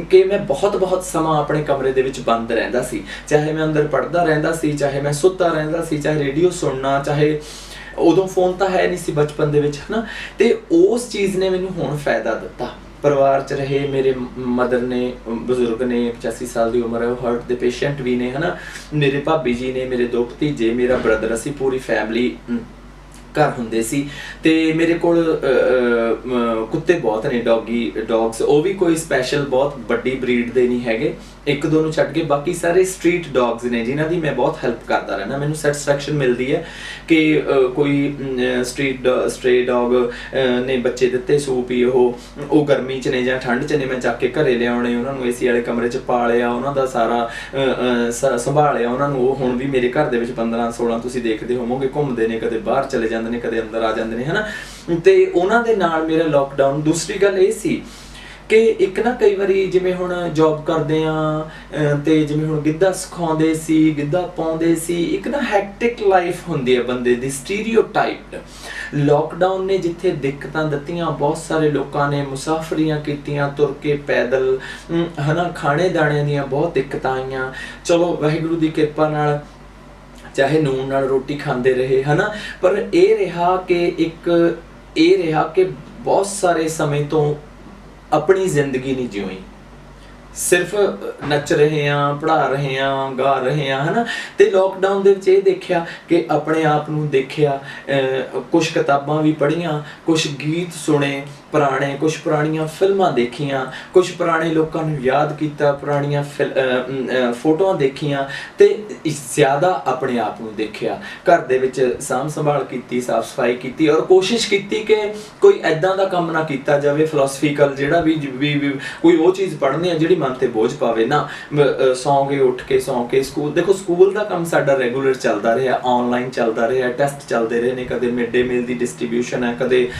ਕਿ ਮੈਂ ਬਹੁਤ ਸਮਾਂ ਆਪਣੇ ਕਮਰੇ ਦੇ ਵਿੱਚ ਬੰਦ ਰਹਿੰਦਾ ਸੀ, ਚਾਹੇ ਮੈਂ ਅੰਦਰ ਪੜ੍ਹਦਾ ਰਹਿੰਦਾ ਸੀ, ਚਾਹੇ ਮੈਂ ਸੁੱਤਾ ਰਹਿੰਦਾ ਸੀ, ਚਾਹੇ ਰੇਡੀਓ ਸੁਣਨਾ, ਚਾਹੇ ਉਦੋਂ ਫੋਨ ਤਾਂ ਹੈ ਨਹੀਂ ਸੀ ਬਚਪਨ ਦੇ ਵਿੱਚ, ਹੈ ਨਾ। ਤੇ ਉਸ ਚੀਜ਼ ਨੇ ਮੈਨੂੰ ਹੁਣ ਫਾਇਦਾ ਦਿੱਤਾ। ਪਰਿਵਾਰ 'ਚ ਰਹੇ, ਮੇਰੇ ਮਦਰ ਨੇ, ਬਜ਼ੁਰਗ ਨੇ, 85 ਸਾਲ ਦੀ ਉਮਰ ਹੈ, ਉਹ ਹਾਰਟ ਦੇ ਪੇਸ਼ੈਂਟ ਵੀ ਨੇ, ਹੈ ਨਾ। ਮੇਰੇ ਭਾਬੀ ਜੀ ਨੇ, ਮੇਰੇ 2 ਭਤੀਜੇ, ਮੇਰਾ ਬ੍ਰਦਰ, ਅਸੀਂ ਪੂਰੀ ਫੈਮਿਲੀ ਘਰ ਹੁੰਦੇ ਸੀ। ਤੇ ਮੇਰੇ ਕੋਲ ਕੁੱਤੇ ਬਹੁਤ ਨੇ, ਡੌਗਸ, ਉਹ ਵੀ ਕੋਈ ਸਪੈਸ਼ਲ ਬਹੁਤ ਵੱਡੀ ਬਰੀਡ ਦੇ ਨਹੀਂ ਹੈਗੇ, 1-2 ਨੂੰ ਛੱਡ ਕੇ ਬਾਕੀ ਸਾਰੇ ਸਟਰੀਟ ਡੌਗਸ ਨੇ, ਜਿਨ੍ਹਾਂ ਦੀ ਮੈਂ ਬਹੁਤ ਹੈਲਪ ਕਰਦਾ ਰਹਿਣਾ। ਮੈਨੂੰ ਸੈਟਿਸਫੈਕਸ਼ਨ ਮਿਲਦੀ ਹੈ ਕਿ ਕੋਈ ਸਟਰੇ ਡੌਗ ਨੇ ਬੱਚੇ ਦਿੱਤੇ, ਸੂਪ ਹੀ ਉਹ ਗਰਮੀ 'ਚ ਨੇ ਜਾਂ ਠੰਡ 'ਚ ਨੇ, ਮੈਂ ਚੱਕ ਕੇ ਘਰੇ ਲਿਆਉਣੇ, ਉਹਨਾਂ ਨੂੰ ਏਸੀ ਵਾਲੇ ਕਮਰੇ 'ਚ ਪਾਲਿਆ, ਉਹਨਾਂ ਦਾ ਸਾਰਾ ਸੰਭਾਲਿਆ ਉਹਨਾਂ ਨੂੰ। ਉਹ ਹੁਣ ਵੀ ਮੇਰੇ ਘਰ ਦੇ ਵਿੱਚ 15-16 ਤੁਸੀਂ ਦੇਖਦੇ ਹੋਵੋਗੇ ਘੁੰਮਦੇ ਨੇ, ਕਦੇ ਬਾਹਰ ਚਲੇ ਜਾਂਦੇ ਨੇ, ਕਦੇ ਅੰਦਰ ਆ ਜਾਂਦੇ ਨੇ, ਹਨਾ। ਤੇ ਉਹਨਾਂ ਦੇ ਨਾਲ ਮੇਰਾ ਲੋਕਡਾਊਨ। ਦੂਸਰੀ ਗੱਲ ਇਹ ਸੀ ਕਿ ਇੱਕ ਨਾ ਕਈ ਵਾਰੀ ਜਿਵੇਂ ਹੁਣ ਜੌਬ ਕਰਦੇ ਆ ਤੇ ਜਿਵੇਂ ਹੁਣ ਗਿੱਧਾ ਸਿਖਾਉਂਦੇ ਸੀ, ਗਿੱਧਾ ਪਾਉਂਦੇ ਸੀ, ਇੱਕ ਨਾ ਹੈਕਟਿਕ ਲਾਈਫ ਹੁੰਦੀ ਹੈ ਬੰਦੇ ਦੀ, ਸਟੀਰੀਓਟਾਈਪਡ। ਲੋਕਡਾਊਨ ਨੇ ਜਿੱਥੇ ਦਿੱਕਤਾਂ ਦਿੱਤੀਆਂ, ਬਹੁਤ ਸਾਰੇ ਲੋਕਾਂ ਨੇ ਮੁਸਾਫਰੀਆਂ ਕੀਤੀਆਂ, ਤੁਰ ਕੇ, ਪੈਦਲ, ਹਨਾ, ਖਾਣੇ ਦਾਣਿਆਂ ਦੀਆਂ ਬਹੁਤ ਦਿੱਕਤਾਂ ਆਈਆਂ। ਚਲੋ ਵਾਹਿਗੁਰੂ ਦੀ ਕਿਰਪਾ ਨਾਲ ਚਾਹੇ ਨੂਨ ਨਾਲ ਰੋਟੀ ਖਾਂਦੇ ਰਹੇ, ਹਨਾ, ਪਰ ਇਹ ਰਿਹਾ ਕਿ ਬਹੁਤ ਸਾਰੇ ਸਮੇਂ ਤੋਂ ਆਪਣੀ ਜ਼ਿੰਦਗੀ ਨਹੀਂ ਜਿਉਈ, ਸਿਰਫ ਨੱਚ ਰਹੇ ਆ, ਪੜ੍ਹਾ ਰਹੇ ਆ, ਗਾ ਰਹੇ ਆ, ਹਨਾ। ਤੇ ਲੋਕਡਾਊਨ ਦੇ ਵਿੱਚ ਇਹ ਦੇਖਿਆ ਕਿ ਆਪਣੇ ਆਪ ਨੂੰ ਦੇਖਿਆ, ਕੁਝ ਕਿਤਾਬਾਂ ਵੀ ਪੜ੍ਹੀਆਂ, ਕੁਝ ਗੀਤ ਸੁਣੇ ਪੁਰਾਣੇ, ਕੁਝ ਪੁਰਾਣੀਆਂ ਫਿਲਮਾਂ ਦੇਖੀਆਂ, ਕੁਝ ਪੁਰਾਣੇ ਲੋਕਾਂ ਨੂੰ ਯਾਦ ਕੀਤਾ, ਪੁਰਾਣੀਆਂ ਫੋਟੋਆਂ ਦੇਖੀਆਂ, ਤੇ ਜ਼ਿਆਦਾ ਆਪਣੇ ਆਪ ਨੂੰ ਦੇਖਿਆ। ਘਰ ਦੇ ਵਿੱਚ ਸਾਂਭ ਸੰਭਾਲ ਕੀਤੀ, ਸਾਫ਼ ਸਫਾਈ ਕੀਤੀ, ਔਰ ਕੋਸ਼ਿਸ਼ ਕੀਤੀ ਕਿ ਕੋਈ ਐਦਾਂ ਦਾ ਕੰਮ ਨਾ ਕੀਤਾ ਜਾਵੇ ਫਿਲਾਸਫੀਕਲ, ਜਿਹੜਾ ਵੀ ਕੋਈ ਉਹ ਚੀਜ਼ ਪੜ੍ਹਨੀ ਆ ਜਿਹੜੀ ਮਨ ਤੇ ਬੋਝ ਪਾਵੇ ਨਾ। ਉੱਠ ਕੇ ਸੌਂ ਕੇ ਸਕੂਲ, ਦੇਖੋ ਸਕੂਲ ਦਾ ਕੰਮ ਸਾਡਾ ਰੈਗੂਲਰ ਚੱਲਦਾ ਰਿਹਾ, ਆਨਲਾਈਨ ਚੱਲਦਾ ਰਿਹਾ, ਟੈਸਟ ਚੱਲਦੇ ਰਹੇ ਨੇ, ਕਦੇ ਮਿਡ ਡੇ ਮੀਲ ਦੀ ਡਿਸਟ੍ਰੀਬਿਊਸ਼ਨ ਹੈ, ਕਦੇ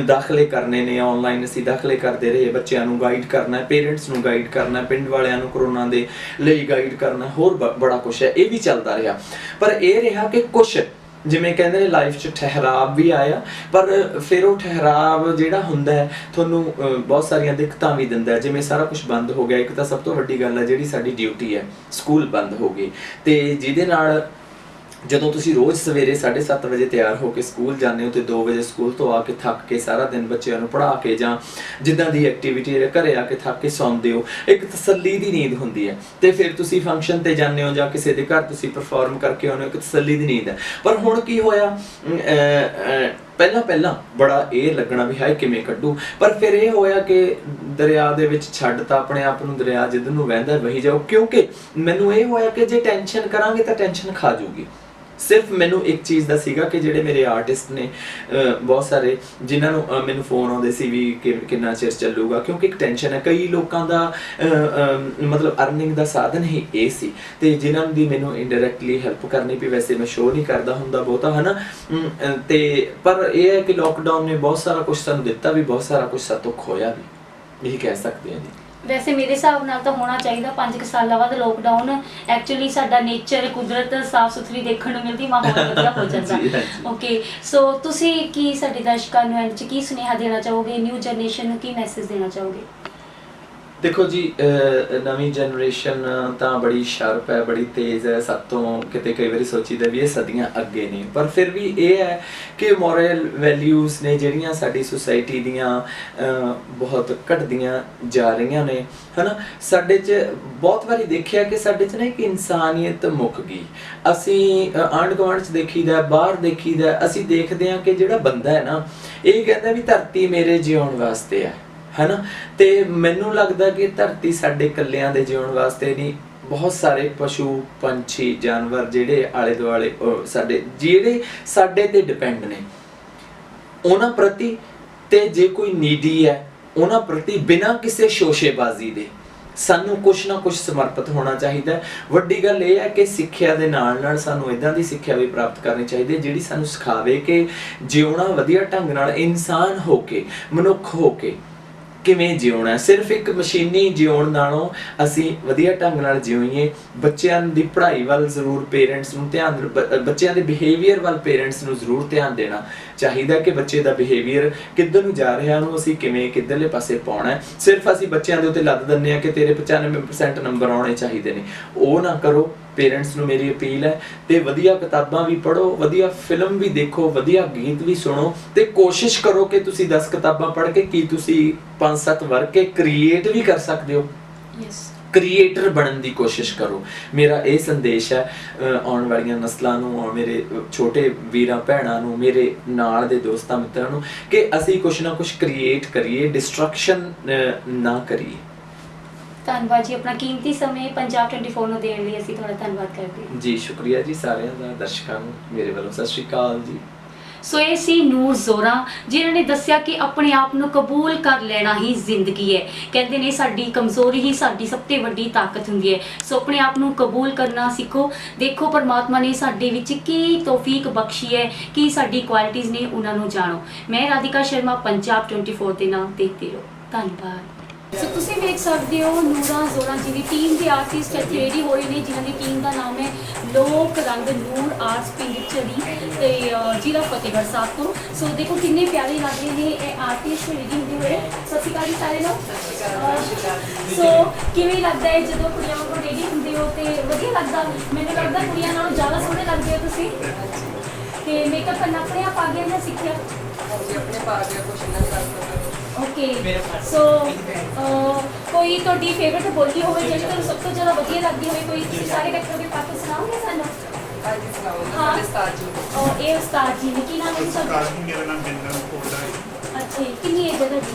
ਦਾਖਲੇ ਕਰਨੇ ਨੇ ਆਨਲਾਈਨ, ਅਸੀਂ ਦਾਖਲੇ ਕਰਦੇ ਰਹੇ, ਬੱਚਿਆਂ ਨੂੰ ਗਾਈਡ ਕਰਨਾ, ਪੇਰੈਂਟਸ ਨੂੰ ਗਾਈਡ ਕਰਨਾ, ਪਿੰਡ ਵਾਲਿਆਂ ਨੂੰ ਕਰੋਨਾ ਦੇ ਲਈ ਗਾਈਡ ਕਰਨਾ, ਹੋਰ ਬੜਾ ਕੁਛ ਹੈ, ਇਹ ਵੀ ਚੱਲਦਾ ਰਿਹਾ। ਪਰ ਇਹ ਰਿਹਾ ਕਿ ਕੁਛ ਜਿਵੇਂ ਕਹਿੰਦੇ ਨੇ ਲਾਈਫ 'ਚ ਠਹਿਰਾਵ ਵੀ ਆਇਆ, ਪਰ ਫਿਰ ਉਹ ਠਹਿਰਾਵ ਜਿਹੜਾ ਹੁੰਦਾ ਹੈ ਤੁਹਾਨੂੰ ਬਹੁਤ ਸਾਰੀਆਂ ਦਿੱਕਤਾਂ ਵੀ ਦਿੰਦਾ ਹੈ। ਜਿਵੇਂ ਸਾਰਾ ਕੁਝ ਬੰਦ ਹੋ ਗਿਆ, ਇੱਕ ਤਾਂ ਸਭ ਤੋਂ ਵੱਡੀ ਗੱਲ ਹੈ ਜਿਹੜੀ ਸਾਡੀ ਡਿਊਟੀ ਹੈ, ਸਕੂਲ ਬੰਦ ਹੋ ਗਏ, ਤੇ ਜਿਹਦੇ ਨਾਲ ਜਦੋਂ ਤੁਸੀਂ ਰੋਜ਼ ਸਵੇਰੇ 7:30 ਵਜੇ ਤਿਆਰ ਹੋ ਕੇ ਸਕੂਲ ਜਾਂਦੇ ਹੋ ਤੇ 2 ਵਜੇ ਸਕੂਲ ਤੋਂ ਆ ਕੇ ਥੱਕ ਕੇ ਸਾਰਾ ਦਿਨ ਬੱਚਿਆਂ ਨੂੰ ਪੜ੍ਹਾ ਕੇ ਜਾਂ ਜਿੱਦਾਂ ਦੀ ਐਕਟੀਵਿਟੀ ਹੈ ਘਰੇ ਆ ਕੇ ਥੱਕ ਕੇ ਸੌਂਦੇ ਹੋ, ਇੱਕ ਤਸੱਲੀ ਦੀ ਨੀਂਦ ਹੁੰਦੀ ਹੈ। ਤੇ ਫਿਰ ਤੁਸੀਂ ਫੰਕਸ਼ਨ ਤੇ ਜਾਂਦੇ ਹੋ ਜਾਂ ਕਿਸੇ ਦੇ ਘਰ ਤੁਸੀਂ ਪਰਫਾਰਮ ਕਰਕੇ ਆਉਂਦੇ ਹੋ, ਇੱਕ ਤਸੱਲੀ ਦੀ ਨੀਂਦ ਹੈ। ਪਰ ਹੁਣ ਕੀ ਹੋਇਆ, ਪਹਿਲਾਂ ਬੜਾ ਇਹ ਲੱਗਣਾ ਵੀ ਹਾਏ ਕਿਵੇਂ ਕੱਢੂ, ਪਰ ਫਿਰ ਇਹ ਹੋਇਆ ਕਿ ਦਰਿਆ ਦੇ ਵਿੱਚ ਛੱਡਤਾ ਆਪਣੇ ਆਪ ਨੂੰ, ਦਰਿਆ ਜਿੱਧਰ ਨੂੰ ਵਹਿੰਦਾ ਵਹੀ ਜਾਓ। ਕਿਉਂਕਿ ਮੈਨੂੰ ਇਹ ਹੋਇਆ ਕਿ ਜੇ ਟੈਨਸ਼ਨ ਕਰਾਂਗੇ ਤਾਂ ਟੈਨਸ਼ਨ ਖਾ ਜੂਗੀ। ਸਿਰਫ ਮੈਨੂੰ ਇੱਕ ਚੀਜ਼ ਦਾ ਸੀਗਾ ਕਿ ਜਿਹੜੇ ਮੇਰੇ ਆਰਟਿਸਟ ਨੇ ਬਹੁਤ ਸਾਰੇ, ਜਿਨ੍ਹਾਂ ਨੂੰ ਮੈਨੂੰ ਫੋਨ ਆਉਂਦੇ ਸੀ ਵੀ ਕਿੰਨਾ ਚਿਰ ਚੱਲੂਗਾ, ਕਿਉਂਕਿ ਇੱਕ ਟੈਨਸ਼ਨ ਹੈ। ਕਈ ਲੋਕਾਂ ਦਾ ਮਤਲਬ ਅਰਨਿੰਗ ਦਾ ਸਾਧਨ ਹੀ ਇਹ ਸੀ, ਤੇ ਜਿਨ੍ਹਾਂ ਦੀ ਮੈਨੂੰ ਇੰਡਾਇਰੈਕਟਲੀ ਹੈਲਪ ਕਰਨੀ ਪਈ। ਵੈਸੇ ਮੈਂ ਸ਼ੋਅ ਨਹੀਂ ਕਰਦਾ ਹੁੰਦਾ ਬਹੁਤਾ, ਹੈ ਨਾ, ਤੇ ਪਰ ਇਹ ਹੈ ਕਿ ਲੋਕਡਾਊਨ ਨੇ ਬਹੁਤ ਸਾਰਾ ਕੁਝ ਸਾਨੂੰ ਦਿੱਤਾ ਵੀ, ਬਹੁਤ ਸਾਰਾ ਕੁਝ ਸਾਤੋਂ ਖੋਇਆ ਵੀ, ਇਹੀ ਕਹਿ ਸਕਦੇ ਹਾਂ ਜੀ। ਵੈਸੇ ਮੇਰੇ ਹਿਸਾਬ ਨਾਲ ਤਾਂ ਹੋਣਾ ਚਾਹੀਦਾ 5 ਸਾਲਾਂ ਬਾਅਦ ਲੋਕਡਾਊਨ ਐਕਚੁਅਲੀ ਸਾਡਾ ਨੇਚਰ ਕੁਦਰਤ ਸਾਫ ਸੁਥਰੀ ਦੇਖਣ ਨੂੰ ਮਿਲਦੀ, ਮਾਹੌਲ ਵਧੀਆ ਹੋ ਜਾਂਦਾ। ਜੀ, ਹਾਂਜੀ। ਓਕੇ, ਸੋ ਤੁਸੀਂ ਕੀ ਸਾਡੇ ਦਰਸ਼ਕਾਂ ਨੂੰ ਐਂਡ 'ਚ ਕੀ ਸੁਨੇਹਾ ਦੇਣਾ ਚਾਹੋਗੇ, ਨਿਊ ਜਨਰੇਸ਼ਨ ਨੂੰ ਕੀ ਮੈਸੇਜ ਦੇਣਾ ਚਾਹੋਗੇ? ਦੇਖੋ ਜੀ, ਨਵੀਂ ਜਨਰੇਸ਼ਨ ਤਾਂ ਬੜੀ ਸ਼ਾਰਪ ਹੈ, ਬੜੀ ਤੇਜ਼ ਹੈ, ਸਭ ਤੋਂ ਕਿਤੇ ਕਈ ਵਾਰੀ ਸੋਚੀਦਾ ਵੀ ਇਹ ਸਦੀਆਂ ਅੱਗੇ ਨੇ, ਪਰ ਫਿਰ ਵੀ ਇਹ ਹੈ ਕਿ ਮੋਰਲ ਵੈਲਿਊਜ਼ ਨੇ ਜਿਹੜੀਆਂ ਸਾਡੀ ਸੁਸਾਇਟੀ ਦੀਆਂ ਬਹੁਤ ਘਟਦੀਆਂ ਜਾ ਰਹੀਆਂ ਨੇ, ਹਨਾ। ਸਾਡੇ 'ਚ ਬਹੁਤ ਵਾਰੀ ਦੇਖਿਆ ਕਿ ਸਾਡੇ 'ਚ ਨਾ ਇੱਕ ਇਨਸਾਨੀਅਤ ਮੁੱਕ ਗਈ। ਅਸੀਂ ਆਂਢ ਗੁਆਂਢ 'ਚ ਦੇਖੀਦਾ, ਬਾਹਰ ਦੇਖੀਦਾ, ਅਸੀਂ ਦੇਖਦੇ ਹਾਂ ਕਿ ਜਿਹੜਾ ਬੰਦਾ ਹੈ ਨਾ, ਇਹ ਕਹਿੰਦਾ ਵੀ ਧਰਤੀ ਮੇਰੇ ਜਿਉਣ ਵਾਸਤੇ ਹੈ, ਹੈਨਾ। ਤੇ ਮੈਨੂੰ ਲੱਗਦਾ ਕਿ ਧਰਤੀ ਸਾਡੇ ਇਕੱਲਿਆਂ ਦੇ ਜਿਉਣ ਵਾਸਤੇ ਨਹੀਂ, ਬਹੁਤ ਸਾਰੇ ਪਸ਼ੂ ਪੰਛੀ ਜਾਨਵਰ ਜਿਹੜੇ ਆਲੇ ਦੁਆਲੇ ਸਾਡੇ ਜਿਹੜੇ ਸਾਡੇ ਤੇ ਡਿਪੈਂਡ ਨੇ, ਉਹਨਾਂ ਪ੍ਰਤੀ, ਤੇ ਜੇ ਕੋਈ ਨੀਡੀ ਹੈ ਉਹਨਾਂ ਪ੍ਰਤੀ ਬਿਨਾਂ ਕਿਸੇ ਸ਼ੋਸ਼ੇਬਾਜ਼ੀ ਦੇ ਸਾਨੂੰ ਕੁਛ ਨਾ ਕੁਛ ਸਮਰਪਿਤ ਹੋਣਾ ਚਾਹੀਦਾ ਹੈ। ਵੱਡੀ ਗੱਲ ਇਹ ਹੈ ਕਿ ਸਿੱਖਿਆ ਦੇ ਨਾਲ ਨਾਲ ਸਾਨੂੰ ਇਦਾਂ ਦੀ ਸਿੱਖਿਆ ਵੀ ਪ੍ਰਾਪਤ ਕਰਨੀ ਚਾਹੀਦੀ ਹੈ ਜਿਹੜੀ ਸਾਨੂੰ ਸਿਖਾਵੇ ਕਿ ਜਿਉਣਾ ਵਧੀਆ ਢੰਗ ਨਾਲ, ਇਨਸਾਨ ਹੋ ਕੇ, ਮਨੁੱਖ ਹੋ ਕੇ ਕਿਵੇਂ ਜਿਉਣਾ। ਸਿਰਫ ਇੱਕ ਮਸ਼ੀਨੀ ਜਿਉਣ ਨਾਲੋਂ ਅਸੀਂ ਵਧੀਆ ਢੰਗ ਨਾਲ ਜਿਉਈਏ। ਬੱਚਿਆਂ ਦੀ ਪੜ੍ਹਾਈ ਵੱਲ ਜ਼ਰੂਰ ਪੇਰੈਂਟਸ ਨੂੰ ਧਿਆਨ, ਬੱਚਿਆਂ ਦੇ ਬਿਹੇਵੀਅਰ ਵੱਲ ਪੇਰੈਂਟਸ ਨੂੰ ਜ਼ਰੂਰ ਧਿਆਨ ਦੇਣਾ ਚਾਹੀਦਾ ਕਿ ਬੱਚੇ ਦਾ ਬਿਹੇਵੀਅਰ ਕਿੱਧਰ ਨੂੰ ਜਾ ਰਿਹਾ, ਉਹਨੂੰ ਅਸੀਂ ਕਿਵੇਂ ਕਿੱਧਰਲੇ ਪਾਸੇ ਪਾਉਣਾ ਹੈ। ਸਿਰਫ ਅਸੀਂ ਬੱਚਿਆਂ ਦੇ ਉੱਤੇ ਲੱਦ ਦਿੰਦੇ ਹਾਂ ਕਿ ਤੇਰੇ 95% ਨੰਬਰ ਆਉਣੇ ਚਾਹੀਦੇ ਨੇ, ਉਹ ਨਾ ਕਰੋ। ਪੇਰੈਂਟਸ ਨੂੰ ਮੇਰੀ ਅਪੀਲ ਹੈ, ਤੇ ਵਧੀਆ ਕਿਤਾਬਾਂ ਵੀ ਪੜ੍ਹੋ, ਵਧੀਆ ਫਿਲਮ ਵੀ ਦੇਖੋ, ਵਧੀਆ ਗੀਤ ਵੀ ਸੁਣੋ, ਤੇ ਕੋਸ਼ਿਸ਼ ਕਰੋ ਕਿ ਤੁਸੀਂ 10 ਕਿਤਾਬਾਂ ਪੜ੍ਹ ਕੇ ਕੀ ਤੁਸੀਂ 5-7 ਵਰਕ ਕੇ ਕ੍ਰੀਏਟ ਵੀ ਕਰ ਸਕਦੇ ਹੋ। ਯੈਸ, ਕ੍ਰੀਏਟਰ ਬਣਨ ਦੀ ਕੋਸ਼ਿਸ਼ ਕਰੋ। ਮੇਰਾ ਇਹ ਸੰਦੇਸ਼ ਹੈ ਆਉਣ ਵਾਲੀਆਂ ਨਸਲਾਂ ਨੂੰ, ਮੇਰੇ ਛੋਟੇ ਵੀਰਾਂ ਭੈਣਾਂ ਨੂੰ, ਮੇਰੇ ਨਾਲ ਦੇ ਦੋਸਤਾਂ ਮਿੱਤਰਾਂ ਨੂੰ, ਕਿ ਅਸੀਂ ਕੁਛ ਨਾ ਕੁਛ ਕ੍ਰੀਏਟ ਕਰੀਏ, ਡਿਸਟਰਕਸ਼ਨ ਨਾ ਕਰੀਏ। ਧੰਨਵਾਦ ਜੀ, ਆਪਣਾ ਕੀਮਤੀ ਸਮੇਂ ਪੰਜਾਬ 24 ਨੂੰ ਦੇਣ ਲਈ ਅਸੀਂ ਤੁਹਾਡਾ ਧੰਨਵਾਦ ਕਰਦੇ ਹਾਂ ਜੀ। ਸ਼ੁਕਰੀਆ ਜੀ ਸਾਰਿਆਂ ਦਾ, ਦਰਸ਼ਕਾਂ ਨੂੰ ਮੇਰੇ ਵੱਲੋਂ ਸਤਿ ਸ਼੍ਰੀ ਅਕਾਲ ਜੀ। ਸੋ ਇਹ ਸੀ ਨੂਰ ਜ਼ੋਰਾ, ਜਿਨ੍ਹਾਂ ਨੇ ਦੱਸਿਆ ਕਿ ਆਪਣੇ ਆਪ ਨੂੰ ਕਬੂਲ ਕਰ ਲੈਣਾ ਹੀ ਜ਼ਿੰਦਗੀ ਹੈ। ਕਹਿੰਦੇ ਨੇ ਸਾਡੀ ਕਮਜ਼ੋਰੀ ਹੀ ਸਾਡੀ ਸਭ ਤੋਂ ਵੱਡੀ ਤਾਕਤ ਹੁੰਦੀ ਹੈ। ਸੋ ਆਪਣੇ ਆਪ ਨੂੰ ਕਬੂਲ ਕਰਨਾ ਸਿੱਖੋ। ਦੇਖੋ ਪਰਮਾਤਮਾ ਨੇ ਸਾਡੇ ਵਿੱਚ ਕੀ ਤੌਫੀਕ ਬਖਸ਼ੀ ਹੈ, ਕੀ ਸਾਡੀ ਕੁਆਲਿਟੀਜ਼ ਨੇ, ਉਹਨਾਂ ਨੂੰ ਜਾਣੋ। ਮੈਂ ਰਾਧਿਕਾ ਸ਼ਰਮਾ, ਪੰਜਾਬ 24 ਦੇ ਨਾਮ ਦੇਖਦੇ ਰਹੋ। ਧੰਨਵਾਦ। ਸੋ ਤੁਸੀਂ ਵੇਖ ਸਕਦੇ ਹੋ ਨੂਰਾ ਜ਼ੋਰਾ ਜੀ ਦੀ ਟੀਮ ਦੇ ਆਰਟਿਸਟ ਇੱਥੇ ਰੈਡੀ ਹੋਏ ਨੇ, ਜਿਨ੍ਹਾਂ ਦੀ ਟੀਮ ਦਾ ਨਾਮ ਹੈ ਲੋਕ ਰੰਗ ਨੂਰ ਆਰਟਸ ਪਿੰਡ ਚੜੀ ਤੇ ਜ਼ਿਲ੍ਹਾ ਫਤਿਹਗੜ੍ਹ ਸਾਹਿਬ ਤੋਂ। ਸੋ ਦੇਖੋ ਕਿੰਨੇ ਪਿਆਰੇ ਲੱਗ ਰਹੇ ਨੇ ਇਹ ਆਰਟਿਸਟ ਰੈਡੀ ਹੁੰਦੇ ਹੋਏ। ਸਤਿ ਸ਼੍ਰੀ ਅਕਾਲ ਜੀ ਸਾਰੇ ਨੂੰ। ਸੋ ਕਿਵੇਂ ਲੱਗਦਾ ਹੈ ਜਦੋਂ ਕੁੜੀਆਂ ਵਾਂਗੂ ਰੈਡੀ ਹੁੰਦੇ ਹੋ? ਤੇ ਵਧੀਆ ਲੱਗਦਾ, ਮੈਨੂੰ ਲੱਗਦਾ ਕੁੜੀਆਂ ਨਾਲੋਂ ਜ਼ਿਆਦਾ ਸੋਹਣੇ ਲੱਗਦੇ ਹੋ ਤੁਸੀਂ। ਤੇ ਮੇਕਅਪ ਕਰਨਾ ਆਪਣੇ ਆਪ ਆ ਗਿਆ ਜਾਂ ਸਿੱਖਿਆ? ਆਪਣੇ ਪਾ ਗਿਆ ਕੁਛ ਨਾ ਕਰ ਓਕੇ, ਸੋ ਕੋਈ ਤੁਹਾਡੀ ਫੇਵਰਟ ਬੋਲੀ ਹੋਵੇ ਜਿਹੜੀ ਤੁਹਾਨੂੰ ਸਭ ਤੋਂ ਜ਼ਿਆਦਾ ਵਧੀਆ ਲੱਗਦੀ ਹੋਵੇ, ਕੋਈ ਤੁਸੀਂ ਸਾਰੇ ਇਕੱਠੇ ਪਾ ਕੇ ਸੁਣਾਓਗੇ ਸਾਨੂੰ? ਅੱਜ ਸੁਣਾਉਂਗਾ ਹਾਂ। ਮੇਰੇ ਉਸਤਾਦ ਜੀ ਇਹ ਉਸਤਾਦ ਜੀ ਨੇ, ਕੀ ਨਾਮ ਹੈ ਜੀ ਤੁਹਾਡਾ? ਸਰਕਾਰ ਮੇਰਾ ਨਾਮ ਬਿੰਦਰ ਕੋਟਾ ਹੈ। ਅੱਛਾ ਜੀ, ਕਿੰਨੀ ਏਜ ਹੈ ਤੁਹਾਡੀ?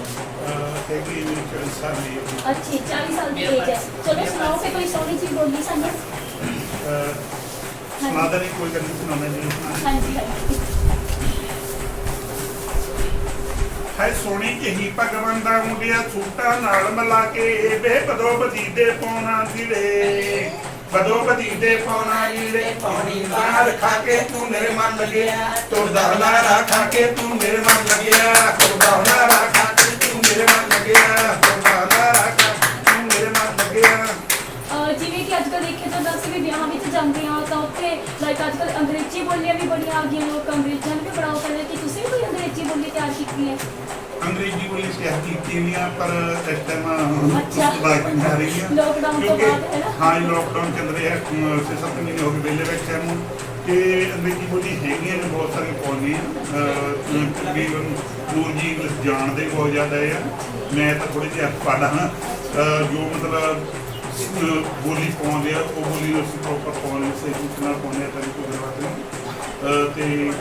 ਹੈਗੀ ਮੇਰੀ 40 ਸਾਲ ਦੀ ਹੈ। ਅੱਛਾ, 40 ਸਾਲ ਦੀ ਏਜ ਹੈ। ਚਲੋ ਸੁਣਾਓ ਫਿਰ ਕੋਈ ਸੋਹਣੀ ਜਿਹੀ ਬੋਲੀ ਸਾਨੂੰ। ਸੁਣਾਦਾ ਨਹੀਂ, ਕੋਈ ਗੱਲ ਨਹੀਂ, ਸੁਣਾਉਂਦਾ ਨਹੀਂ। ਹਾਂਜੀ ਹਾਂਜੀ। ਹੈ ਸੋਹਣੀ ਜਿਹੀ ਭਗਵਾਨ ਦਾ ਮੁੰਡਿਆ ਸੂਟਾਂ ਨਾਲ ਮਿਲਾ ਕੇ ਵੇ ਬਦੋ ਬਦੀ ਦੇ ਪਾਉਣਾ ਜਿਲੇ, ਬਦੋ ਬਦੀ ਦੇ ਪਾਉਣਾ ਜਿਲੇ, ਪਾਣੀ ਨਾਲ ਖਾ ਕੇ ਤੂੰ ਮੇਰੇ ਮਨ ਲੱਗਿਆ, ਤੁਰਦਾ ਨਾਰਾ ਖਾ ਕੇ ਤੂੰ ਮੇਰੇ ਮਨ ਲੱਗਿਆ, ਤੁਰਦਾ ਨਾਰਾ ਖਾ ਕੇ ਤੂੰ ਮੇਰੇ ਮਨ ਲੱਗਿਆ, ਤੁਰਦਾ ਨਾਰਾ ਖਾ ਕੇ ਤੂੰ ਮੇਰੇ ਮਨ ਲੱਗਿਆ। ਜਿਵੇਂ ਕਿ ਅੱਜ ਕੱਲ੍ਹ ਦੇਖਿਆ ਜਾਂਦਾ ਅਸੀਂ ਵੀ ਵਿਆਹਾਂ ਵਿੱਚ ਜਾਂਦੇ ਹਾਂ ਤਾਂ ਉੱਥੇ ਲਾਈਕ ਅੱਜ ਕੱਲ੍ਹ ਅੰਗਰੇਜ਼ੀ ਬੋਲੀਆਂ ਵੀ ਬੜੀਆਂ ਆ ਗਈਆਂ, ਲੋਕ ਅੰਗਰੇਜ਼ਾਂ ਨੂੰ ਵੀ ਬੜਾ ਉਹ ਕਰਦੇ ਕਿ ਤੁਸੀਂ ਵੀ ਕੋਈ ਅੰਗਰੇਜ਼ੀ ਬੋਲੀ ਤਿਆਰ ਕੀਤੀ ਹੈ? ਅੰਗਰੇਜ਼ੀ ਬੋਲੀ ਤਿਆਰ ਕੀਤੀ ਨਹੀਂ ਆ, ਪਰ ਇਸ ਟਾਈਮ ਅੱਛਾ। ਆ ਰਹੀ ਆ ਲੋਕਡਾਊਨ ਤੋਂ ਕਿਉਂਕਿ ਬਾਅਦ, ਹੈ ਨਾ? ਹਾਂ ਲੋਕਡਾਊਨ ਚੱਲ ਰਿਹਾ, 6-7 ਮਹੀਨੇ ਹੋ ਗਏ ਵਿਹਲੇ ਬੈਠਿਆਂ ਨੂੰ, ਤੇ ਅੰਗਰੇਜ਼ੀ ਬੋਲੀ ਹੈਗੀਆਂ ਨੇ ਬਹੁਤ ਸਾਰੀਆਂ ਬੋਲੀਆਂ। ਤਕਰੀਬਨ ਨੂਰ ਜੀ ਇੰਗਲਿਸ਼ ਜਾਣਦੇ ਬਹੁਤ ਜ਼ਿਆਦਾ ਆ, ਮੈਂ ਤਾਂ ਥੋੜ੍ਹੀ ਜਿਹੀ ਅਨਪੜ੍ਹ ਹਾਂ। ਜੋ ਮਤਲਬ ਬੋਲੀ ਪਾਉਂਦੇ ਆ ਉਹ ਬੋਲੀ ਨੂੰ ਅਸੀਂ ਪ੍ਰੋਪਰ ਪਾਉਂਦੇ, ਸਹੀ ਤਰੀਕੇ ਨਾਲ ਪਾਉਂਦੇ ਆ, ਤਾਂ ਕੋਈ ਗੱਲਬਾਤ ਨਹੀਂ। ਤੇ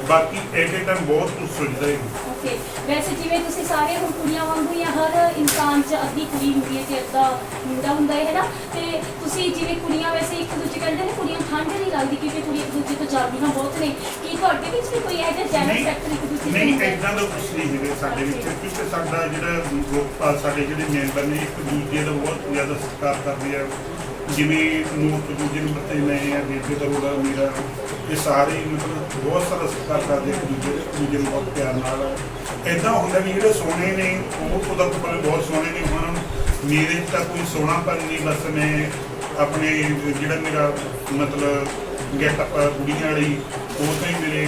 ਬਾਕੀ ਐਟ ਏ ਟਾਈਮ ਬਹੁਤ ਕੁਝ ਸੁਝਦਾ ਹੈ। ਓਕੇ, ਵੈਸੇ ਜਿਵੇਂ ਤੁਸੀਂ ਸਾਰੇ ਹੁਣ ਕੁੜੀਆਂ ਵਾਂਗੂ ਜਾਂ ਹਰ ਇਨਸਾਨ 'ਚ ਅੱਧੀ ਕੁੜੀ ਹੁੰਦੀ ਹੈ ਤੇ ਅੱਧਾ ਮੁੰਡਾ ਹੁੰਦਾ ਹੈ ਨਾ, ਤੇ ਤੁਸੀਂ ਜਿਵੇਂ ਕੁੜੀਆਂ ਵੈਸੇ ਇੱਕ ਦੂਜੇ ਕਹਿੰਦੇ ਨੇ ਕੁੜੀਆਂ ਠੰਡ ਨਹੀਂ ਲੱਗਦੀ ਕਿਉਂਕਿ ਕੁੜੀ ਇੱਕ ਦੂਜੇ ਤੋਂ ਜਲਦੀਆਂ ਬਹੁਤ ਨੇ, ਕੀ ਤੁਹਾਡੇ ਵਿੱਚ ਵੀ ਕੋਈ ਇਹੋ ਜਿਹਾ ਜੈਲਸ ਫੈਕਟਰ ਇੱਕ ਦੂਜੇ ਨਹੀਂ, ਤੋਂ? ਇੱਦਾਂ ਦਾ ਕੁਛ ਨਹੀਂ ਹੈਗਾ ਸਾਡੇ ਵਿੱਚ, ਕਿਉਂਕਿ ਸਾਡਾ ਜਿਹੜਾ ਗਰੁੱਪ ਆ, ਸਾਡੇ ਜਿਹੜੇ ਮੈਂਬਰ ਨੇ ਇੱਕ ਦੂਜੇ ਦਾ ਬਹੁਤ ਜ਼ਿਆਦਾ ਸਤਿਕਾਰ ਕਰਦੇ ਆ। ਜਿਵੇਂ ਨੂਰ ਤੋਂ ਦੂਜੇ ਨੰਬਰ 'ਤੇ ਮੈਂ ਆ, ਬੇਬੇ ਦਾ ਰੋਲਾ ਮੇਰਾ, ਇਹ ਸਾਰੇ ਮਤਲਬ ਬਹੁਤ ਸਾਰਾ ਸਤਿਕਾਰ ਕਰਦੇ ਇੱਕ ਦੂਜੇ ਨੂੰ ਬਹੁਤ ਪਿਆਰ ਨਾਲ। ਇੱਦਾਂ ਹੁੰਦਾ ਵੀ ਜਿਹੜੇ ਸੋਹਣੇ ਨੇ ਉਹ ਕੁਦਰਤ ਵੱਲੋਂ ਬਹੁਤ ਸੋਹਣੇ ਨੇ, ਉਹਨਾਂ ਨੂੰ मेरे ਤਾਂ ਕੋਈ ਸੋਹਣਾਪਨ ਨਹੀਂ, ਬਸ ਮੈਂ ਆਪਣੇ ਜਿਹੜਾ ਮੇਰਾ ਮਤਲਬ ਗੈਟਅਪ ਕੁੜੀਆਂ ਵਾਲੀ ਉਹ ਤਾਂ ਹੀ ਮੇਰੇ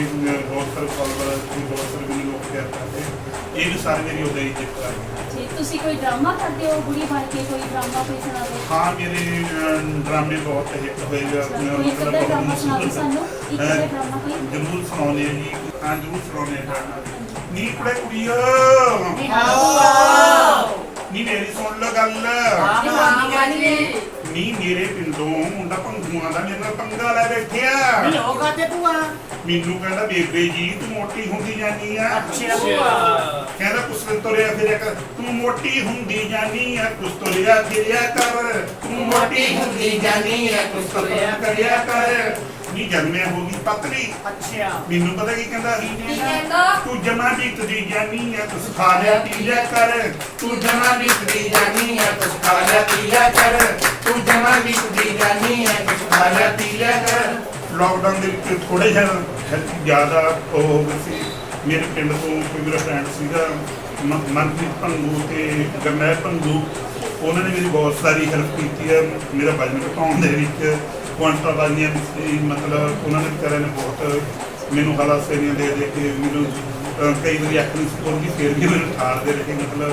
ਬਹੁਤ ਸਾਰੇ ਫਾਲੋਵਰ ਬਹੁਤ ਸਾਰੇ ਮੈਨੂੰ ਲੋਕ ਪਿਆਰ ਕਰਦੇ, ਇਹ ਵੀ ਸਾਰੇ ਮੇਰੀ ਉਹਦਾ ਇੱਜ਼ਤ ਕਰਦੇ। ਜੀ ਤੁਸੀਂ ਕੋਈ ਡਰਾਮਾ ਕਰਦੇ ਹੋ ਬੁੜੀ ਬਣ ਕੇ, ਕੋਈ ਡਰਾਮਾ ਕੋਈ ਸੁਣਾ ਦਿਓ। ਹਾਂ ਮੇਰੇ ਡਰਾਮੇ ਬਹੁਤ ਹਿੱਟ ਹੋਏ ਆ, ਕੋਈ ਇੱਕ ਅੱਧਾ ਡਰਾਮਾ ਸੁਣਾ ਦਿਓ ਸਾਨੂੰ, ਇੱਕ ਅੱਧਾ ਡਰਾਮਾ ਕੋਈ। ਜ਼ਰੂਰ ਸੁਣਾਉਂਦੇ ਆ ਜੀ, ਹਾਂ ਜ਼ਰੂਰ ਸੁਣਾਉਂਦੇ ਆ। ਨੀ ਕੁੜੇ ਕੁੜੀਓ ਨੀ ਮੇਰੀ ਸੁਣ ਲੋ ਗੱਲ, ਨੀ ਮੇਰੇ ਪਿੰਡੋਂ ਮੁੰਡਾ ਭੰਗੂਆਂ ਦਾ ਮੇਰੇ ਨਾਲ ਪੰਗਾ ਲੈ ਬੈਠਿਆ। ਮੈਨੂੰ ਕਹਿੰਦਾ ਬੇਬੇ ਜੀ ਤੂੰ ਮੋਟੀ ਹੁੰਦੀ ਜਾਨੀ ਆ। ਕਹਿੰਦਾ ਕੁਛ ਤੁਰਿਆ ਫਿਰਿਆ ਕਰ, ਤੂੰ ਮੋਟੀ ਹੁੰਦੀ ਜਾਨੀ ਆ, ਕੁਛ ਤੁਰਿਆ ਫਿਰਿਆ ਕਰ, ਤੂੰ ਮੋਟੀ ਹੁੰਦੀ ਜਾਨੀ ਆ, ਕੁਛ ਤੁਰਿਆ ਕਰਿਆ ਕਰ। ਨੀ ਜਦ ਮੈਂ ਹੋ ਗਈ ਪਤਲੀ, ਮੈਨੂੰ ਪਤਾ ਕੀ ਕਹਿੰਦਾ, ਤੂੰ ਜਮਾ ਬੀਤਦੀ ਜਾਨੀ ਆ, ਕੁਛ ਖਾ ਲਿਆ ਪੀ ਲਿਆ ਕਰ, ਤੂੰ ਜਮਾ ਬੀਤਦੀ ਜਾਨੀ ਆ, ਕੁਛ ਖਾ ਲਿਆ ਪੀ ਲਿਆ ਕਰ, ਤੂੰ ਜਮਾ ਬੀਤਦੀ ਜਾਨੀ ਆ, ਕੁਛ ਖਾ ਲਿਆ ਪੀ ਲਿਆ ਕਰ। ਲਾਕਡਾਊਨ ਦੇ ਵਿੱਚ ਥੋੜੇ ਜ਼ਿਆਦਾ ਉਹ ਹੋ ਗਈ ਸੀ। ਮੇਰੇ ਪਿੰਡ ਤੋਂ ਕੋਈ ਮੇਰਾ ਫਰੈਂਡ ਸੀਗਾ ਮਨਪ੍ਰੀਤ ਭੰਗੂ ਤੇ ਗਰਨੈਲ ਭੰਗੂ, ਉਹਨਾਂ ਨੇ ਮੇਰੀ ਬਹੁਤ ਸਾਰੀ ਹੈਲਪ ਕੀਤੀ ਹੈ ਮੇਰਾ ਵਜਨ ਘਟਾਉਣ ਦੇ ਵਿੱਚ। ਕੁਆਂਟਲ ਵਾਲੀਆਂ ਮਤਲਬ ਉਹਨਾਂ ਨੇ ਵਿਚਾਰਿਆਂ ਨੇ ਬਹੁਤ ਮੈਨੂੰ ਹਲਾਸੇਰੀਆਂ ਦੇ ਕੇ ਮੈਨੂੰ ਕਈ ਵਾਰੀ ਅੱਖ ਨਹੀਂ ਸੁਣਦੀ, ਫਿਰ ਵੀ ਮੈਨੂੰ ਠਾਰਦੇ ਰਹੇ। ਮਤਲਬ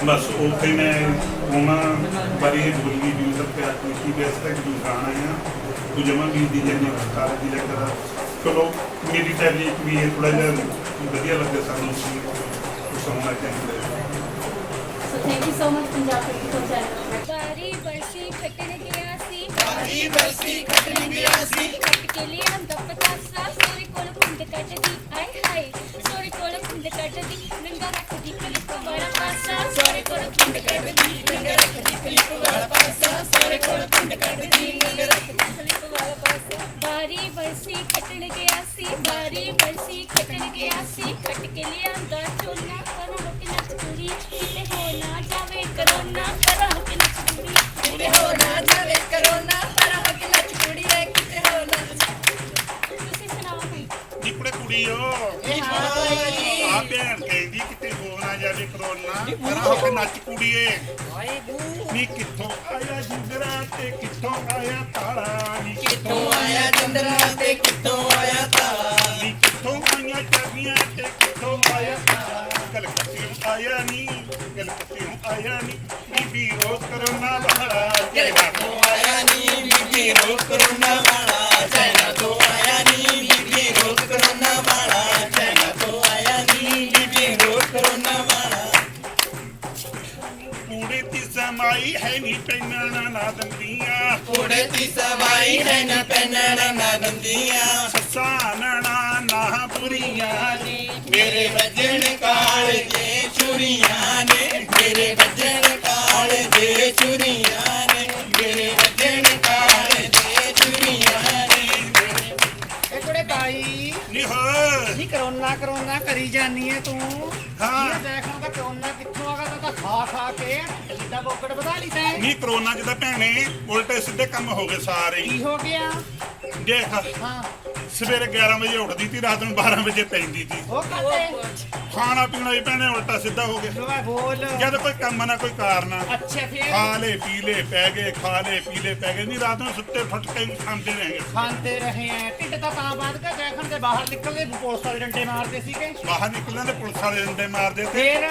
ਬਸ ਉਹ ਤੇ ਮੈਂ ਉਹਨਾਂ ਬਾਰੇ ਬੋਲੀ ਵੀ ਸਭ ਪਿਆਰ ਕੀਤੀ ਵੀ ਇਸ ਤੱਕ ਦੁਕਾਨ ਆਇਆ ਤੂੰ ਜਮਾ ਵੀ ਦੀ ਜਾਂਦੀ ਸਾਰਾ ਦੀ ਲੱਗਦਾ। ਚਲੋ ਮੇਰੀ ਟੈਕਨੀਕ ਵੀ ਇਹ ਥੋੜਾ ਜਿਹਾ ਵਧੀਆ ਲੱਗਿਆ ਸਾਨੂੰ ਸੀ ਸੁਣਨਾ ਚਾਹੀਦਾ। So thank you so much Punjab political channel. ਬਾਰੀ ਬਰਸੀ ਖੱਟਣ ਗਿਆ ਸੀ, ਬਾਰੀ ਬਰਸੀ ਖੱਟਣ ਗਿਆ ਸੀ, ਖੱਟ ਕੇ ਲਿਆਂਦਾ ਪਤਾਸਾ, ਸੋਰੀ ਕੋਲ ਕੁੰਡ ਕੱਟਦੀ, ਆਏ ਹਾਏ ਸੋਰੀ ਕੋਲ ਕੁੰਡ ਕੱਟਦੀ, ਨੰਗਾ ਰੱਖਦੀ ਕਲਿੱਪ ਵਾਲਾ ਪਾਸਾ, ਸੋਰੀ ਕੋਲ ਕੁੰਡ ਕੱਟਦੀ, ਨੰਗਾ ਰੱਖਦੀ ਕਲਿੱਪ ਵਾਲਾ ਪਾਸਾ, ਸੋਰੀ ਕੋਲ ਕੁੰਡ ਕੱਟਦੀ, ਨੰਗਾ ਰੱਖਦੀ ਕਲਿੱਪ ਵਾਲਾ ਪਾਸਾ। ਬਾਰੀ ਬਰਸੀ ਖੱਟਣ ਗਿਆ ਸੀ, ਬਾਰੀ ਬਰਸੀ ਖੱਟਣ ਗਿਆ ਸੀ, ਖੱਟ ਕੇ ਲਿਆਂਦਾ ਚੋਨਾ, ਕਰਾਂ ਕਿ ਨੱਚ ਕੁੜੀ ਕਿਤੇ ਹੋ ਨਾ ਜਾਵੇ ਕਰੋਨਾ, ਕਰਾਂ ਕਿ ਨੱਚ ਕੁੜੀ ਕਿਤੇ ਹੋ ਨਾ ਜਾਵੇ ਕਰੋਨਾ, ਪਰ ਹੱਕ ਨੱਚ ਕੁੜੀ ਰੇ ਕਿਤੇ ਹੋ ਨਾ। ਤੁਸੀਂ ਸੁਣਾਓ ਕੋਈ। ਨੀ ਕੁੜੇ ਕੁੜੀਓ ਆ ਭੈਣ ਕਹਿੰਦੀ ਕਿਤੇ ਹੋ ਨਾ ਜਾਵੇ ਕਰੋਨਾ, ਪਰ ਹੋ ਕੇ ਨੱਚ ਕੁੜੀਏ। ਨੀ ਕਿੱਥੋਂ ਆਇਆ ਜਿੰਦਰਾ ਤੇ ਕਿੱਥੋਂ ਆਇਆ ਤਾਲਾ, ਨੀ ਕਿੱਥੋਂ ਆਇਆ ਚੰਦਰਾ ਤੇ ਕਿੱਥੋਂ ਆਇਆ ਤਾਲਾ, ਨੀ ਕਿੱਥੋਂ ਆਈਆਂ ਚਾਬੀਆਂ ਤੇ ਕਿੱਥੋਂ ਆਇਆ ਤਾਲਾ। ਕਲਕੱਤੇ ਨੂੰ ਆਇਆ ਨੀ, ਕਲਕੱਤੇ ਨੂੰ ਆਇਆ ਨੀ, ਬੀਬੀ ਰੋਜ਼ ਕਰੋਨਾ ਵਾਲਾ ਚਾਈਨਾ ਤੋਂ ਆਇਆ ਨੀ, ਬੀਬੀ ਰੋਜ਼ ਕਰੋਨਾ ਵਾਲਾ, ਚਾਈਨਾ ਤੋਂ ਆਇਆ ਨੀ, ਬੀਬੀ ਰੋਜ਼ ਕਰੋਨਾ ਵਾਲਾ, ਚਾਈਨਾ ਤੋਂ ਆਇਆ ਨੀ, ਬੀਬੀ ਰੋਜ਼ ਕਰੋਨਾ ਵਾਲਾ। ਕੂੜੇ ਦੀ ਸਮਾਈ ਹੈ ਨੀ ਪੈਨਣਾ ਨਾ ਦੰਦੀਆਂ, ਕੁੜੇ ਦੀ ਸਵਾਈ ਹੈ ਨਾ ਪੈਨਣਾ ਨਾ ਦੰਦੀਆਂ, ਸੱਸਾਂ ਨਣਾ ਨਾ ਬੁਰੀਆਂ ਨੀ, ਮੇਰੇ ਵੱਜਣ ਕਾਲੇ ਦੇ ਚੂੜੀਆਂ ਨੇ, ਮੇਰੇ ਵੱਜਣ ਕਾਲੇ ਦੇ ਚੂੜੀਆਂ ਨੇ, ਮੇਰੇ ਵੱਜਣ ਕਾਲੇ ਦੇ ਚੂੜੀਆਂ ਨੇ। ਇਹ ਕੁੜੇ ਬਾਈ ਨੀ ਹੋ ਨੀ ਕਰੋਨਾ ਕਰੀ ਜਾਨੀ ਐ ਤੂੰ। ਹਾਂ। ਇਹ ਦੇਖਣਾ ਤਾਂ ਕਰੋਨਾ ਕਿੱਥੋਂ ਆਗਾ, ਤਾਂ ਖਾ ਖਾ ਕੇ ਜਿੱਦਾਂ ਬੋਕੜ ਵਧਾ ਲਈ ਤੈਂ। ਨੀ ਕਰੋਨਾ ਚ ਤਾਂ ਭੈਣੇ ਉਲਟੇ ਸਿੱਧੇ ਕੰਮ ਹੋ ਗਏ ਸਾਰੇ ਹੀ। ਕੀ ਹੋ ਗਿਆ? ਦੇਖ ਹਾਂ ਸਵੇਰੇ 11 ਵਜੇ ਉੱਠਦੀ ਸੀ, ਰਾਤ ਨੂੰ 12 ਵਜੇ ਪੈਂਦੀ ਸੀ। ਉਹ ਕਾਤੇ ਖਾਣਾ ਪੀਣਾ ਵੀ ਭੈਣੇ ਉਲਟਾ ਸਿੱਧਾ ਹੋ ਗਿਆ। ਲੋਆ ਬੋਲ। ਜਦ ਕੋਈ ਕੰਮ ਨਾ ਕੋਈ ਕਾਰਨ ਅੱਛਾ ਫੇਰ ਖਾ ਲੈ ਪੀ ਲੈ ਪੈ ਗਏ, ਖਾ ਲੈ ਪੀ ਲੈ ਪੈ ਗਏ। ਨਹੀਂ ਰਾਤ ਨੂੰ ਸੁੱਤੇ ਫੁੱਟ ਕੇ ਵੀ ਖਾਂਦੇ ਰਹੇ। ਖਾਂਦੇ ਰਹੇ ਐ, ਢਿੱਡ ਤਾਂ ਵੱਧ ਕੇ ਦੇਖਣ ਦੇ ਬਾਹਰ ਨਿਕਲਦੇ ਪੁਲਿਸ ਵਾਲੇ ਡੰਡੇ ਮਾਰਦੇ ਸੀਗੇ। ਬਾਹਰ ਨਿਕਲਣ ਦੇ ਪੁਲਿਸ ਵਾਲੇ ਡੰਡੇ ਮਾਰਦੇ ਤੇ ਫੇਰ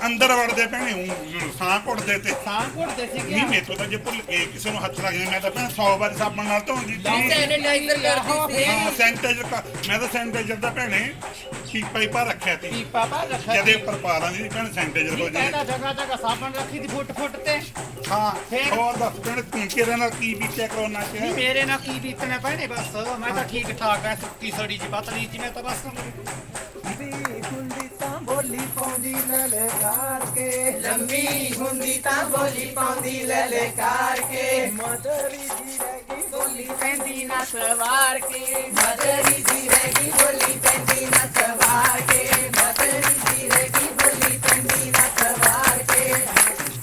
ਅੰਦਰ ਵੜਦੇ ਭੈਣੇ ਊਂ ਸਾਹ ਘੁੱਟਦੇ ਤੇ। ਸਾਹ ਘੁੱਟਦੇ ਸੀਗੇ। ਨਹੀਂ ਮੇਥੋਂ ਤਾਂ ਜੇ ਭੁੱਲ ਗਏ ਕਿਸੇ ਨੂੰ ਹੱਥ ਲੱਗ ਜਾਂਦਾ ਮੈਂ ਤਾਂ ਭੈਣ 100 ਵਾਰੀ ਸਾਬਣ ਨਾਲ ਧੋਂਦੀ ਸੀ। ਸੈਨੀਟਾਈਜ਼ਰ ਕਰਦੀ ਸੀ। ਹਾਂ ਸੈਨੀਟਾਈਜ਼ਰ ਮੈਂ ਤਾਂ ਸੈਨੀਟਾਈਜ਼ਰ ਦਾ ਭੈਣੇ ਪੀਪਾ ਹੀ ਭਾ ਰੱਖਿਆ ਸੀ। ਪੀਪਾ ਪਾ ਰੱਖਿਆ ਜਦੇ ਉੱਪਰ ਪਾ ਲਾਂਦੀ ਸੀ ਭੈਣ ਸੈਨੀਟਾਈਜ਼ਰ ਹੋ ਜਾਏ। ਕਹਿੰਦਾ ਜਗ੍ਹਾ ਜਗ੍ਹਾ ਸਾਬਣ ਰੱਖੀ ਦੀ ਫੁੱਟ ਫੁੱਟ ਤੇ। ਹਾਂ ਫੇਰ? ਹੋਰ ਦੱਸ ਭੈਣ ਤੂੰ ਕਿਹਦੇ ਨਾਲ ਕੀ ਬੀਤਿਆ ਕਰੋਨਾ ਚ? ਨਹੀਂ ਮੇਰੇ ਨਾਲ ਕੀ ਬੀਤਣਾ ਭੈਣੇ, ਬਸ ਮੈਂ ਤਾਂ ਠੀਕ ਠਾਕ ਐ, ਸੁੱਕੀ ਸੜੀ ਜੀ ਪਤਲੀ ਜੀ ਮੈਂ ਤਾਂ ਬਸ। ਹੁੰਦੀ ਤਾਂ ਬੋਲੀ ਪਾਉਂਦੀ ਲਲਕਾਰ ਕੇ, ਲੰਮੀ ਹੁੰਦੀ ਤਾਂ ਬੋਲੀ ਪਾਉਂਦੀ ਲਲਕਾਰ ਕੇ, ਮਦਰੀ ਜੀ ਰਹਿ ਗਈ ਬੋਲੀ ਪੈਂਦੀ ਨਾ ਸਵਾਰ ਕੇ, ਮਦਰੀ ਦੀ ਰਹਿ ਗਈ ਬੋਲੀ ਪੈਂਦੀ ਨਾ ਸਵਾਰ ਕੇ, ਮਦਰੀ ਦੀ ਰਹਿ ਗਈ ਬੋਲੀ ਪੈਂਦੀ ਨਾ ਸਵਾਰ ਕੇ।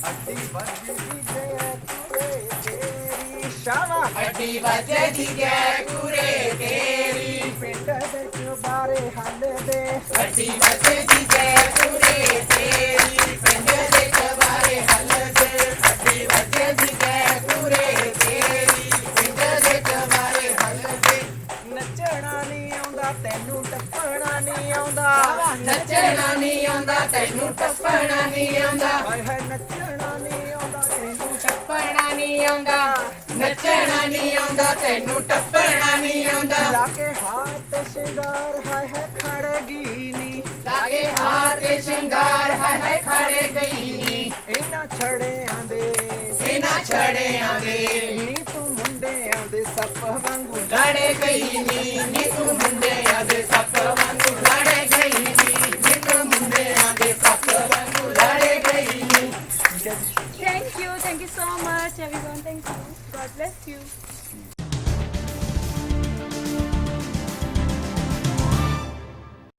ਅੱਡੀ ਵੱਜੀ ਦੀ ਗਏ ਪੂਰੇ ਤੇਰੀ ਸ਼ਾਵਾ, ਅੱਡੀ ਵੱਜੇ ਦੀ ਗੈ ਕੁਰੇ ਤੇਰੀ, ਪਿੰਡ ਵਿੱਚ ਬਾਰੇ ਹਾਲੇ ਦੇ ਅੱਡੀ ਵੱਜੇ ਦੀ ਗੈ ਕੁਰੇ ਤੇਰੀ, ਪਿੰਡ ਦੇ ਚਵਾਰੇ ਨਹੀਂ ਆਉਂਦਾ ਨੱਚਣਾ ਨਹੀਂ ਆਉਂਦਾ ਤੈਨੂੰ ਟੱਪਣਾ ਨਹੀਂ ਆਉਂਦਾ ਹਾਏ ਹਾਏ ਨੱਚਣਾ ਨਹੀਂ ਆਉਂਦਾ ਤੈਨੂੰ ਟੱਪਣਾ ਨਹੀਂ ਆਉਂਦਾ ਨੱਚਣਾ ਨਹੀਂ ਆਉਂਦਾ ਤੈਨੂੰ ਟੱਪਣਾ ਨਹੀਂ ਆਉਂਦਾ ਲਾ ਕੇ ਹੱਥ ਸ਼ਿੰਗਾਰ ਹਾਏ ਹੈ ਖੜਗੀ ਨੀ ਲਾਗੇ ਹਾਰ ਤੇ ਸ਼ਿੰਗਾਰ ਹੈ ਖੜੇ ਗਈ ਨੀ ਇਹਨਾਂ ਛੜਿਆਂ ਦੇ ਇਹਨਾਂ ਛੜਿਆਂ ਦੇ ਨੀ ਤੂੰ ਮੁੰਡਿਆਂ ਦੇ ਸੱਪ ਵਾਂਗੂ ਲੜੇ ਗਈ ਨੀ ਤੂੰ ਮੁੰਡਿਆਂ ਦੇ ਸੱਪ ਵਾਂਗੂ ਲੜੇ ਗਈ ਨੀ ਤੂੰ ਮੁੰਡਿਆਂ ਦੇ ਸੱਪ ਵਾਂਗੂ ਲੜੇ ਗਈ ਨੀ Thank you so much everyone. Thank you. God bless you.